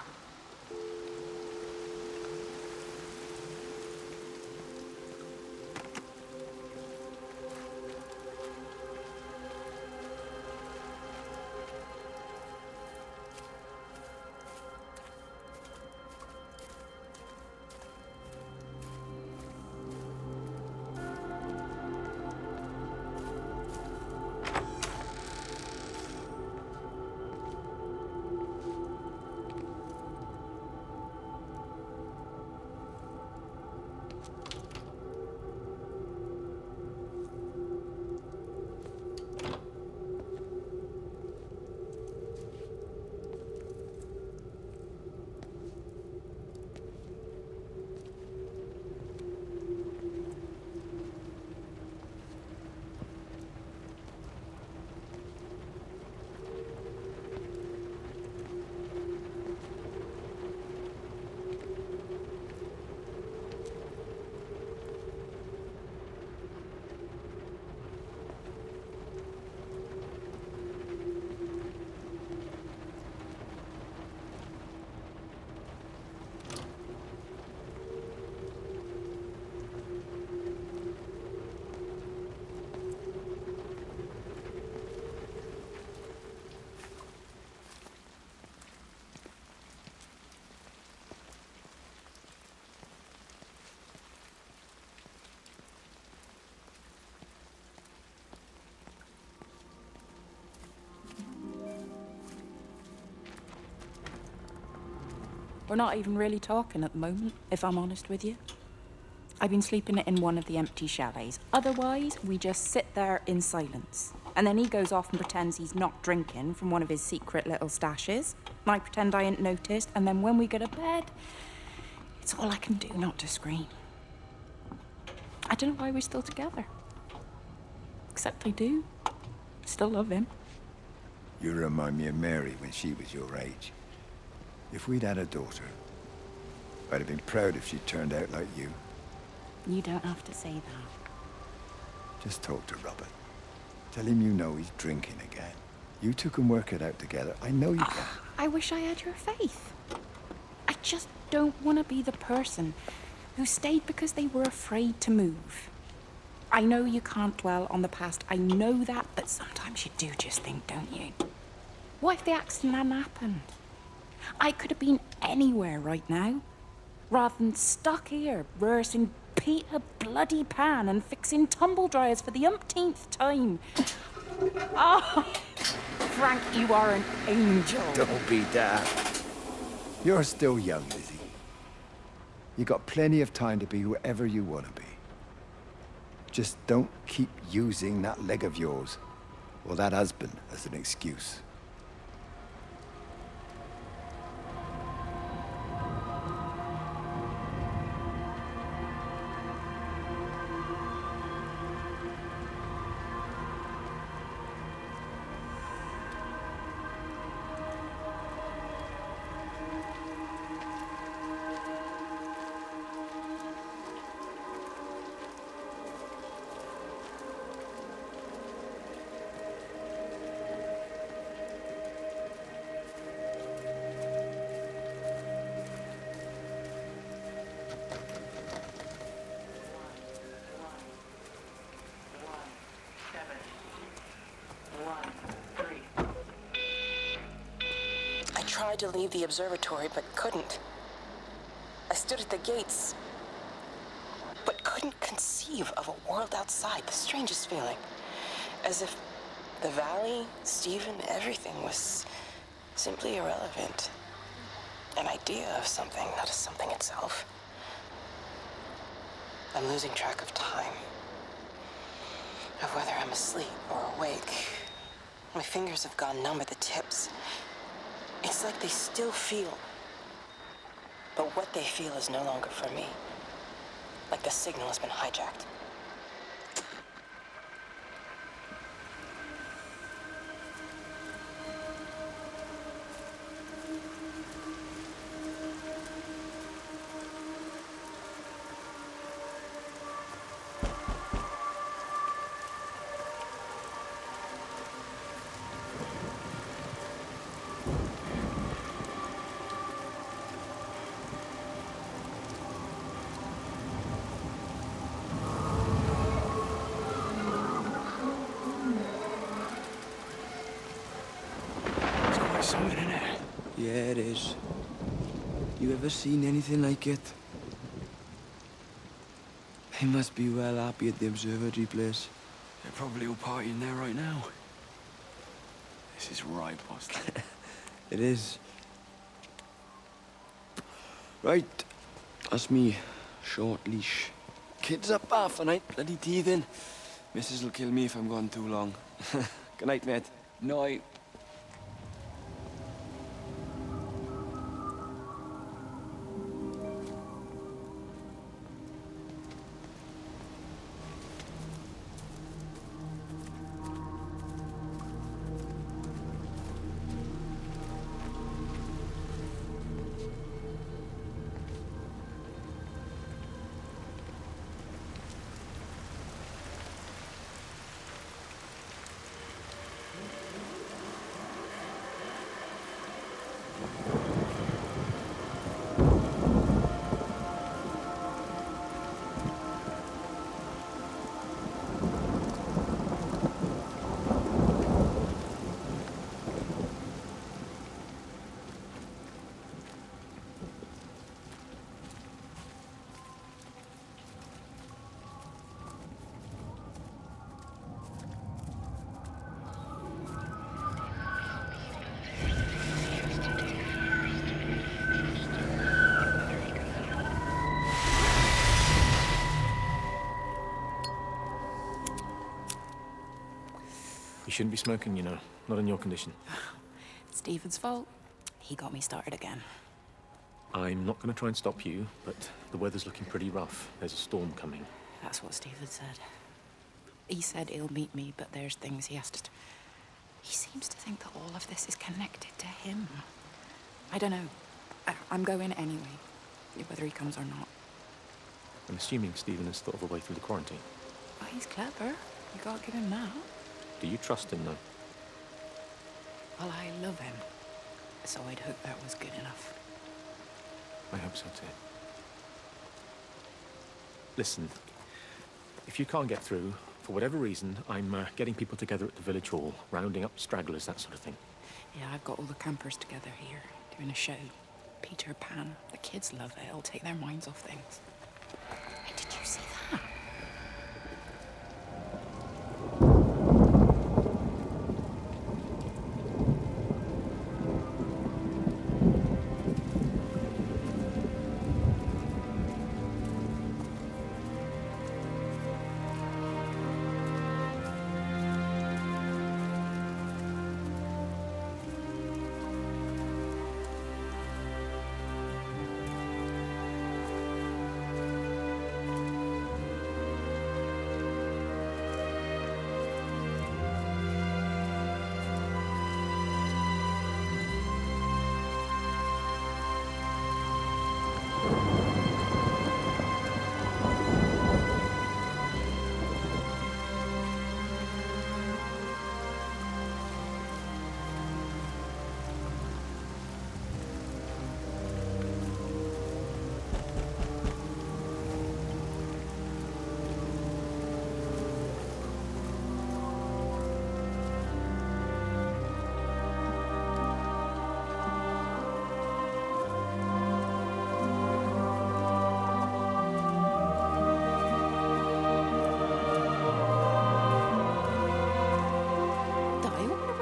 We're not even really talking at the moment, if I'm honest with you. I've been sleeping in one of the empty chalets. Otherwise, we just sit there in silence. And then he goes off and pretends he's not drinking from one of his secret little stashes. And I pretend I ain't noticed, and then when we go to bed, it's all I can do not to scream. I don't know why we're still together. Except I do. Still love him. You remind me of Mary when she was your age. If we'd had a daughter, I'd have been proud if she turned out like you. You don't have to say that. Just talk to Robert. Tell him you know he's drinking again. You two can work it out together. I know you can. I wish I had your faith. I just don't want to be the person who stayed because they were afraid to move. I know you can't dwell on the past. I know that, but sometimes you do just think, don't you? What if the accident hadn't happened? I could have been anywhere right now, rather than stuck here rehearsing Peter bloody Pan and fixing tumble dryers for the umpteenth time. Oh, Frank, you are an angel. Don't be daft. You're still young, Lizzie. You got plenty of time to be whoever you want to be. Just don't keep using that leg of yours, or that husband, as an excuse. I tried to leave the observatory, but couldn't. I stood at the gates, but couldn't conceive of a world outside. The strangest feeling. As if the valley, Stephen, everything was simply irrelevant. An idea of something, not a something itself. I'm losing track of time. Of whether I'm asleep or awake. My fingers have gone numb at the tips. It's like they still feel. But what they feel is no longer for me. Like the signal has been hijacked. Something in it. Yeah, it is. You ever seen anything like it? They must be well happy at the observatory place. They're probably all partying there right now. This is right, boss. It is. Right. That's me. Short leash. Kids up half a night, bloody teething. Missus will kill me if I'm gone too long. Good night, mate. Night. You shouldn't be smoking, you know. Not in your condition. Stephen's fault. He got me started again. I'm not going to try and stop you, but the weather's looking pretty rough. There's a storm coming. That's what Stephen said. He said he'll meet me, but there's things he has to... He seems to think that all of this is connected to him. I don't know. I'm going anyway, whether he comes or not. I'm assuming Stephen has thought of a way through the quarantine. Well, he's clever. You can't give him that. Do you trust him, though? Well, I love him. So I'd hope that was good enough. I hope so, too. Listen, if you can't get through, for whatever reason, I'm getting people together at the village hall, rounding up stragglers, that sort of thing. Yeah, I've got all the campers together here, doing a show. Peter Pan. The kids love it. It'll take their minds off things. Hey, did you see that?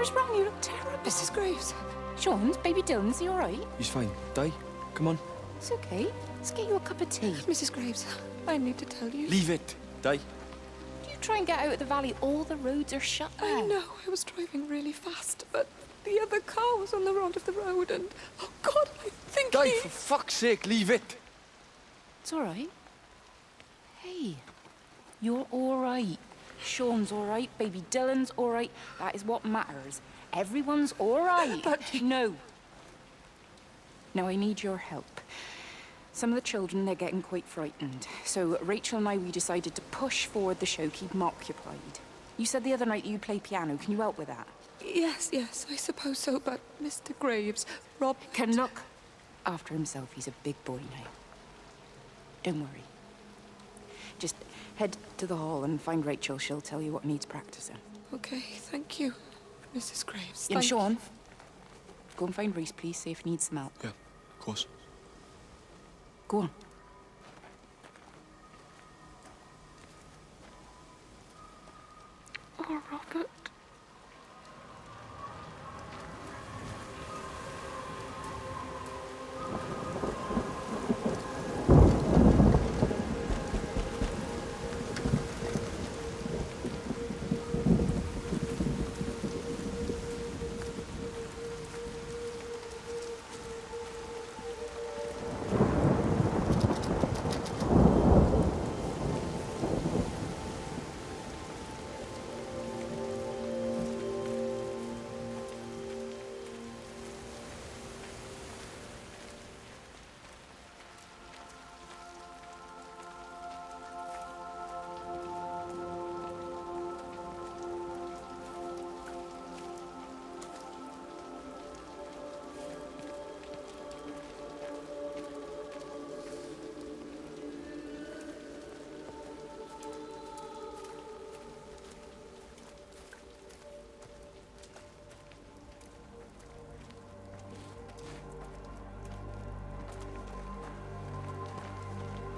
What's wrong? You look terrible. Mrs. Graves. Sean's baby Dylan's, he all right? He's fine. Di, come on. It's okay. Let's get you a cup of tea. Mrs. Graves, I need to tell you. Leave it, Di. You try and get out of the valley. All the roads are shut now. I know. I was driving really fast, but the other car was on the road of the road, and oh God, I think Di, for fuck's sake, leave it. It's all right. Hey, you're all right. Sean's all right. Baby Dylan's all right. That is what matters. Everyone's all right. But no. Now I need your help. Some of the children, they're getting quite frightened. So Rachel and I, we decided to push forward the show, keep them occupied. You said the other night you play piano. Can you help with that? Yes, I suppose so, but Mr. Graves, Rob... can look after himself. He's a big boy now. Don't worry. Just head to the hall and find Rachel. She'll tell you what needs practicing. Okay, thank you, Mrs. Graves. And Sean, go and find Reese, please. See if he needs some help. Yeah, of course. Go on. Oh, Robert.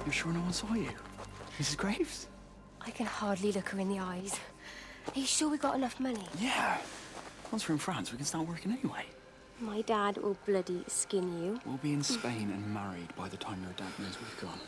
You're sure no one saw you? Mrs. Graves? I can hardly look her in the eyes. Are you sure we got enough money? Yeah. Once we're in France, we can start working anyway. My dad will bloody skin you. We'll be in Spain and married by the time your dad knows we've gone.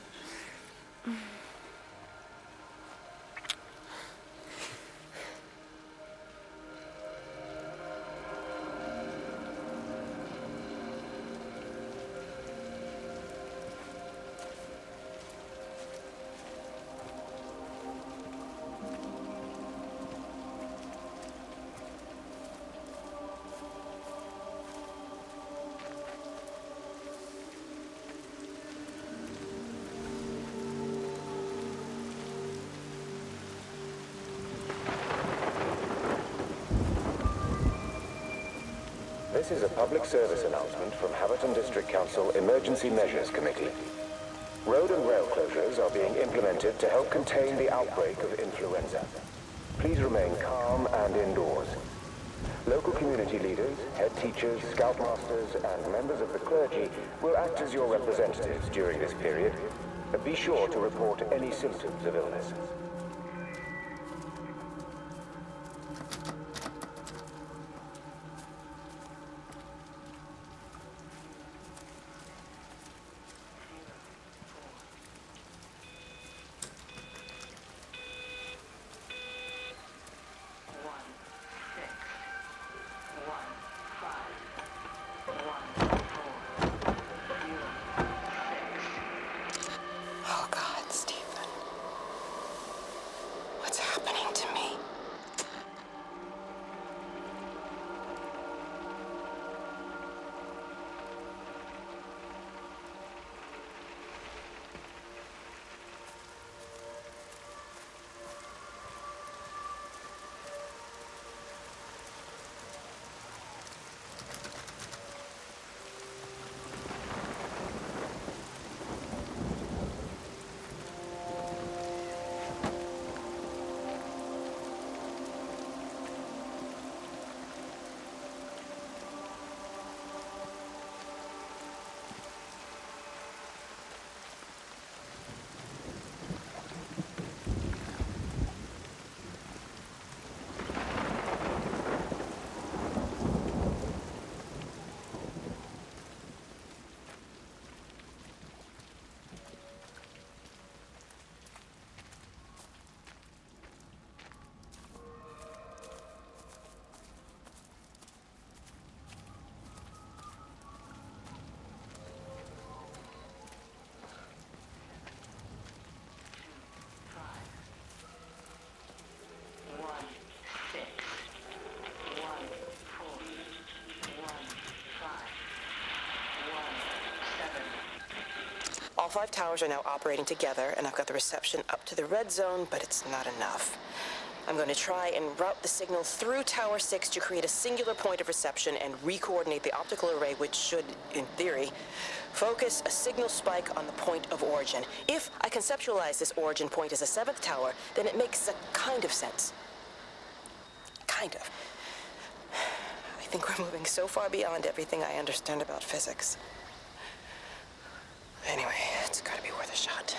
This is a public service announcement from Haverton District Council Emergency Measures Committee. Road and rail closures are being implemented to help contain the outbreak of influenza. Please remain calm and indoors. Local community leaders, head teachers, scoutmasters, and members of the clergy will act as your representatives during this period. Be sure to report any symptoms of illness. Oh, God, Stephen. What's happening to me? All 5 towers are now operating together, and I've got the reception up to the red zone, but it's not enough. I'm going to try and route the signal through Tower 6 to create a singular point of reception and re-coordinate the optical array, which should, in theory, focus a signal spike on the point of origin. If I conceptualize this origin point as a 7th tower, then it makes a kind of sense. Kind of. I think we're moving so far beyond everything I understand about physics. Anyway, it's gotta be worth a shot.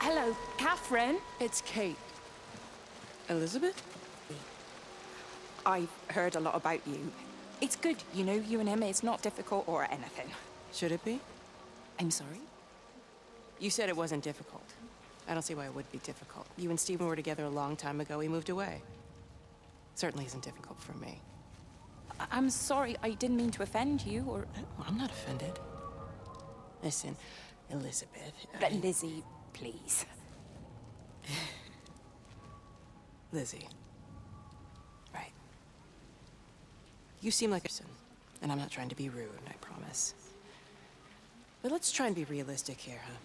Hello, Catherine. It's Kate. Elizabeth? I've heard a lot about you. It's good, you know, you and him, it's not difficult or anything. Should it be? I'm sorry? You said it wasn't difficult. I don't see why it would be difficult. You and Stephen were together a long time ago. He moved away. Certainly isn't difficult for me. I'm sorry, I didn't mean to offend you, or... I'm not offended. Listen, Elizabeth... Lizzie, please. Lizzie. Right. You seem like a person, and I'm not trying to be rude, I promise. But let's try and be realistic here, huh?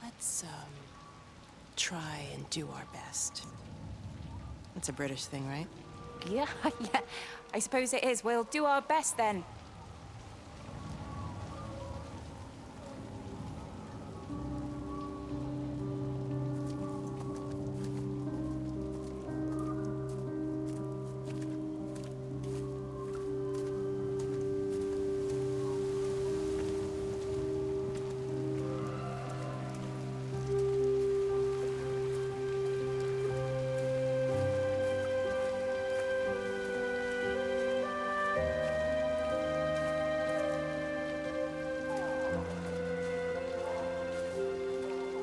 Let's, try and do our best. That's a British thing, right? Yeah, yeah. I suppose it is. We'll do our best then.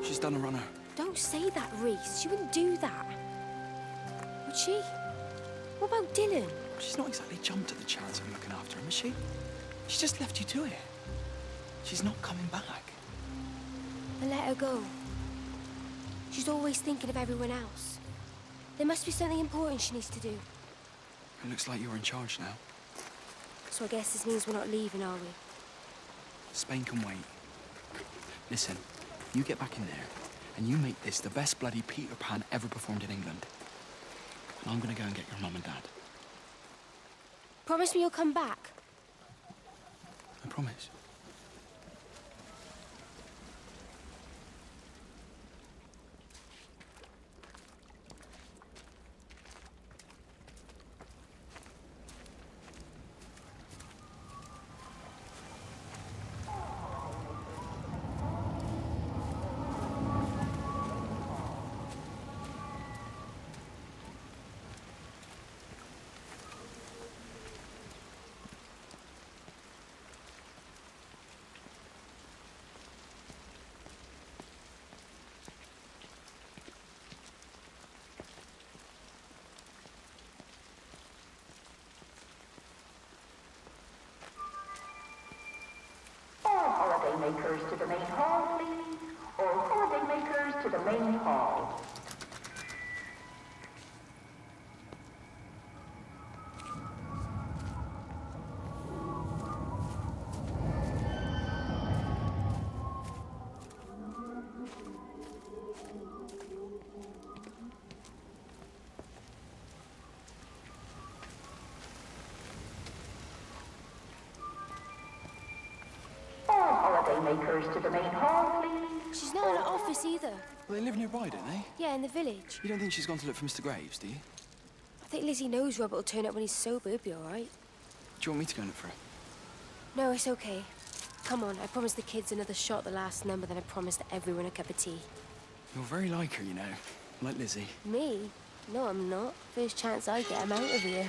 She's done a runner. Don't say that, Reese. She wouldn't do that. Would she? What about Dylan? She's not exactly jumped at the chance of looking after him, is she? She just left you to it. She's not coming back. Then let her go. She's always thinking of everyone else. There must be something important she needs to do. It looks like you're in charge now. So I guess this means we're not leaving, are we? Spain can wait. Listen, you get back in there, and you make this the best bloody Peter Pan ever performed in England. And I'm gonna go and get your mum and dad. Promise me you'll come back. I promise. Holidaymakers to the main hall, please. All holidaymakers to the main hall. Holidaymakers to the main hall, please. She's not in her office either. Well, they live nearby, don't they? Yeah, in the village. You don't think she's gone to look for Mr. Graves, do you? I think Lizzie knows Robert will turn up when he's sober. He'll be all right. Do you want me to go and look for her? No, it's okay. Come on, I promised the kids another shot at the last number, then I promised everyone a cup of tea. You're very like her, you know. Like Lizzie. Me? No, I'm not. First chance I get, I'm out of here.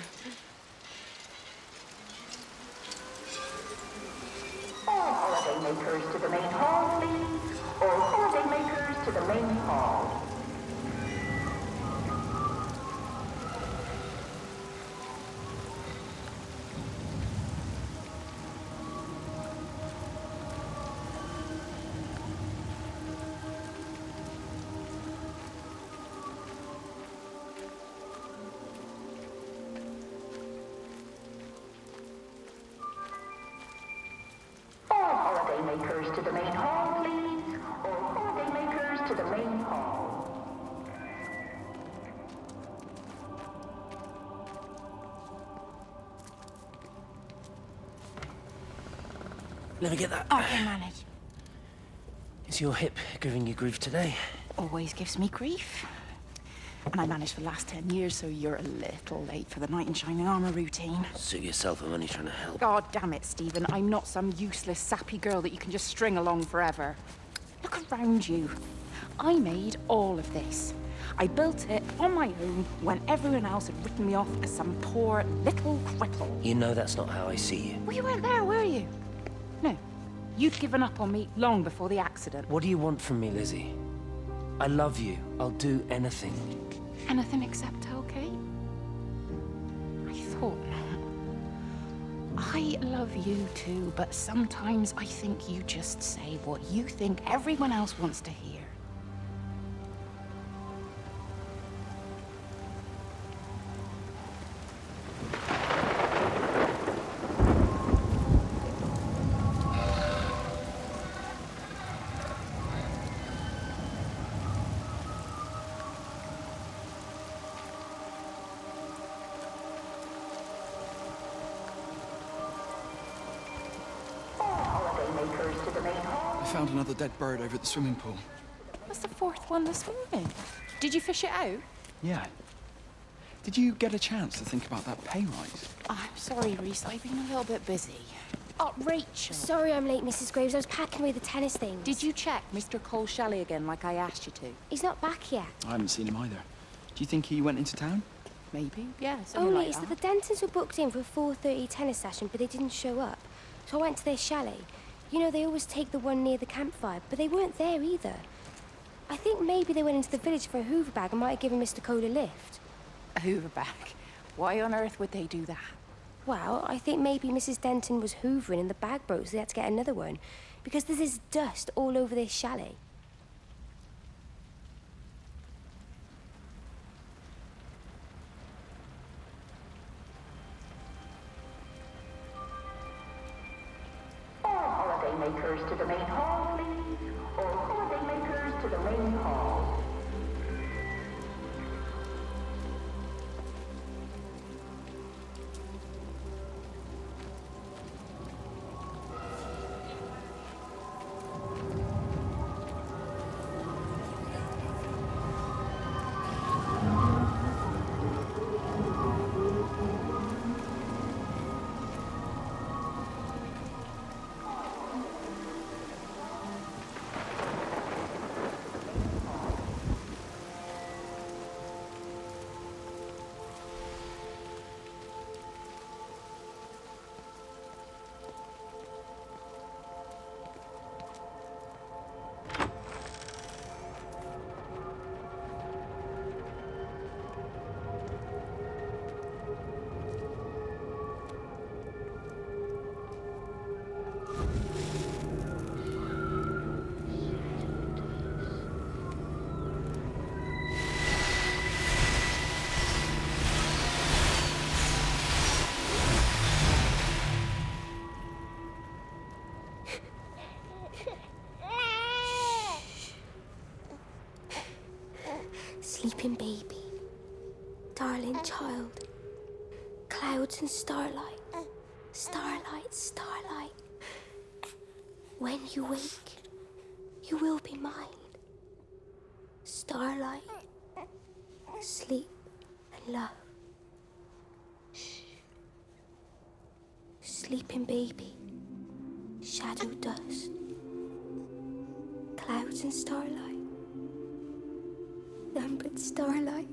All holidaymakers to the main hall, please. All holidaymakers to the main hall. Holidaymakers to the main hall, please. All holidaymakers to the main hall. Let me get that. I can manage. Is your hip giving you grief today? Always gives me grief. And I managed for the last 10 years, so you're a little late for the knight in shining armor routine. Suit yourself, I'm only trying to help. God damn it, Stephen. I'm not some useless, sappy girl that you can just string along forever. Look around you. I made all of this. I built it on my own when everyone else had written me off as some poor little cripple. You know that's not how I see you. Well, you weren't there, were you? No. You'd given up on me long before the accident. What do you want from me, Lizzie? I love you. I'll do anything. Anything except okay? I thought not. I love you too, but sometimes I think you just say what you think everyone else wants to hear. I found another dead bird over at the swimming pool. That's the fourth one this morning. Did you fish it out? Yeah. Did you get a chance to think about that pay rise? I'm sorry, Reese. I've been a little bit busy. Oh, Rachel. Sorry I'm late, Mrs. Graves. I was packing away the tennis things. Did you check Mr. Cole Shelley again like I asked you to? He's not back yet. I haven't seen him either. Do you think he went into town? Maybe, yeah. Only it's that the Dentons were booked in for a 4:30 tennis session, but they didn't show up. So I went to their chalet. You know, they always take the one near the campfire, but they weren't there either. I think maybe they went into the village for a hoover bag and might have given Mr. Cole a lift. A hoover bag? Why on earth would they do that? Well, I think maybe Mrs. Denton was hoovering and the bag broke, so they had to get another one. Because there's this dust all over this chalet. Holidaymakers to the main hall, please. All holidaymakers to the main hall. Sleeping baby, darling child, clouds and starlight, starlight, starlight. When you wake, you will be mine. Starlight, sleep and love. Sleeping baby, shadow dust, clouds and starlight. Numbered starlight.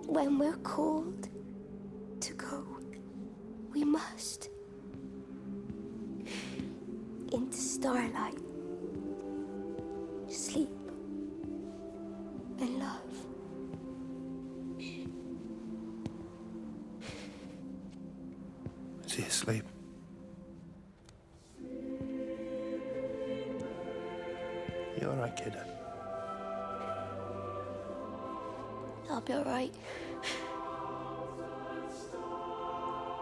When we're called to go, we must. Into starlight. Sleep and love. Is he asleep? You all right, kid? I'll be all right.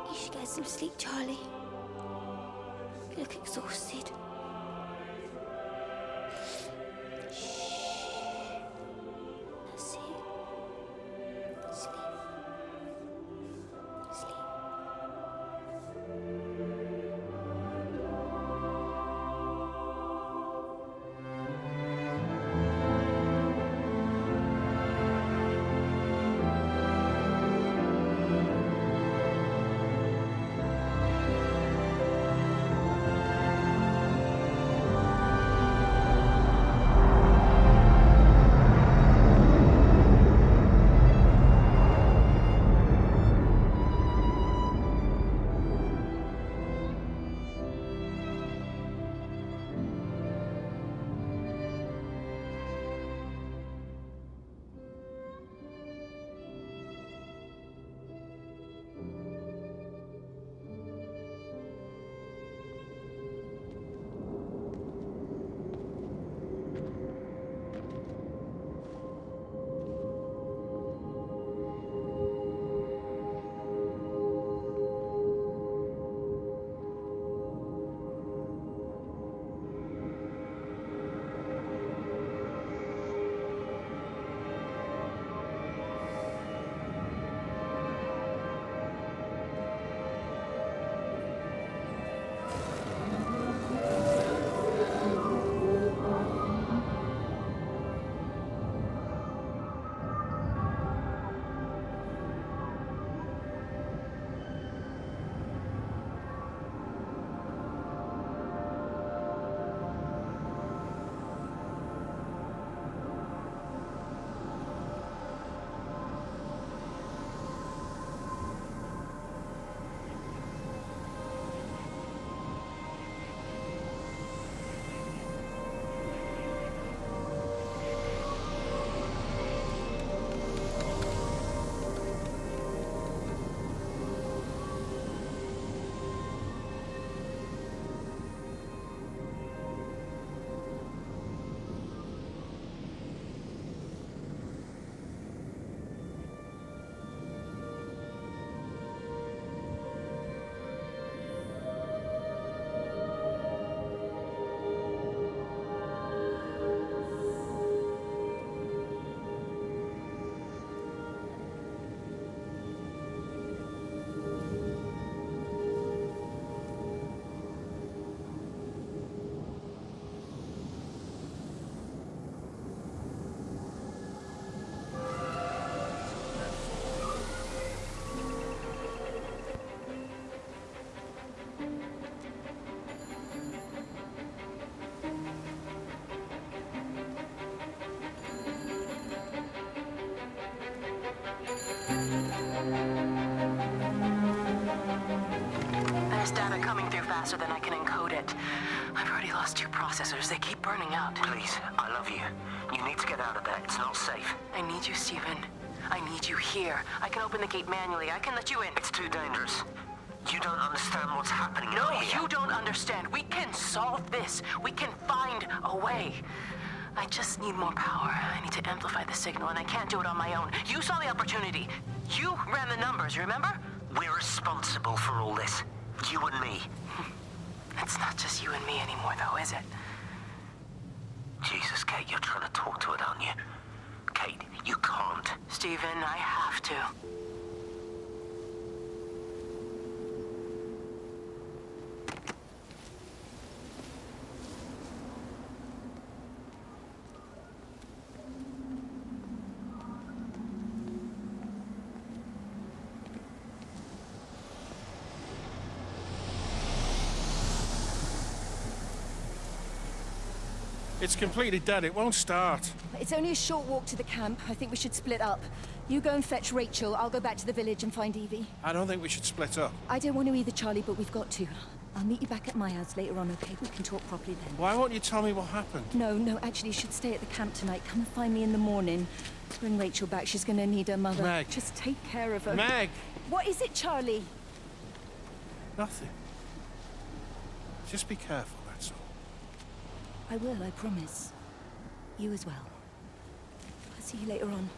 You should get some sleep, Charlie. You look exhausted. Shh. That's it. Sleep. Sleep. data coming through faster than I can encode it. I've already lost 2 processors. They keep burning out. Please, I love you. You need to get out of there. It's not safe. I need you, Stephen. I need you here. I can open the gate manually. I can let you in. It's too dangerous. You don't understand what's happening No, out here. you don't understand. We can solve this. We can find a way. I just need more power. I need to amplify the signal, and I can't do it on my own. You saw the opportunity. You ran the numbers, remember? We're responsible for all this. You and me. It's not just you and me anymore, though, is it? Jesus, Kate, you're trying to talk to it, aren't you? Kate, you can't. Stephen, I have to. It's completely dead. It won't start. It's only a short walk to the camp. I think we should split up. You go and fetch Rachel. I'll go back to the village and find Evie. I don't think we should split up. I don't want to either, Charlie, but we've got to. I'll meet you back at my house later on, okay? We can talk properly then. Why won't you tell me what happened? No, actually, you should stay at the camp tonight. Come and find me in the morning. Bring Rachel back. She's going to need her mother. Meg. Just take care of her. Meg! What is it, Charlie? Nothing. Just be careful, that's all. I will, I promise. You as well. I'll see you later on.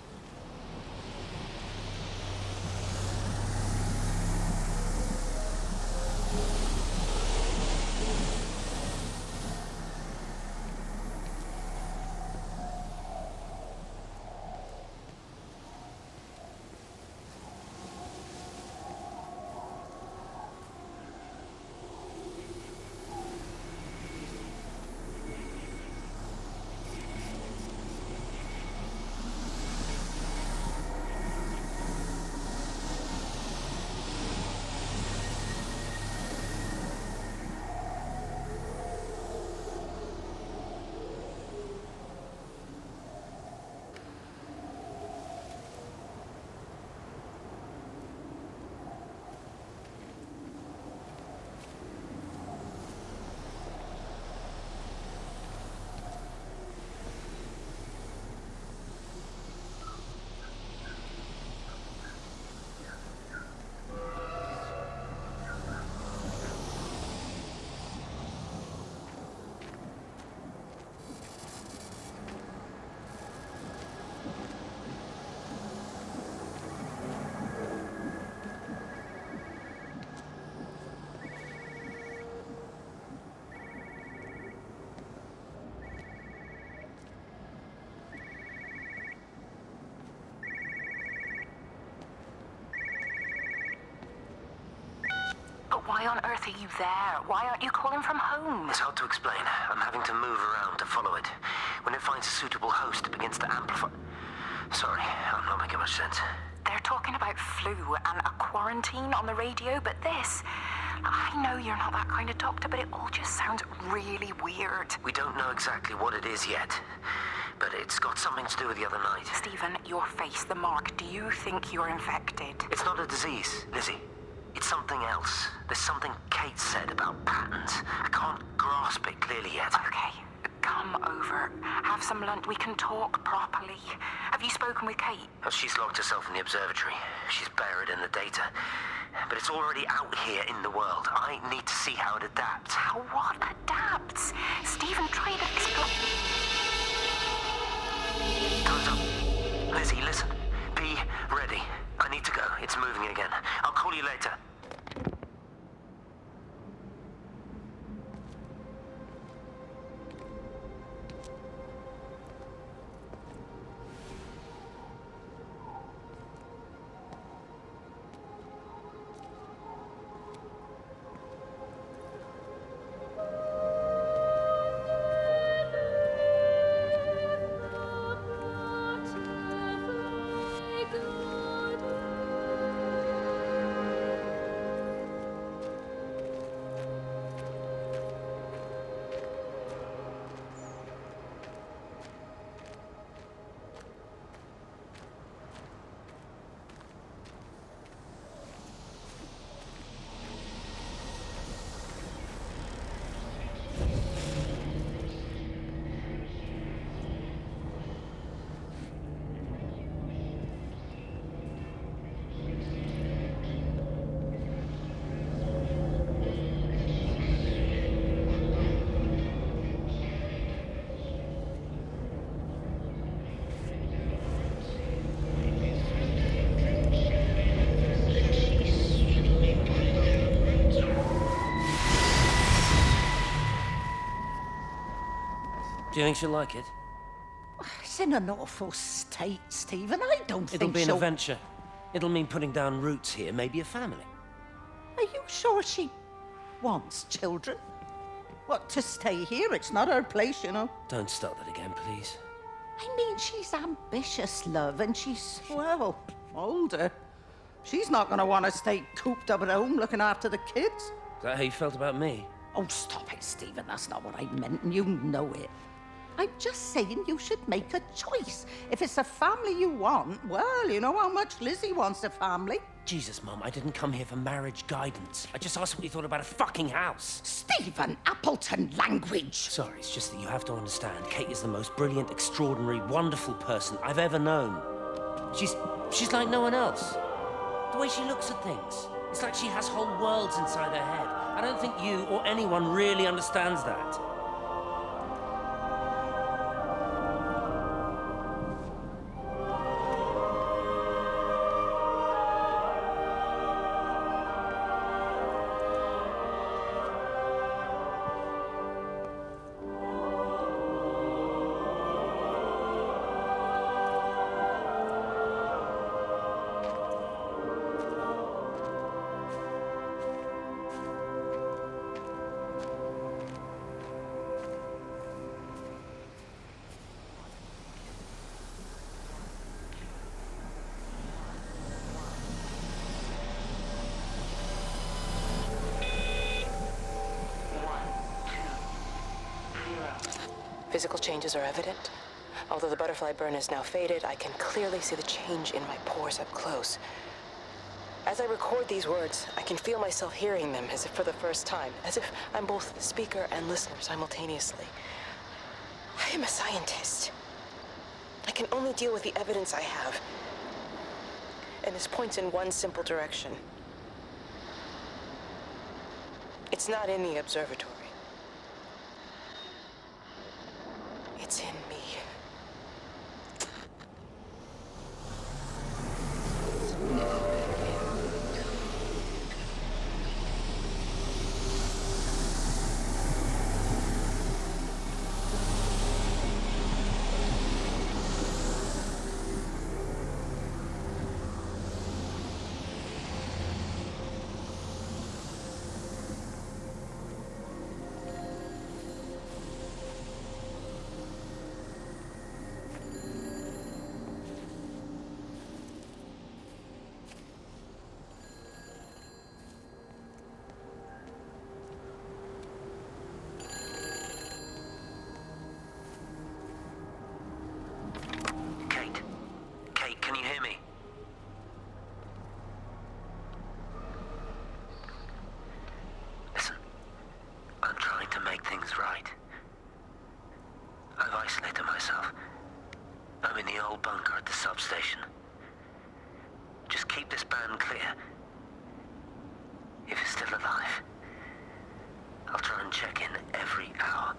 Why on earth are you there? Why aren't you calling from home? It's hard to explain. I'm having to move around to follow it. When it finds a suitable host, it begins to amplify. Sorry, I'm not making much sense. They're talking about flu and a quarantine on the radio, but this... I know you're not that kind of doctor, but it all just sounds really weird. We don't know exactly what it is yet, but it's got something to do with the other night. Stephen, your face, the mark, do you think you're infected? It's not a disease, Lizzie. It's something else. There's something Kate said about patterns. I can't grasp it clearly yet. Okay, come over. Have some lunch. We can talk properly. Have you spoken with Kate? She's locked herself in the observatory. She's buried in the data. But it's already out here in the world. I need to see how it adapts. How what adapts? Stephen, try to explain. Time's up. Lizzie, listen. Be ready. I need to go. It's moving again. I'll call you later. Do you think she'll like it? It's in an awful state, Stephen. I don't It'll think be an she'll... adventure. It'll mean putting down roots here, maybe a family. Are you sure she wants children? What, to stay here? It's not her place, you know. Don't start that again, please. I mean, she's ambitious, love, and she's, well, older. She's not going to want to stay cooped up at home looking after the kids. Is that how you felt about me? Oh, stop it, Stephen. That's not what I meant, and you know it. I'm just saying you should make a choice. If it's a family you want, well, you know how much Lizzie wants a family. Jesus, Mum, I didn't come here for marriage guidance. I just asked what you thought about a fucking house. Stephen, Appleton language. Sorry, it's just that you have to understand, Kate is the most brilliant, extraordinary, wonderful person I've ever known. She's like no one else. The way she looks at things, it's like she has whole worlds inside her head. I don't think you or anyone really understands that. Physical changes are evident. Although the butterfly burn is now faded, I can clearly see the change in my pores up close. As I record these words, I can feel myself hearing them as if for the first time, as if I'm both speaker and listener simultaneously. I am a scientist. I can only deal with the evidence I have. And this points in one simple direction. It's not in the observatory. It's in me. Can you hear me? Listen, I'm trying to make things right. I've isolated myself. I'm in the old bunker at the substation. Just keep this band clear. If it's still alive, I'll try and check in every hour.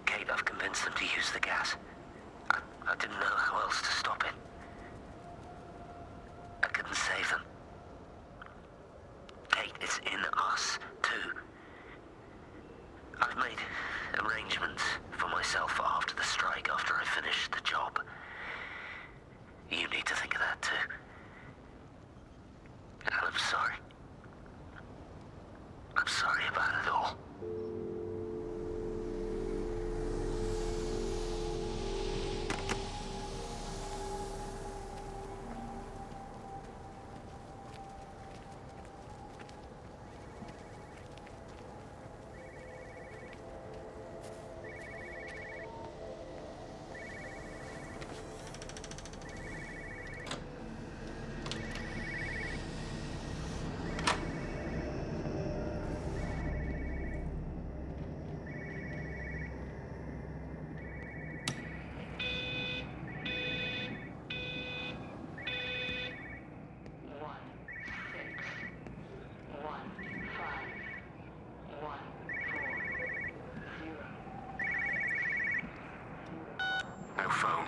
Kate, I've convinced them to use the gas. I didn't know how else to stop it. I couldn't save them. Kate, it's in us, too. I've made arrangements for myself after the strike, after I finish the job. You need to think of that, too. And I'm sorry. I'm sorry about it all.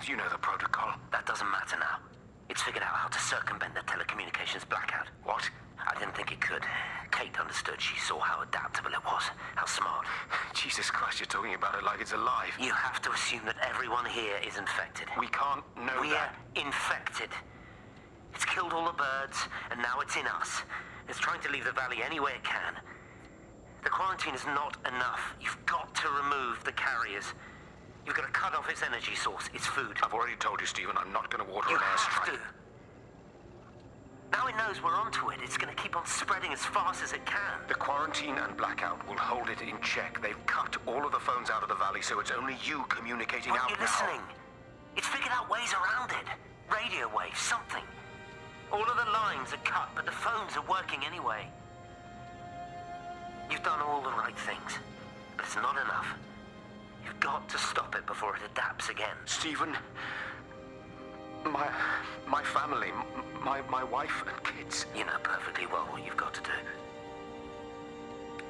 You know the protocol. That doesn't matter now. It's figured out how to circumvent the telecommunications blackout. What? I didn't think it could. Kate understood. She saw how adaptable it was, how smart. Jesus Christ, you're talking about it like it's alive. You have to assume that everyone here is infected. We can't know that. We're infected. It's killed all the birds, and now it's in us. It's trying to leave the valley any way it can. The quarantine is not enough. You've got to remove the carriers. You've got to cut off its energy source, its food. I've already told you, Stephen, I'm not going to order You an have airstrike. to. Now it knows we're onto it. It's going to keep on spreading as fast as it can. The quarantine and blackout will hold it in check. They've cut all of the phones out of the valley, so it's only you communicating out Aren't you now. listening? It's figured out ways around it. Radio waves, something. All of the lines are cut, but the phones are working anyway. You've done all the right things, but it's not enough. You've got to stop it before it adapts again. Stephen, my family, my wife and kids. You know perfectly well what you've got to do.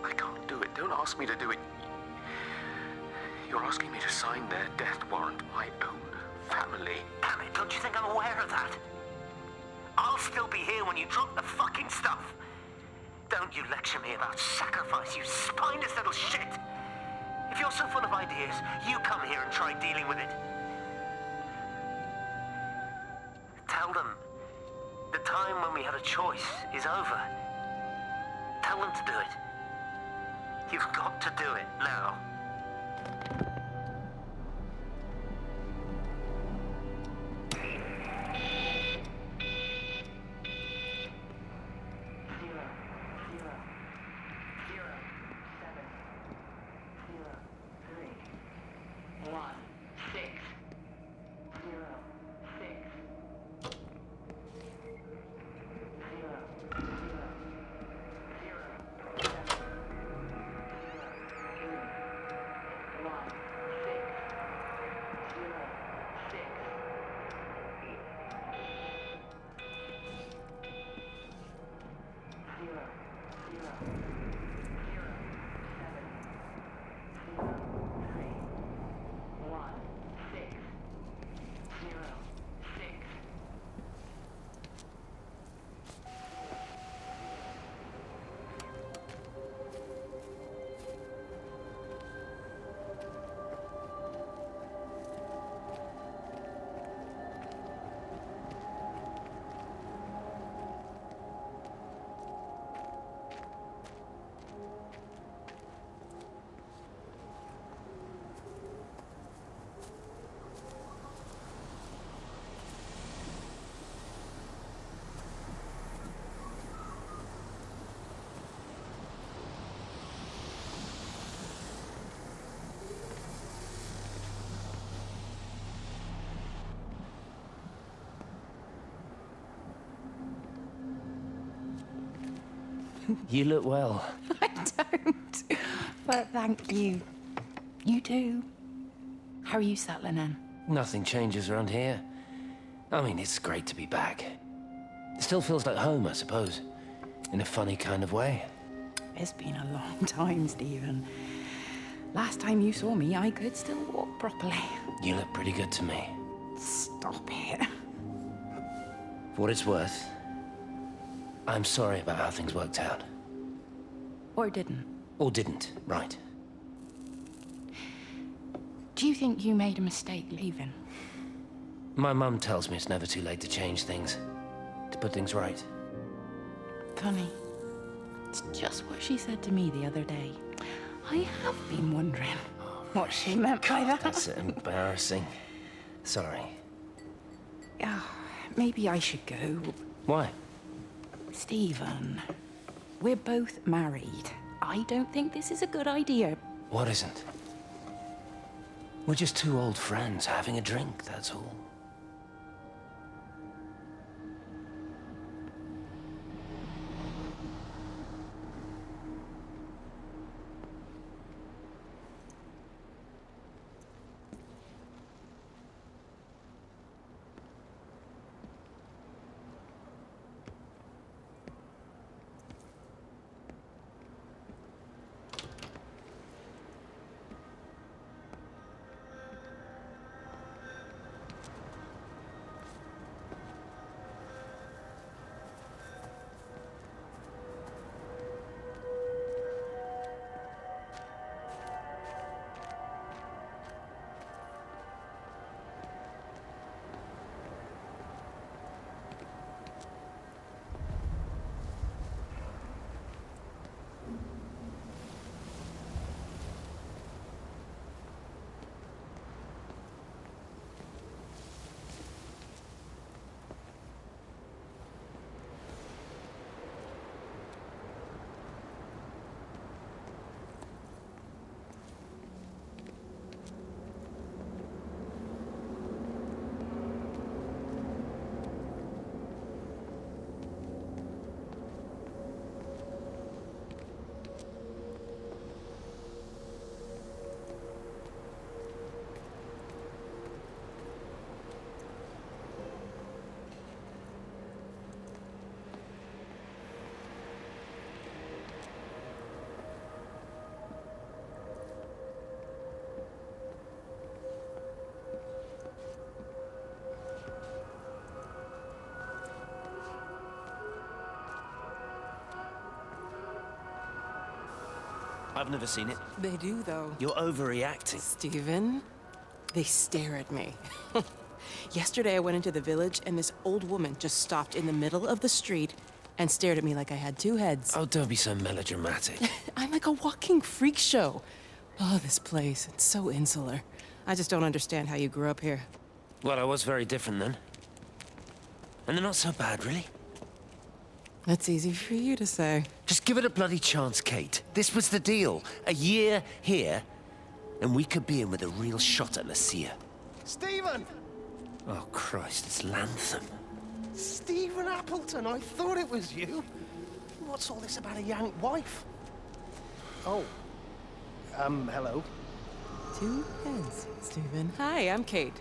I can't do it. Don't ask me to do it. You're asking me to sign their death warrant, my own family. Damn it, don't you think I'm aware of that? I'll still be here when you drop the fucking stuff. Don't you lecture me about sacrifice, you spineless little shit. If you're so full of ideas, you come here and try dealing with it. Tell them the time when we had a choice is over. Tell them to do it. You've got to do it now. You look well. I don't. But thank you. You do. How are you settling in? Nothing changes around here. I mean, it's great to be back. It still feels like home, I suppose. In a funny kind of way. It's been a long time, Stephen. Last time you saw me, I could still walk properly. You look pretty good to me. Stop it. For what it's worth, I'm sorry about how things worked out. Or didn't. Or didn't, right. Do you think you made a mistake leaving? My mum tells me it's never too late to change things. To put things right. Funny. It's just what she said to me the other day. I have been wondering what she meant by that. That's embarrassing. Sorry. Maybe I should go. Why? Stephen, we're both married. I don't think this is a good idea. What isn't? We're just two old friends having a drink, that's all. I've never seen it. They do, though. You're overreacting. Stephen, they stare at me. Yesterday I went into the village and this old woman just stopped in the middle of the street and stared at me like I had two heads. Oh, don't be so melodramatic. I'm like a walking freak show. Oh, this place, it's so insular. I just don't understand how you grew up here. Well, I was very different then. And they're not so bad, really. That's easy for you to say. Just give it a bloody chance, Kate. This was the deal. A year here, and we could be in with a real shot at Lucia. Stephen! Oh, Christ, it's Lantham. Stephen Appleton, I thought it was you. What's all this about a Yank wife? Oh. Hello. Two heads, Stephen. Hi, I'm Kate.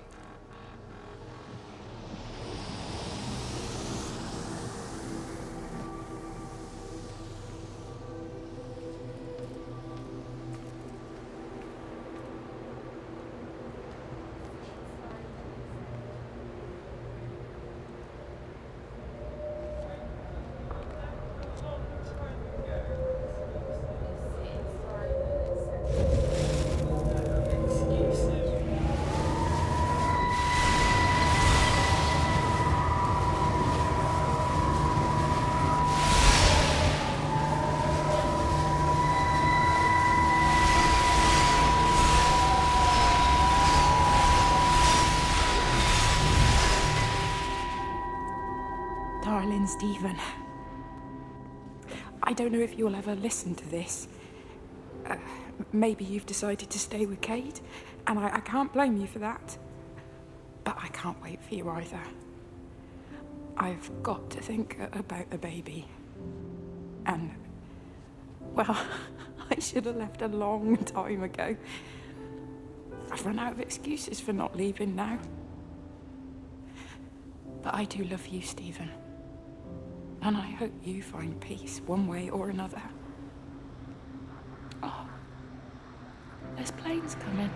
Darling Stephen, I don't know if you'll ever listen to this. Maybe you've decided to stay with Kate, and I can't blame you for that. But I can't wait for you either. I've got to think about the baby. And, well, I should have left a long time ago. I've run out of excuses for not leaving now. But I do love you, Stephen. And I hope you find peace one way or another. Oh, there's planes coming.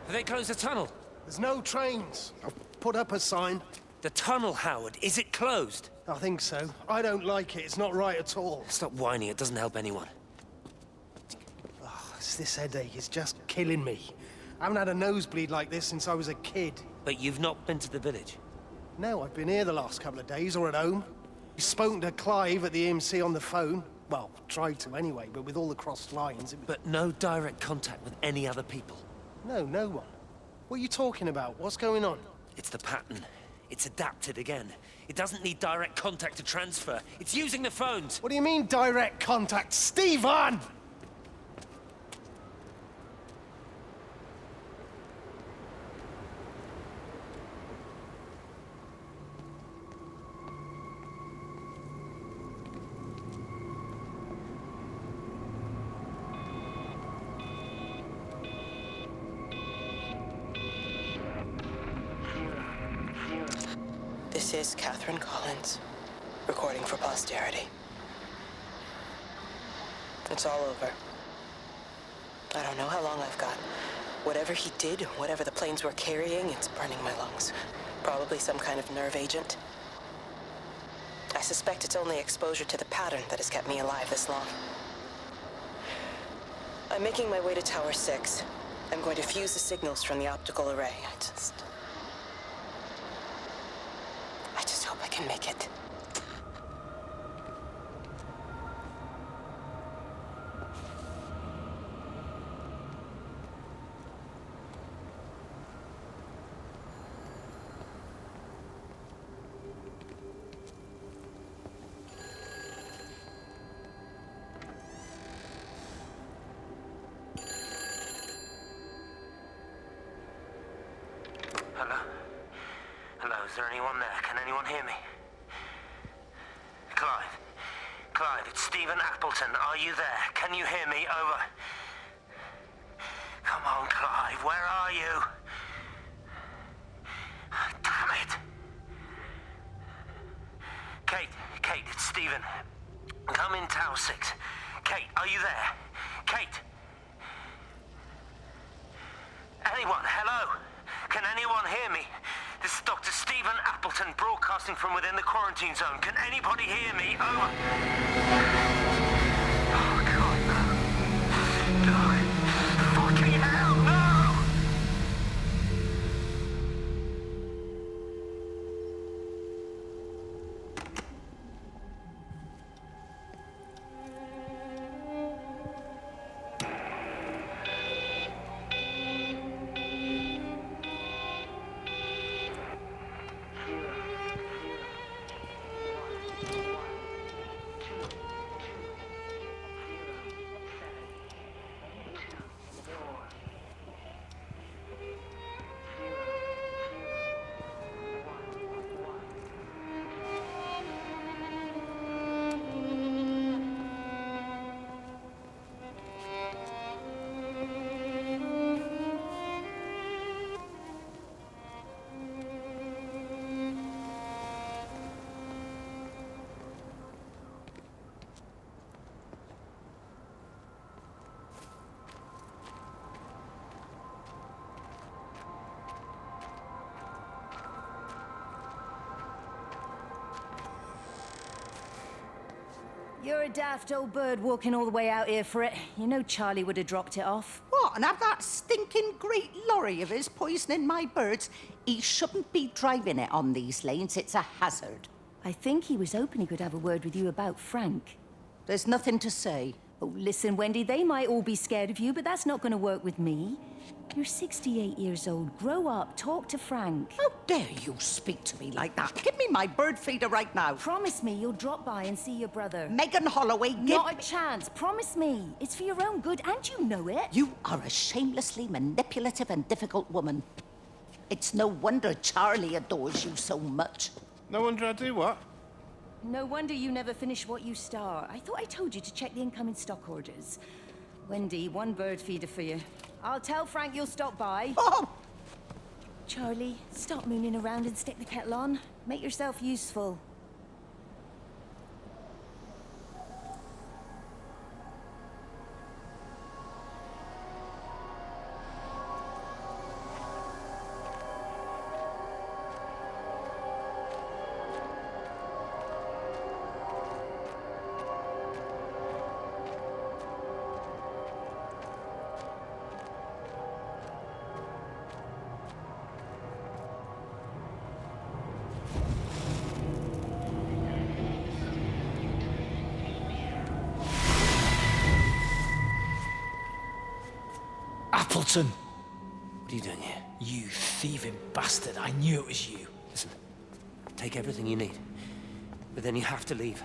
Have they closed the tunnel? There's no trains. I've put up a sign. The tunnel, Howard. Is it closed? I think so. I don't like it. It's not right at all. Stop whining. It doesn't help anyone. Oh, it's this headache. It's just killing me. I haven't had a nosebleed like this since I was a kid. But you've not been to the village? No, I've been here the last couple of days, or at home. I've spoken to Clive at the EMC on the phone. Well, tried to anyway, but with all the crossed lines... But no direct contact with any other people? No, no one. What are you talking about? What's going on? It's the pattern. It's adapted again. It doesn't need direct contact to transfer. It's using the phones. What do you mean, direct contact? Stephen! This is Catherine Collins, recording for posterity. It's all over. I don't know how long I've got. Whatever he did, whatever the planes were carrying, it's burning my lungs. Probably some kind of nerve agent. I suspect it's only exposure to the pattern that has kept me alive this long. I'm making my way to Tower 6. I'm going to fuse the signals from the optical array. I just hope I can make it. Hello? Hello, is there anyone there? Can anyone hear me? Clive? Clive, it's Stephen Appleton. Are you there? Can you hear me? Over. Come on, Clive, where are you? Damn it! Kate, it's Stephen. Come in Tower 6. Kate, are you there? Kate? Anyone? Hello? Can anyone hear me? This is Dr. Stephen Appleton broadcasting from within the quarantine zone. Can anybody hear me? Over. Oh, God, no. No. Fucking hell, no! You're a daft old bird walking all the way out here for it. You know Charlie would have dropped it off. What, and have that stinking great lorry of his poisoning my birds? He shouldn't be driving it on these lanes. It's a hazard. I think he was hoping he could have a word with you about Frank. There's nothing to say. Oh, listen, Wendy, they might all be scared of you, but that's not going to work with me. You're 68 years old. Grow up. Talk to Frank. How dare you speak to me like that? Give me my bird feeder right now. Promise me you'll drop by and see your brother. Megan Holloway, Not a chance. Promise me. It's for your own good, and you know it. You are a shamelessly manipulative and difficult woman. It's no wonder Charlie adores you so much. No wonder I do what? No wonder you never finish what you start. I thought I told you to check the incoming stock orders. Wendy, one bird feeder for you. I'll tell Frank you'll stop by. Oh! Charlie, stop mooning around and stick the kettle on. Make yourself useful. Appleton! What are you doing here? You thieving bastard. I knew it was you. Listen, take everything you need. But then you have to leave.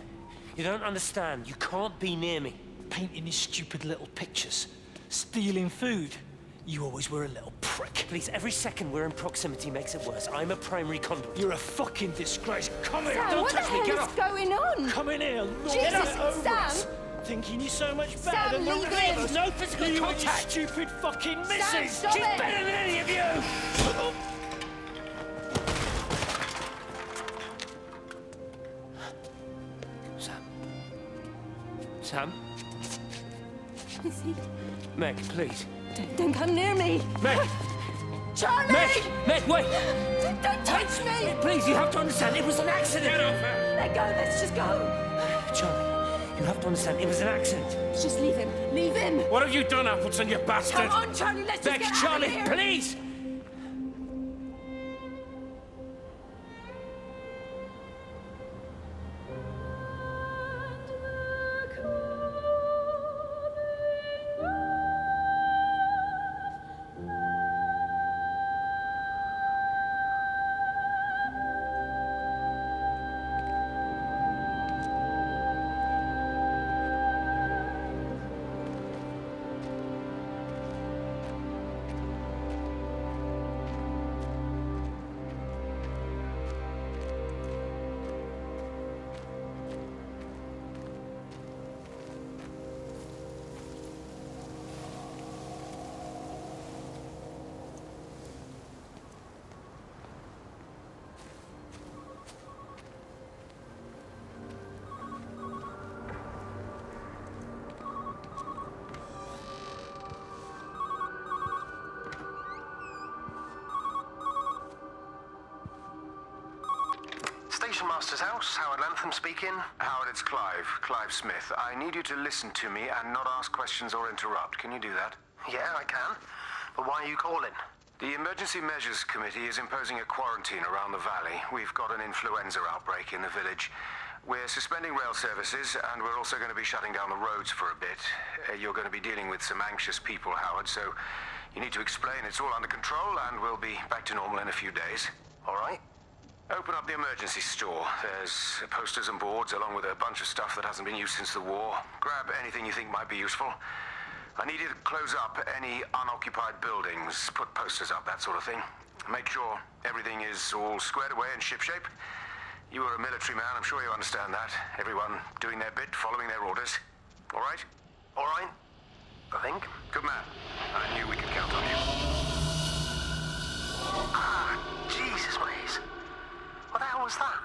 You don't understand. You can't be near me. Painting his stupid little pictures. Stealing food. You always were a little prick. Please, every second we're in proximity makes it worse. I'm a primary conduit. You're a fucking disgrace. Come here. Sam, Don't what touch the me. hell Get is off. going on? Come in here. Jesus, Get over Sam. us. Thinking you're so much better Sam, than the leave rest him. of us. No physical you contact. And your stupid fucking missus. Sam, stop She's it. better than any of you! Sam? Lizzie. Meg, please. Don't come near me. Meg! Charlie! Meg, wait! Don't touch me! Please, you have to understand, it was an accident! Get off her! Let go, let's just go. Charlie, you have to understand, it was an accident. Just leave him. Leave him. What have you done, Appleton, you bastard? Come on, Charlie, let's just Meg, get out Charlie, of here. please! Station Master's house, Howard Lantham speaking. Howard, it's Clive. Clive Smith. I need you to listen to me and not ask questions or interrupt. Can you do that? Yeah, I can. But why are you calling? The Emergency Measures Committee is imposing a quarantine around the valley. We've got an influenza outbreak in the village. We're suspending rail services, and we're also going to be shutting down the roads for a bit. You're going to be dealing with some anxious people, Howard, so you need to explain it's all under control, and we'll be back to normal in a few days. All right. Open up the emergency store. There's posters and boards, along with a bunch of stuff that hasn't been used since the war. Grab anything you think might be useful. I need you to close up any unoccupied buildings, put posters up, that sort of thing. Make sure everything is all squared away and shipshape. You are a military man, I'm sure you understand that. Everyone doing their bit, following their orders. All right? All right. I think. Good man. I knew we could count on you. Ah, Jesus, Maze. What the hell was that?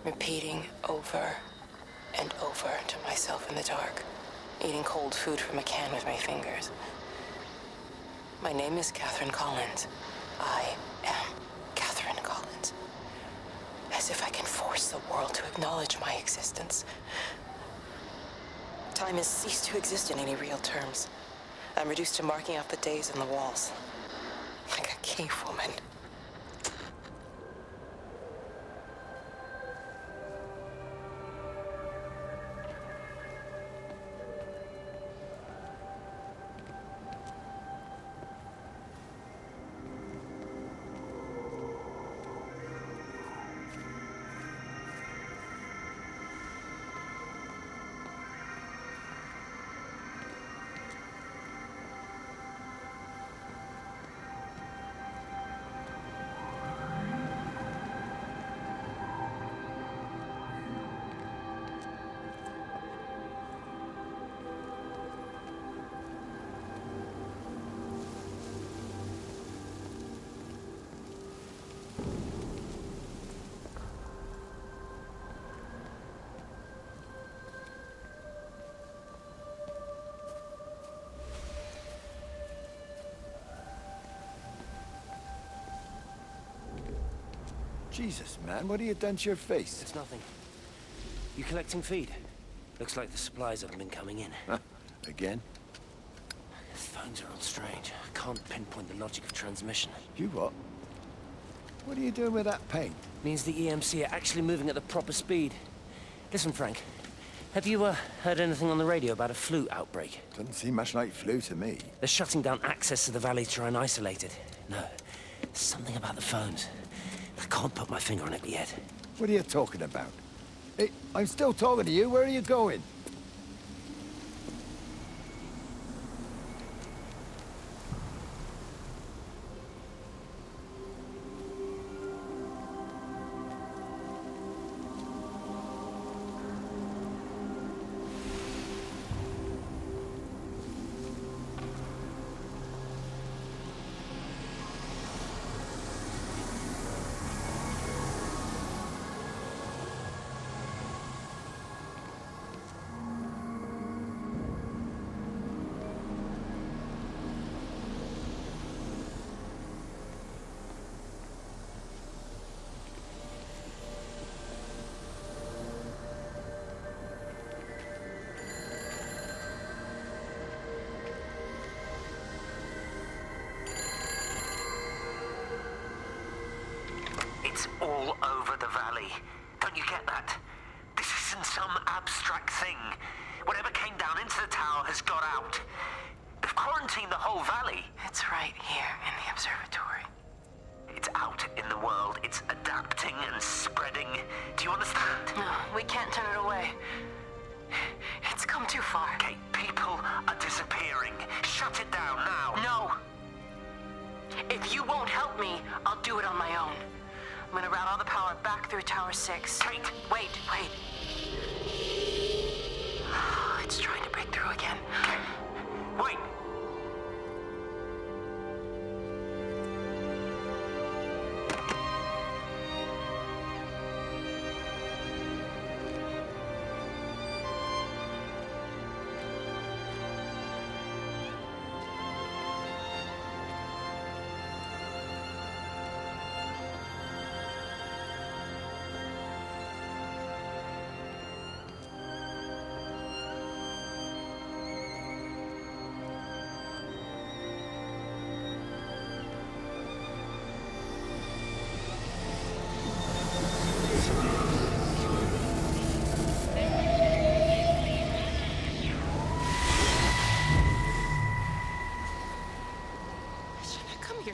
repeating over and over to myself in the dark, eating cold food from a can with my fingers. My name is Catherine Collins. I am Catherine Collins. As if I can force the world to acknowledge my existence. Time has ceased to exist in any real terms. I'm reduced to marking out the days on the walls. Like a cave woman. Jesus, man, what have you done to your face? It's nothing. You collecting feed? Looks like the supplies haven't been coming in. Again? The phones are all strange. I can't pinpoint the logic of transmission. You what? What are you doing with that paint? Means the EMC are actually moving at the proper speed. Listen, Frank. Have you heard anything on the radio about a flu outbreak? Doesn't seem much like flu to me. They're shutting down access to the valley to try and isolate it. No, something about the phones. I can't put my finger on it yet. What are you talking about? Hey, I'm still talking to you. Where are you going? It's all over the valley. Don't you get that? This isn't some abstract thing. Whatever came down into the tower has got out. They've quarantined the whole valley. It's right here in the observatory. It's out in the world. It's adapting and spreading. Do you understand? No, we can't turn it away. It's come too far. Okay, people are disappearing. Shut it down now. No! If you won't help me, I'll do it on my own. I'm gonna route all the power back through Tower 6. Kate! Wait. It's trying to break through again. Kate! Wait!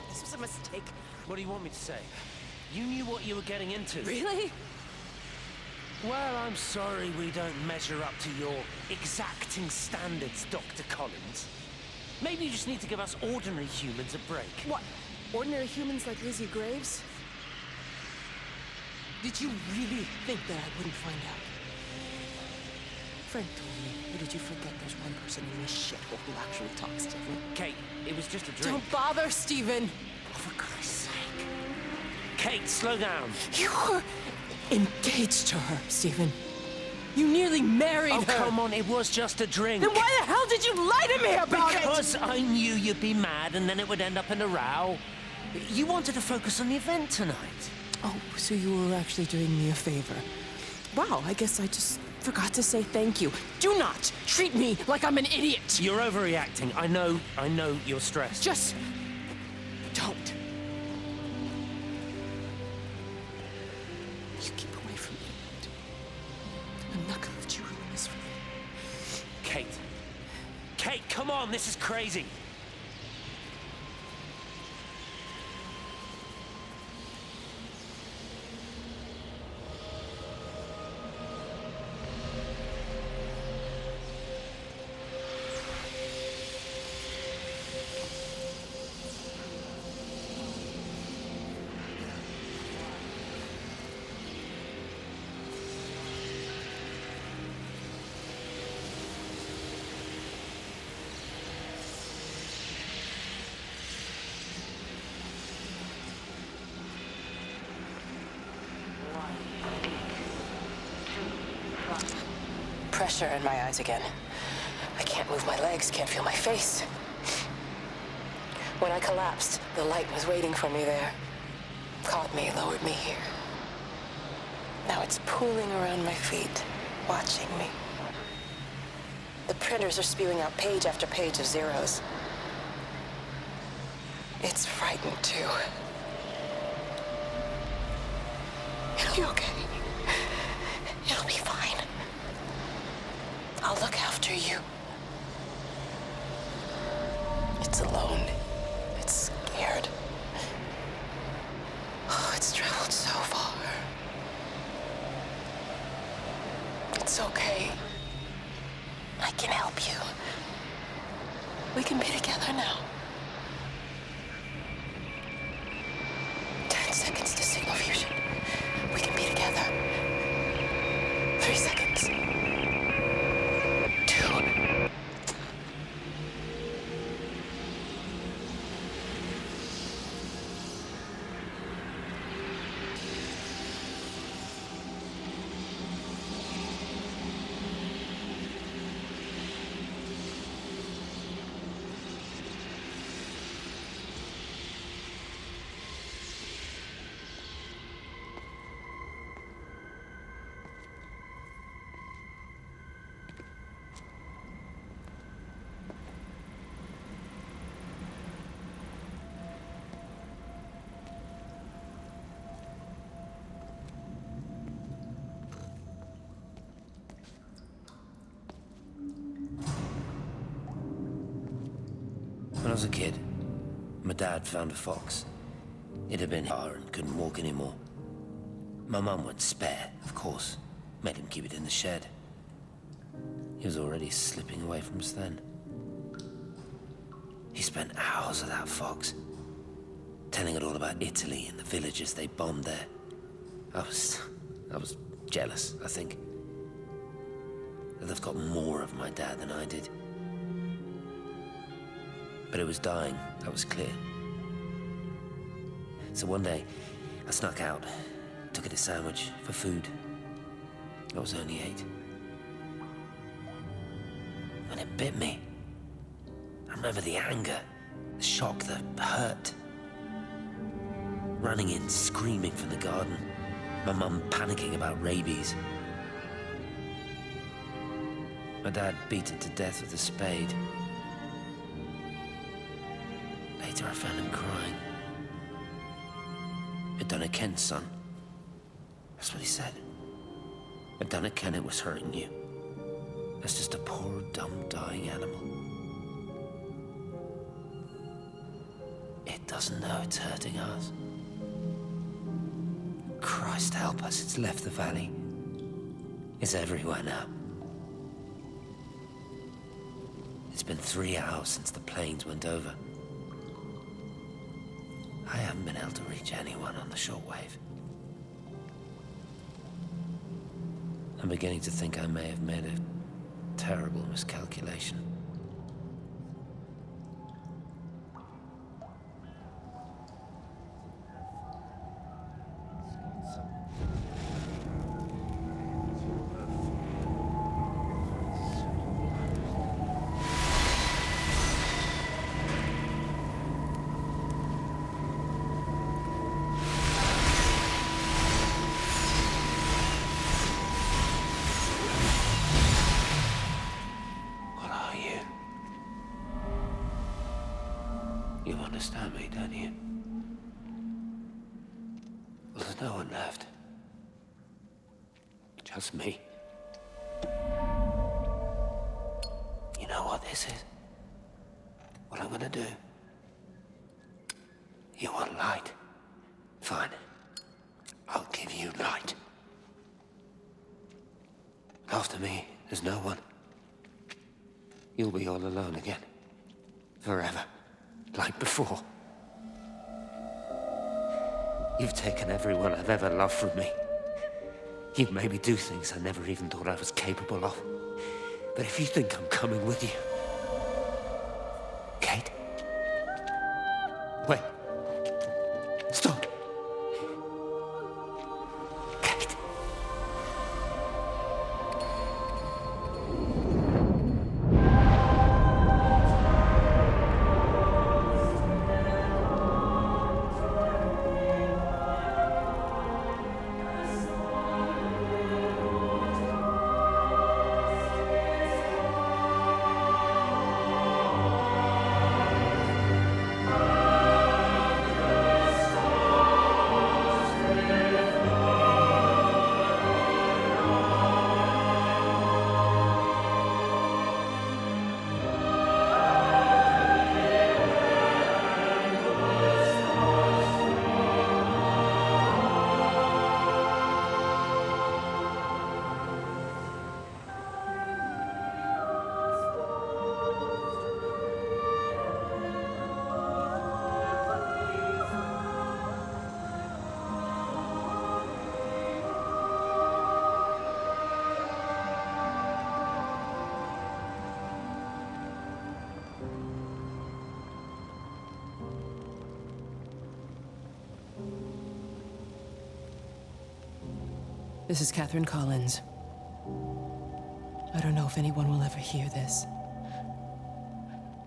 This was a mistake. What do you want me to say? You knew what you were getting into. Really? Well, I'm sorry we don't measure up to your exacting standards, Dr. Collins. Maybe you just need to give us ordinary humans a break. What? Ordinary humans like Lizzie Graves? Did you really think that I wouldn't find out? Frank told me, or did you forget there's one person in this shithole who actually talks to me? Kate, it was just a drink. Don't bother, Stephen! Oh, for Christ's sake. Kate, slow down. You're... engaged to her, Stephen. You nearly married her. Oh, come on, it was just a drink. Then why the hell did you lie to me about it? Because I knew you'd be mad and then it would end up in a row. You wanted to focus on the event tonight. Oh, so you were actually doing me a favor. Wow, I guess I just forgot to say thank you. Do not treat me like I'm an idiot. You're overreacting. I know you're stressed. Just don't. You keep away from me. I'm not gonna let you ruin this for me. Kate. Kate, come on, this is crazy. Pressure in my eyes again. I can't move my legs, can't feel my face. When I collapsed, the light was waiting for me there. Caught me, lowered me here. Now it's pooling around my feet, watching me. The printers are spewing out page after page of zeros. It's frightened too. It'll be okay. It'll be fine. I'll look after you. It's alone. It's scared. Oh, it's traveled so far. It's okay. I can help you. We can be together now. 10 seconds to signal fusion. We can be together. 3 seconds. 2. When I was a kid, my dad found a fox. It had been hard and couldn't walk anymore. My mum went spare, of course. Made him keep it in the shed. He was already slipping away from us then. He spent hours with that fox, telling it all about Italy and the villages they bombed there. I was jealous, I think. That they've got more of my dad than I did. But it was dying, that was clear. So one day, I snuck out, took it a sandwich for food. I was only 8. When it bit me, I remember the anger, the shock, the hurt. Running in, screaming from the garden, my mum panicking about rabies. My dad beat it to death with a spade. Later, I found him crying. I'd done it, Ken, son. That's what he said. I'd done it, Ken, it was hurting you. That's just a poor, dumb, dying animal. It doesn't know it's hurting us. Christ help us, it's left the valley. It's everywhere now. It's been 3 hours since the planes went over. I haven't been able to reach anyone on the shortwave. I'm beginning to think I may have made a terrible miscalculation. understand me, don't you? Well, there's no one left. Just me. You know what this is? What I'm gonna do? You want light? Fine. I'll give you light. After me, there's no one. You'll be all alone again. Forever. Like before. You've taken everyone I've ever loved from me. You've made me do things I never even thought I was capable of. But if you think I'm coming with you... Kate? Wait. Stop. Kate. This is Catherine Collins. I don't know if anyone will ever hear this.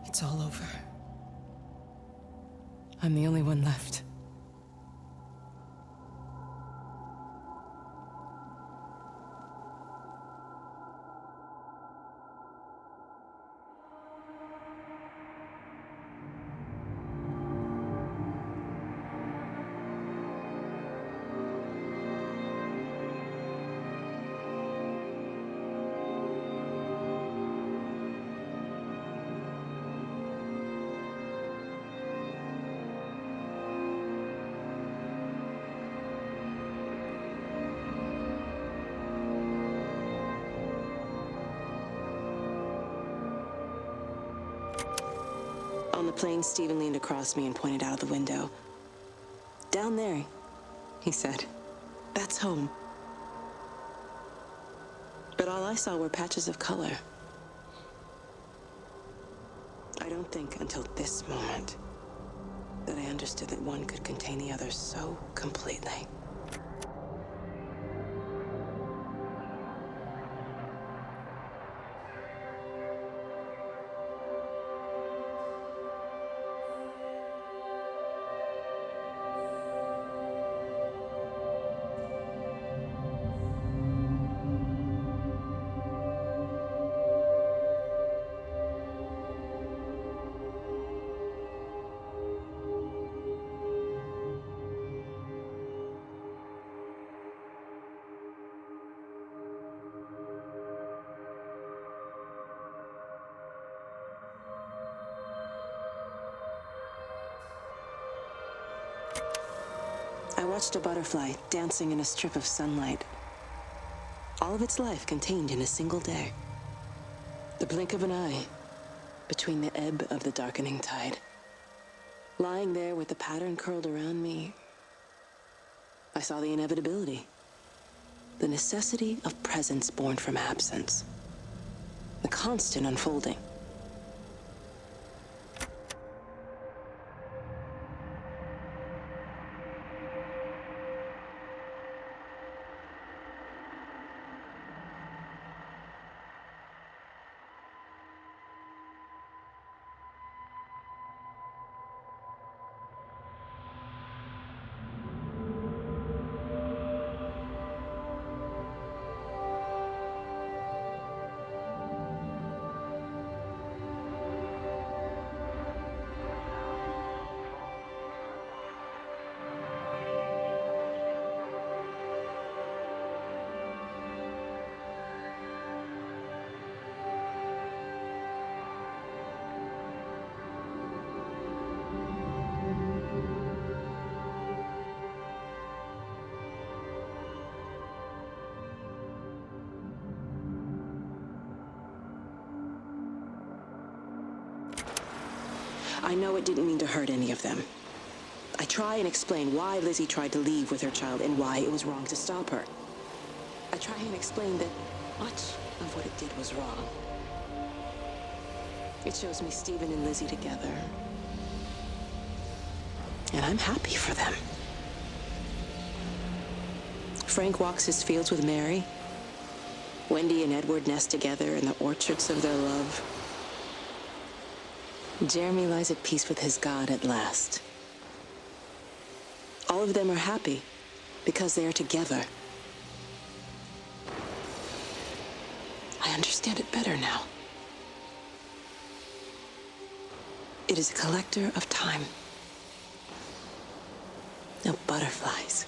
It's all over. I'm the only one left. On the plane, Stephen leaned across me and pointed out of the window. Down there, he said. That's home. But all I saw were patches of color. I don't think until this moment that I understood that one could contain the other so completely. I watched a butterfly dancing in a strip of sunlight. All of its life contained in a single day. The blink of an eye between the ebb of the darkening tide. Lying there with the pattern curled around me, I saw the inevitability. The necessity of presence born from absence. The constant unfolding. I know it didn't mean to hurt any of them. I try and explain why Lizzie tried to leave with her child and why it was wrong to stop her. I try and explain that much of what it did was wrong. It shows me Stephen and Lizzie together. And I'm happy for them. Frank walks his fields with Mary. Wendy and Edward nest together in the orchards of their love. Jeremy lies at peace with his God at last. All of them are happy because they are together. I understand it better now. It is a collector of time. No butterflies.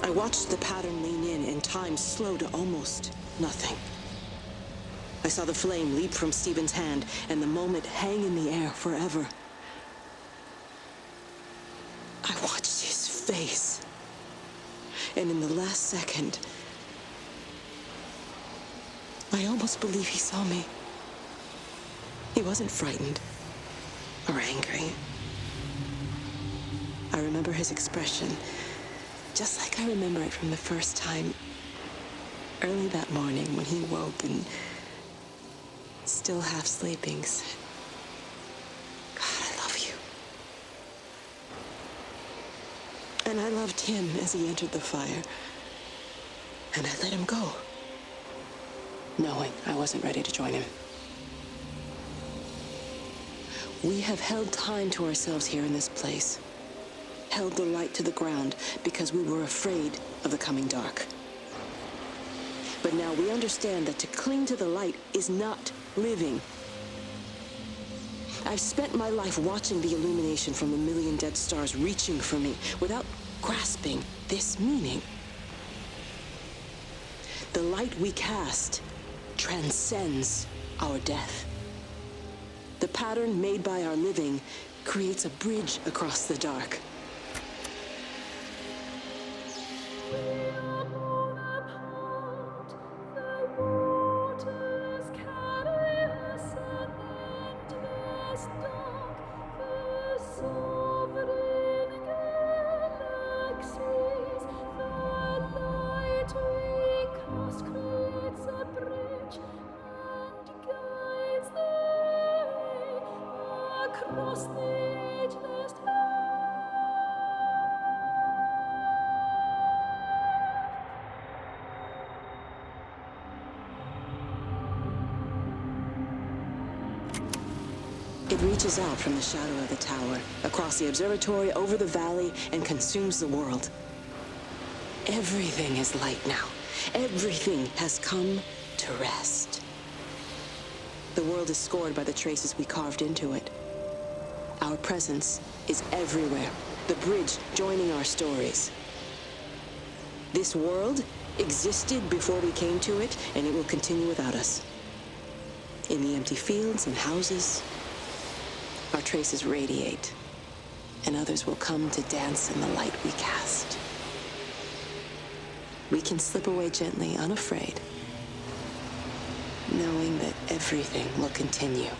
I watched the pattern lean in and time slow to almost nothing. I saw the flame leap from Stephen's hand and the moment hang in the air forever. I watched his face. And in the last second, I almost believe he saw me. He wasn't frightened or angry. I remember his expression, just like I remember it from the first time, early that morning when he woke and, still half sleeping, said, "God, I love you." And I loved him as he entered the fire. And I let him go, knowing I wasn't ready to join him. We have held time to ourselves here in this place. Held the light to the ground because we were afraid of the coming dark. But now we understand that to cling to the light is not living. I've spent my life watching the illumination from a million dead stars reaching for me without grasping this meaning. The light we cast transcends our death. The pattern made by our living creates a bridge across the dark. It reaches out from the shadow of the tower, across the observatory, over the valley, and consumes the world. Everything is light now. Everything has come to rest. The world is scored by the traces we carved into it. Our presence is everywhere, the bridge joining our stories. This world existed before we came to it, and it will continue without us. In the empty fields and houses, our traces radiate, and others will come to dance in the light we cast. We can slip away gently, unafraid, knowing that everything will continue.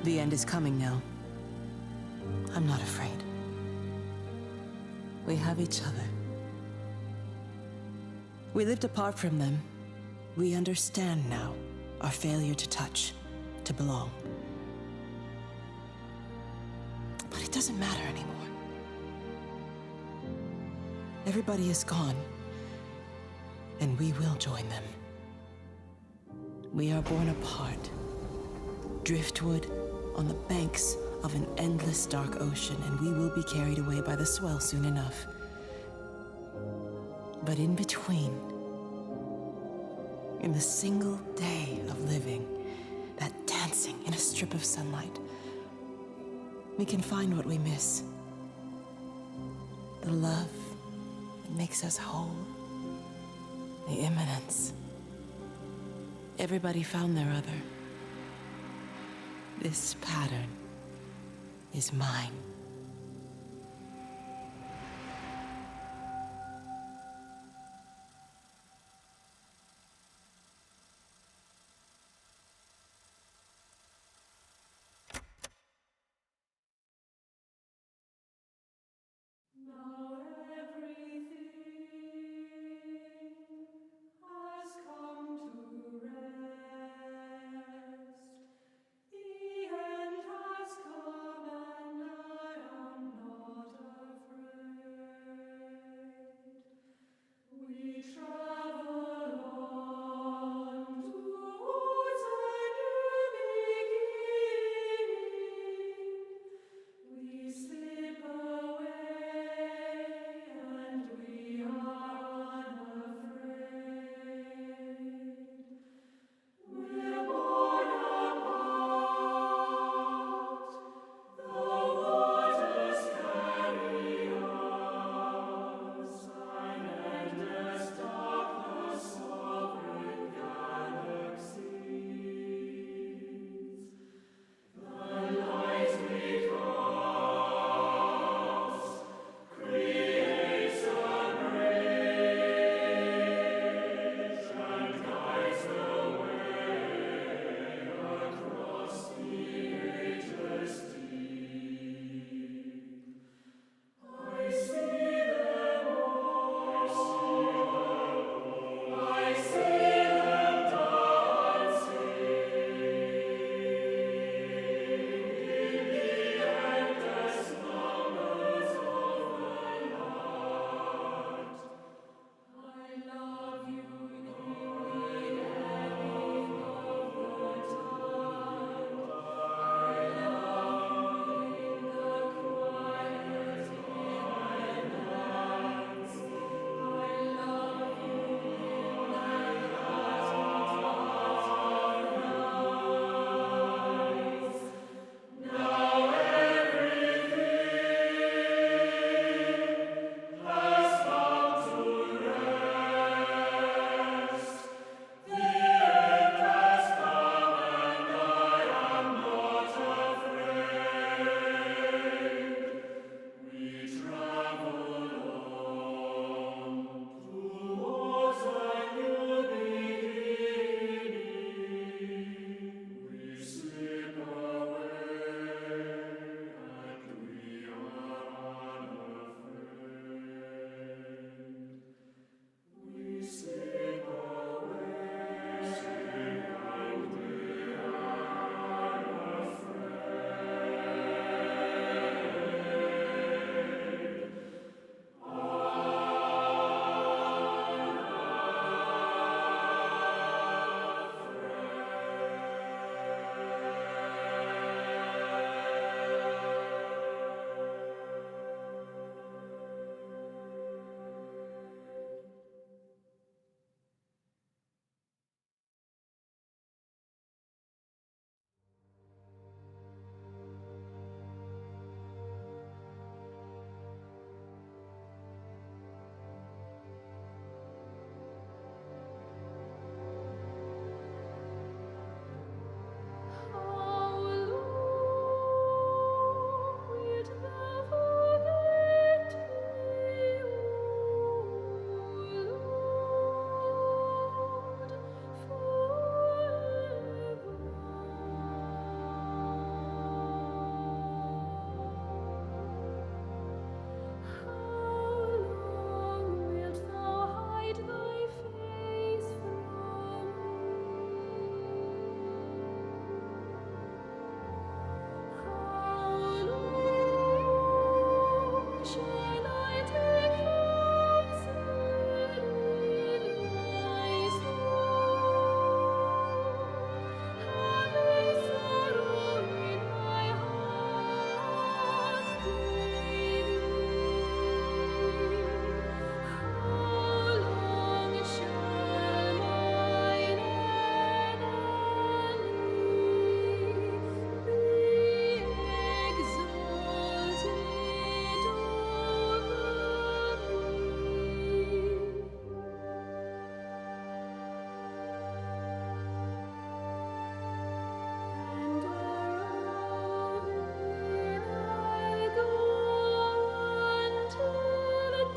The end is coming now. I'm not afraid. We have each other. We lived apart from them. We understand now our failure to touch, to belong. But it doesn't matter anymore. Everybody is gone, and we will join them. We are born apart, driftwood on the banks of an endless dark ocean, and we will be carried away by the swell soon enough. But in between, in the single day of living, that dancing in a strip of sunlight, we can find what we miss. The love that makes us whole. The imminence. Everybody found their other. This pattern is mine.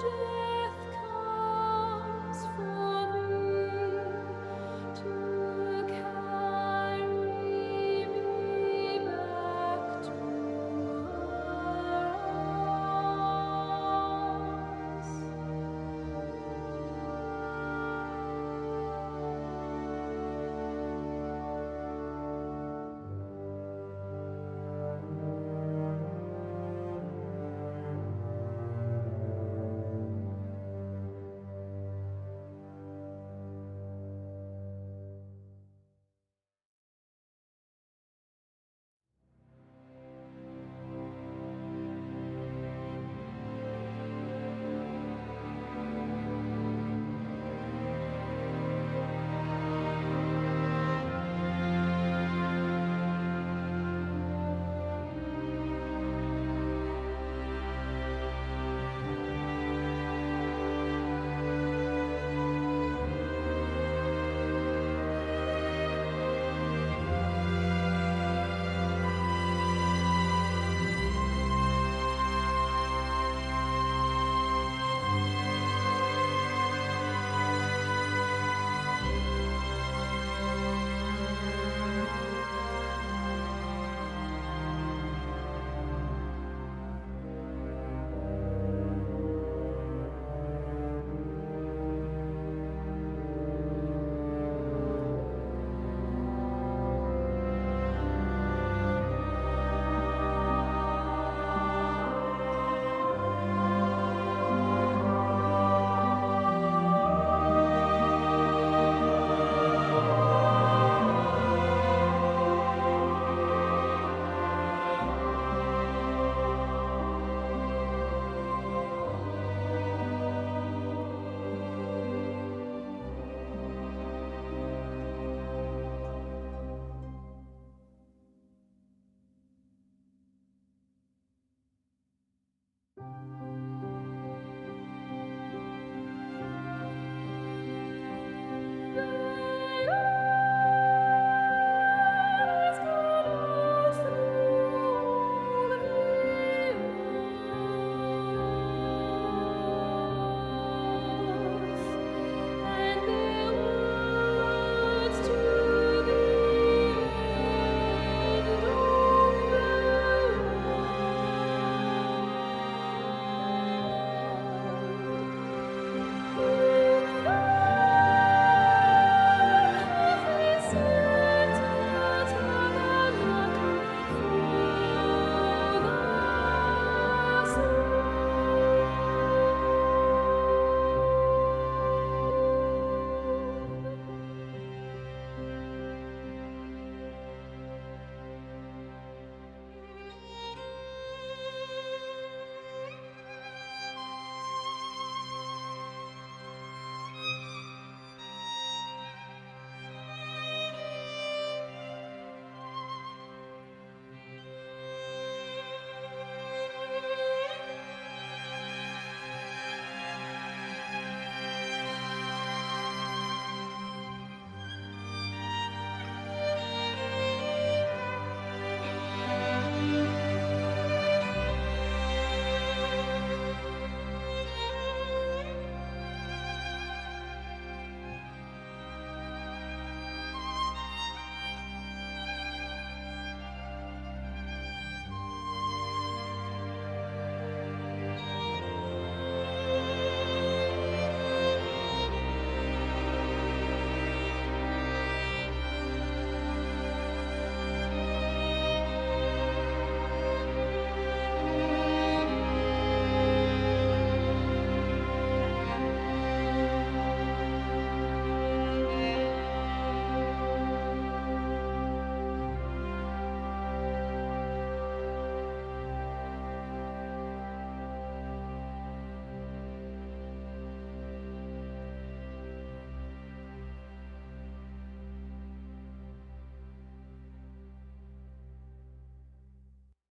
Rapture.